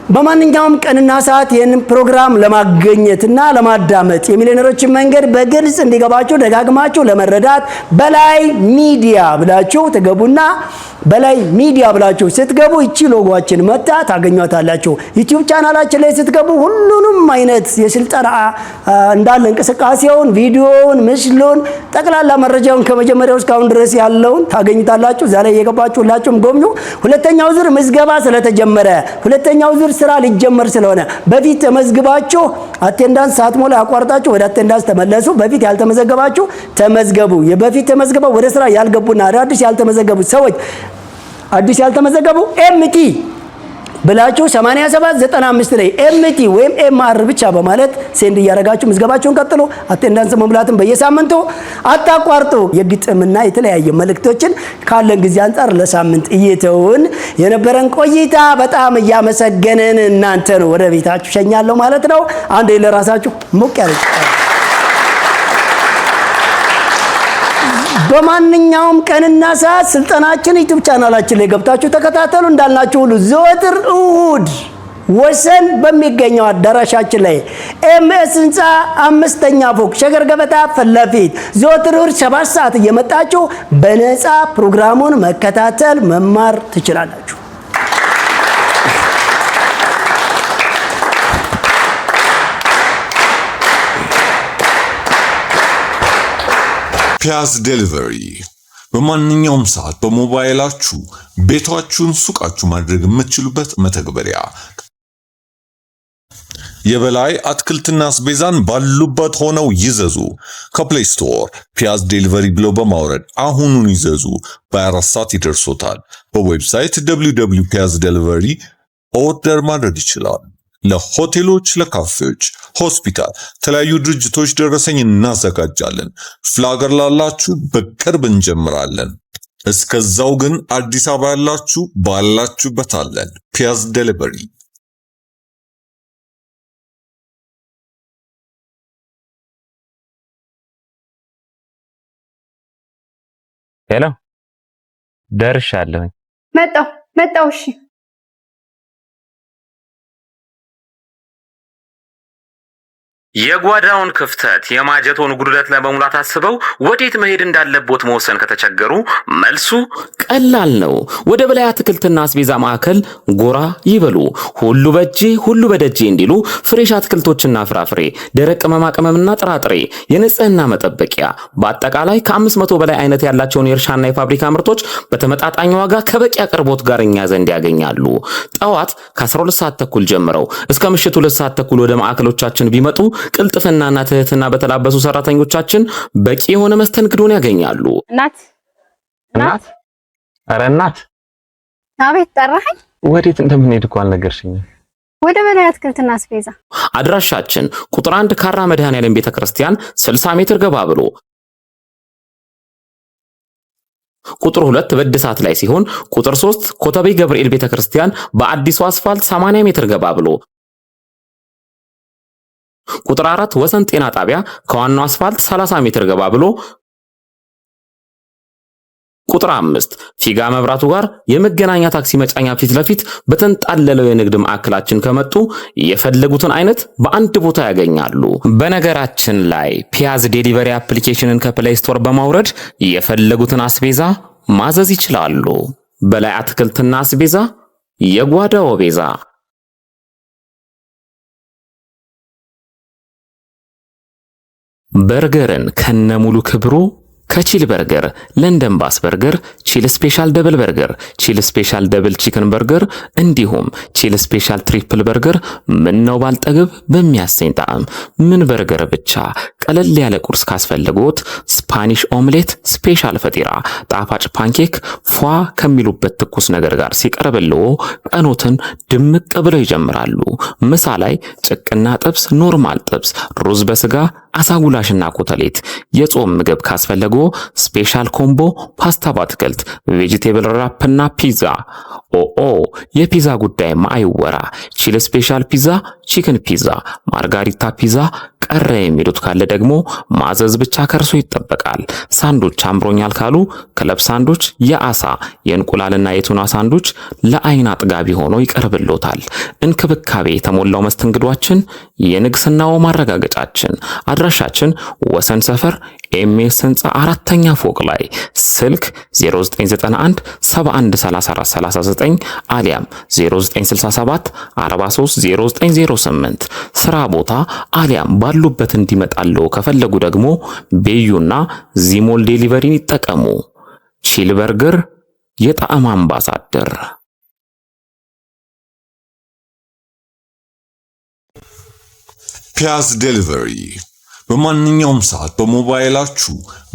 በማንኛውም ቀንና ሰዓት ይህንን ፕሮግራም ለማገኘትና ለማዳመጥ የሚሊዮነሮችን መንገድ በግልጽ እንዲገባችሁ ደጋግማችሁ ለመረዳት በላይ ሚዲያ ብላችሁ ትገቡና በላይ ሚዲያ ብላችሁ ስትገቡ እቺ ሎጎአችን መጣ ታገኟታላችሁ። ዩቲዩብ ቻናላችን ላይ ስትገቡ ሁሉንም አይነት የስልጠና እንዳለ እንቅስቃሴውን፣ ቪዲዮውን፣ ምስሉን፣ ጠቅላላ መረጃውን ከመጀመሪያው እስካሁን ድረስ ያለውን ታገኙታላችሁ። ዛሬ የገባችሁ ሁላችሁም ጎብኙ። ሁለተኛው ዙር ምዝገባ ስለተጀመረ ሁለተኛው ዙር ስራ ሊጀመር ስለሆነ በፊት ተመዝግባችሁ አቴንዳንስ ሳትሞላ አቋርጣችሁ ወደ አቴንዳንስ ተመለሱ። በፊት ያልተመዘገባችሁ ተመዝገቡ። የበፊት ተመዝግበው ወደ ስራ ያልገቡና አዲስ ያልተመዘገቡ ሰዎች አዲስ ያልተመዘገቡ ኤምቲ ብላችሁ 8795 ላይ ኤምቲ ወይም ኤምአር ብቻ በማለት ሴንድ እያደረጋችሁ ምዝገባችሁን ቀጥሉ። አቴንዳንስ መሙላትን በየሳምንቱ አታቋርጡ። የግጥምና የተለያየ መልእክቶችን ካለን ጊዜ አንፃር ለሳምንት እየተውን የነበረን ቆይታ በጣም እያመሰገንን እናንተን ወደ ቤታችሁ ሸኛለሁ ማለት ነው። አንዴ ለራሳችሁ ሞቅ ያለ በማንኛውም ቀንና ሰዓት ስልጠናችን ዩቲዩብ ቻናላችን ላይ ገብታችሁ ተከታተሉ። እንዳልናችሁ ሁሉ ዘወትር እሁድ ወሰን በሚገኘው አዳራሻችን ላይ ኤምኤስ ህንፃ 5ኛ ፎቅ ሸገር ገበታ ፊት ለፊት ዘወትር እሁድ 7 ሰዓት እየመጣችሁ በነፃ ፕሮግራሙን መከታተል መማር ትችላላችሁ። ፒያዝ ዴሊቨሪ በማንኛውም ሰዓት በሞባይላችሁ ቤታችሁን ሱቃችሁ ማድረግ የምትችሉበት መተግበሪያ የበላይ አትክልትና አስቤዛን ባሉበት ሆነው ይዘዙ። ከፕሌይ ስቶር ፒያዝ ዴሊቨሪ ብለው በማውረድ አሁኑን ይዘዙ። በ24 ሰዓት ይደርሶታል። በዌብሳይት www.piazdelivery ኦርደር ማድረግ ይችላል። ለሆቴሎች፣ ለካፌዎች፣ ሆስፒታል፣ የተለያዩ ድርጅቶች ደረሰኝ እናዘጋጃለን። ፍላገር ላላችሁ በቅርብ እንጀምራለን። እስከዛው ግን አዲስ አበባ ያላችሁ ባላችሁበት አለን። ፒያዝ ዴሊቨሪ። ሄሎ፣ ደርሻለሁኝ። መጣው። እሺ የጓዳውን ክፍተት የማጀቶን ጉድለት ለመሙላት አስበው ወዴት መሄድ እንዳለቦት መወሰን ከተቸገሩ መልሱ ቀላል ነው። ወደ በላይ አትክልትና አስቤዛ ማዕከል ጎራ ይበሉ። ሁሉ በእጄ ሁሉ በደጄ እንዲሉ ፍሬሽ አትክልቶችና ፍራፍሬ፣ ደረቅ ቅመማ ቅመምና ጥራጥሬ፣ የንጽህና መጠበቂያ በአጠቃላይ ከ500 በላይ አይነት ያላቸውን የእርሻና የፋብሪካ ምርቶች በተመጣጣኝ ዋጋ ከበቂ አቅርቦት ጋር እኛ ዘንድ ያገኛሉ። ጠዋት ከ12 ሰዓት ተኩል ጀምረው እስከ ምሽቱ 2 ሰዓት ተኩል ወደ ማዕከሎቻችን ቢመጡ ቅልጥፍናና ትህትና በተላበሱ ሰራተኞቻችን በቂ የሆነ መስተንግዶን ያገኛሉ። እናት ኧረ እናት፣ አቤት፣ ጠራኸኝ? ወዴት እንደምንሄድ እኮ አልነገርሽኝም። ወደ በላይ አትክልትና አስቤዛ። አድራሻችን ቁጥር 1 ካራ መድኃኔዓለም ቤተክርስቲያን 60 ሜትር ገባ ብሎ፣ ቁጥር 2 በእድሳት ላይ ሲሆን፣ ቁጥር 3 ኮተቤ ገብርኤል ቤተክርስቲያን በአዲሱ አስፋልት 80 ሜትር ገባ ብሎ፣ ቁጥር 4 ወሰን ጤና ጣቢያ ከዋናው አስፋልት 30 ሜትር ገባ ብሎ፣ ቁጥር 5 ፊጋ መብራቱ ጋር የመገናኛ ታክሲ መጫኛ ፊት ለፊት በተንጣለለው የንግድ ማዕከላችን ከመጡ የፈለጉትን አይነት በአንድ ቦታ ያገኛሉ። በነገራችን ላይ ፒያዝ ዴሊቨሪ አፕሊኬሽንን ከፕሌይ ስቶር በማውረድ የፈለጉትን አስቤዛ ማዘዝ ይችላሉ። በላይ አትክልትና አስቤዛ፣ የጓዳው ቤዛ። በርገርን ከነሙሉ ክብሩ ከቺል በርገር፣ ለንደን ባስ በርገር፣ ቺል ስፔሻል ደብል በርገር፣ ቺል ስፔሻል ደብል ቺክን በርገር እንዲሁም ቺል ስፔሻል ትሪፕል በርገር ምን ነው ባልጠግብ በሚያሰኝ ጣዕም ምን በርገር ብቻ። ቀለል ያለ ቁርስ ካስፈልጎት ስፓኒሽ ኦምሌት፣ ስፔሻል ፈጢራ፣ ጣፋጭ ፓንኬክ ፏ ከሚሉበት ትኩስ ነገር ጋር ሲቀርብልዎ ቀኖትን ድምቅ ብለው ይጀምራሉ። ምሳ ላይ ጭቅና ጥብስ፣ ኖርማል ጥብስ፣ ሩዝ በስጋ፣ አሳጉላሽና ኮተሌት። የጾም ምግብ ካስፈለጎ ስፔሻል ኮምቦ ፓስታ በአትክልት፣ ቬጂቴብል ራፕና ፒዛ። ኦኦ የፒዛ ጉዳይ ማይወራ። ቺል ስፔሻል ፒዛ፣ ቺክን ፒዛ፣ ማርጋሪታ ፒዛ። ቀረ የሚሉት ካለ ደግሞ ማዘዝ ብቻ ከርሶ ይጠበቃል። ሳንዱች አምሮኛል ካሉ ክለብ ሳንዱች፣ የአሳ የእንቁላልና የቱና ሳንዱች ለአይን አጥጋቢ ሆኖ ይቀርብሎታል። እንክብካቤ የተሞላው መስተንግዷችን የንግስናው ማረጋገጫችን። አድራሻችን ወሰን ሰፈር ኤምኤስ ህንፃ 4ኛ ፎቅ ላይ። ስልክ 0991 713439 አሊያም 0967 430908። ስራ ቦታ አሊያም ባሉበት እንዲመጣለው ከፈለጉ ደግሞ ቤዩና ዚሞል ዴሊቨሪን ይጠቀሙ። ቺል በርገር የጣዕም አምባሳደር። ፒያዝ ዴሊቨሪ በማንኛውም ሰዓት በሞባይላችሁ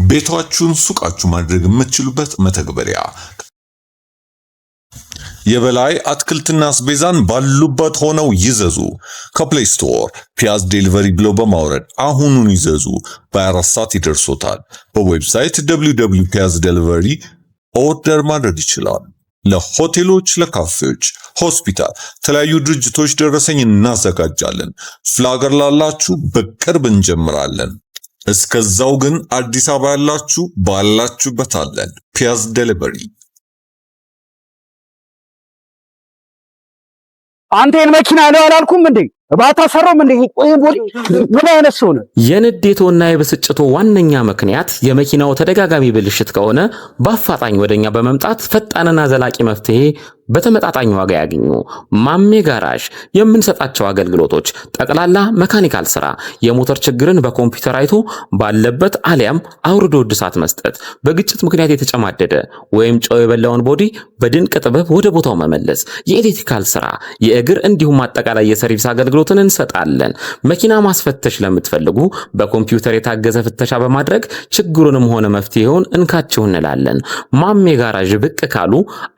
ቤታችሁን ሱቃችሁ ማድረግ የምትችሉበት መተግበሪያ። የበላይ አትክልትና አስቤዛን ባሉበት ሆነው ይዘዙ። ከፕሌይ ስቶር ፒያዝ ዴሊቨሪ ብለው በማውረድ አሁኑን ይዘዙ። በ24 ሰዓት ይደርሶታል። በዌብሳይት www.piazdelivery ኦርደር ማድረግ ይችላል። ለሆቴሎች፣ ለካፌዎች፣ ሆስፒታል፣ የተለያዩ ድርጅቶች ደረሰኝ እናዘጋጃለን። ፍላገር ላላችሁ በቅርብ እንጀምራለን። እስከዛው ግን አዲስ አበባ ያላችሁ ባላችሁበት አለን። ፒያዝ ዴሊቨሪ። አንተን መኪና ነው አላልኩም እንዴ? ባታሰራም እንዴ? ምን አይነት ሰው ነው? የንዴቶና የብስጭቶ ዋነኛ ምክንያት የመኪናው ተደጋጋሚ ብልሽት ከሆነ በአፋጣኝ ወደኛ በመምጣት ፈጣንና ዘላቂ መፍትሄ በተመጣጣኝ ዋጋ ያገኙ። ማሜ ጋራዥ የምንሰጣቸው አገልግሎቶች ጠቅላላ መካኒካል ስራ፣ የሞተር ችግርን በኮምፒውተር አይቶ ባለበት አሊያም አውርዶ እድሳት መስጠት፣ በግጭት ምክንያት የተጨማደደ ወይም ጨው የበላውን ቦዲ በድንቅ ጥበብ ወደ ቦታው መመለስ፣ የኤሌክትሪካል ስራ፣ የእግር እንዲሁም አጠቃላይ የሰርቪስ አገልግሎትን እንሰጣለን። መኪና ማስፈተሽ ለምትፈልጉ በኮምፒውተር የታገዘ ፍተሻ በማድረግ ችግሩንም ሆነ መፍትሄውን እንካችሁ እንላለን። ማሜ ጋራዥ ብቅ ካሉ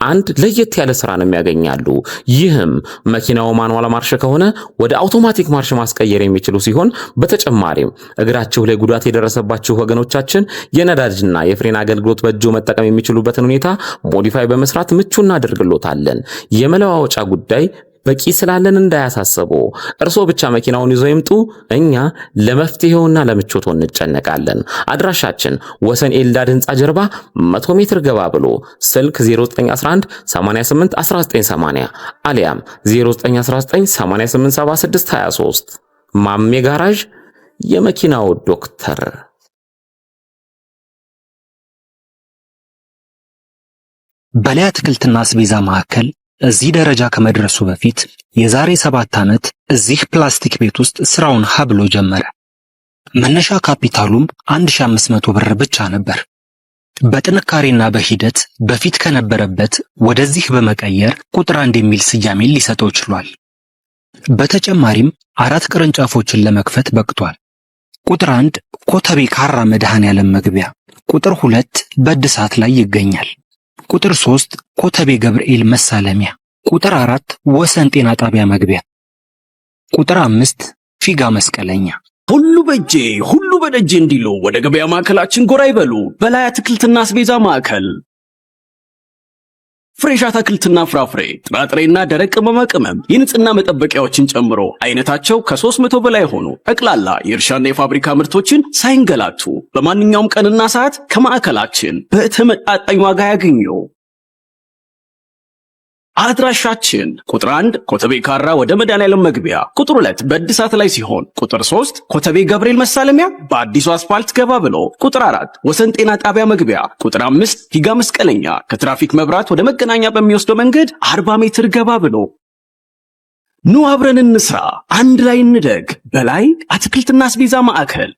አንድ ለየት ያለ ስራንም ያገኛሉ። ይህም መኪናው ማኑዋል ማርሽ ከሆነ ወደ አውቶማቲክ ማርሽ ማስቀየር የሚችሉ ሲሆን በተጨማሪም እግራችሁ ላይ ጉዳት የደረሰባችሁ ወገኖቻችን የነዳጅና የፍሬን አገልግሎት በእጆ መጠቀም የሚችሉበትን ሁኔታ ሞዲፋይ በመስራት ምቹ እናደርግሎታለን። የመለዋወጫ ጉዳይ በቂ ስላለን እንዳያሳስቡ፣ እርሶ ብቻ መኪናውን ይዘው ይምጡ። እኛ ለመፍትሄውና ለምቾቱ እንጨነቃለን። አድራሻችን ወሰን ኤልዳድ ህንጻ ጀርባ 100 ሜትር ገባ ብሎ ስልክ 0911 88 1980 አሊያም 0919 887623 ማሜ ጋራዥ የመኪናው ዶክተር። በላይ አትክልትና አስቤዛ ማዕከል እዚህ ደረጃ ከመድረሱ በፊት የዛሬ 7 ዓመት እዚህ ፕላስቲክ ቤት ውስጥ ስራውን ሀብሎ ጀመረ። መነሻ ካፒታሉም 1500 ብር ብቻ ነበር። በጥንካሬና በሂደት በፊት ከነበረበት ወደዚህ በመቀየር ቁጥር 1 የሚል ስያሜ ሊሰጠው ችሏል። በተጨማሪም 4 ቅርንጫፎችን ለመክፈት በቅቷል። ቁጥር 1 ኮተቤ ካራ መድኃኔዓለም መግቢያ፣ ቁጥር 2 በእድሳት ላይ ይገኛል። ቁጥር 3 ኮተቤ ገብርኤል መሳለሚያ፣ ቁጥር 4 ወሰን ጤና ጣቢያ መግቢያ፣ ቁጥር 5 ፊጋ መስቀለኛ። ሁሉ በእጄ ሁሉ በደጄ እንዲሉ ወደ ገበያ ማዕከላችን ጎራ ይበሉ። በላይ አትክልትና አስቤዛ ማዕከል ፍሬሽ አትክልትና ፍራፍሬ፣ ጥራጥሬና ደረቅ ቅመማ ቅመም፣ የንጽህና መጠበቂያዎችን ጨምሮ አይነታቸው ከ300 በላይ ሆኑ ጠቅላላ የእርሻና የፋብሪካ ምርቶችን ሳይንገላቱ በማንኛውም ቀንና ሰዓት ከማዕከላችን በተመጣጣኝ ዋጋ ያገኙ። አድራሻችን ቁጥር 1 ኮተቤ ካራ ወደ መድኃኔዓለም መግቢያ፣ ቁጥር 2 በእድሳት ላይ ሲሆን፣ ቁጥር 3 ኮተቤ ገብርኤል መሳለሚያ በአዲሱ አስፋልት ገባ ብሎ፣ ቁጥር 4 ወሰን ጤና ጣቢያ መግቢያ፣ ቁጥር 5 ፊጋ መስቀለኛ ከትራፊክ መብራት ወደ መገናኛ በሚወስደው መንገድ 40 ሜትር ገባ ብሎ። ኑ አብረን እንስራ፣ አንድ ላይ እንደግ። በላይ አትክልትና አስቤዛ ማዕከል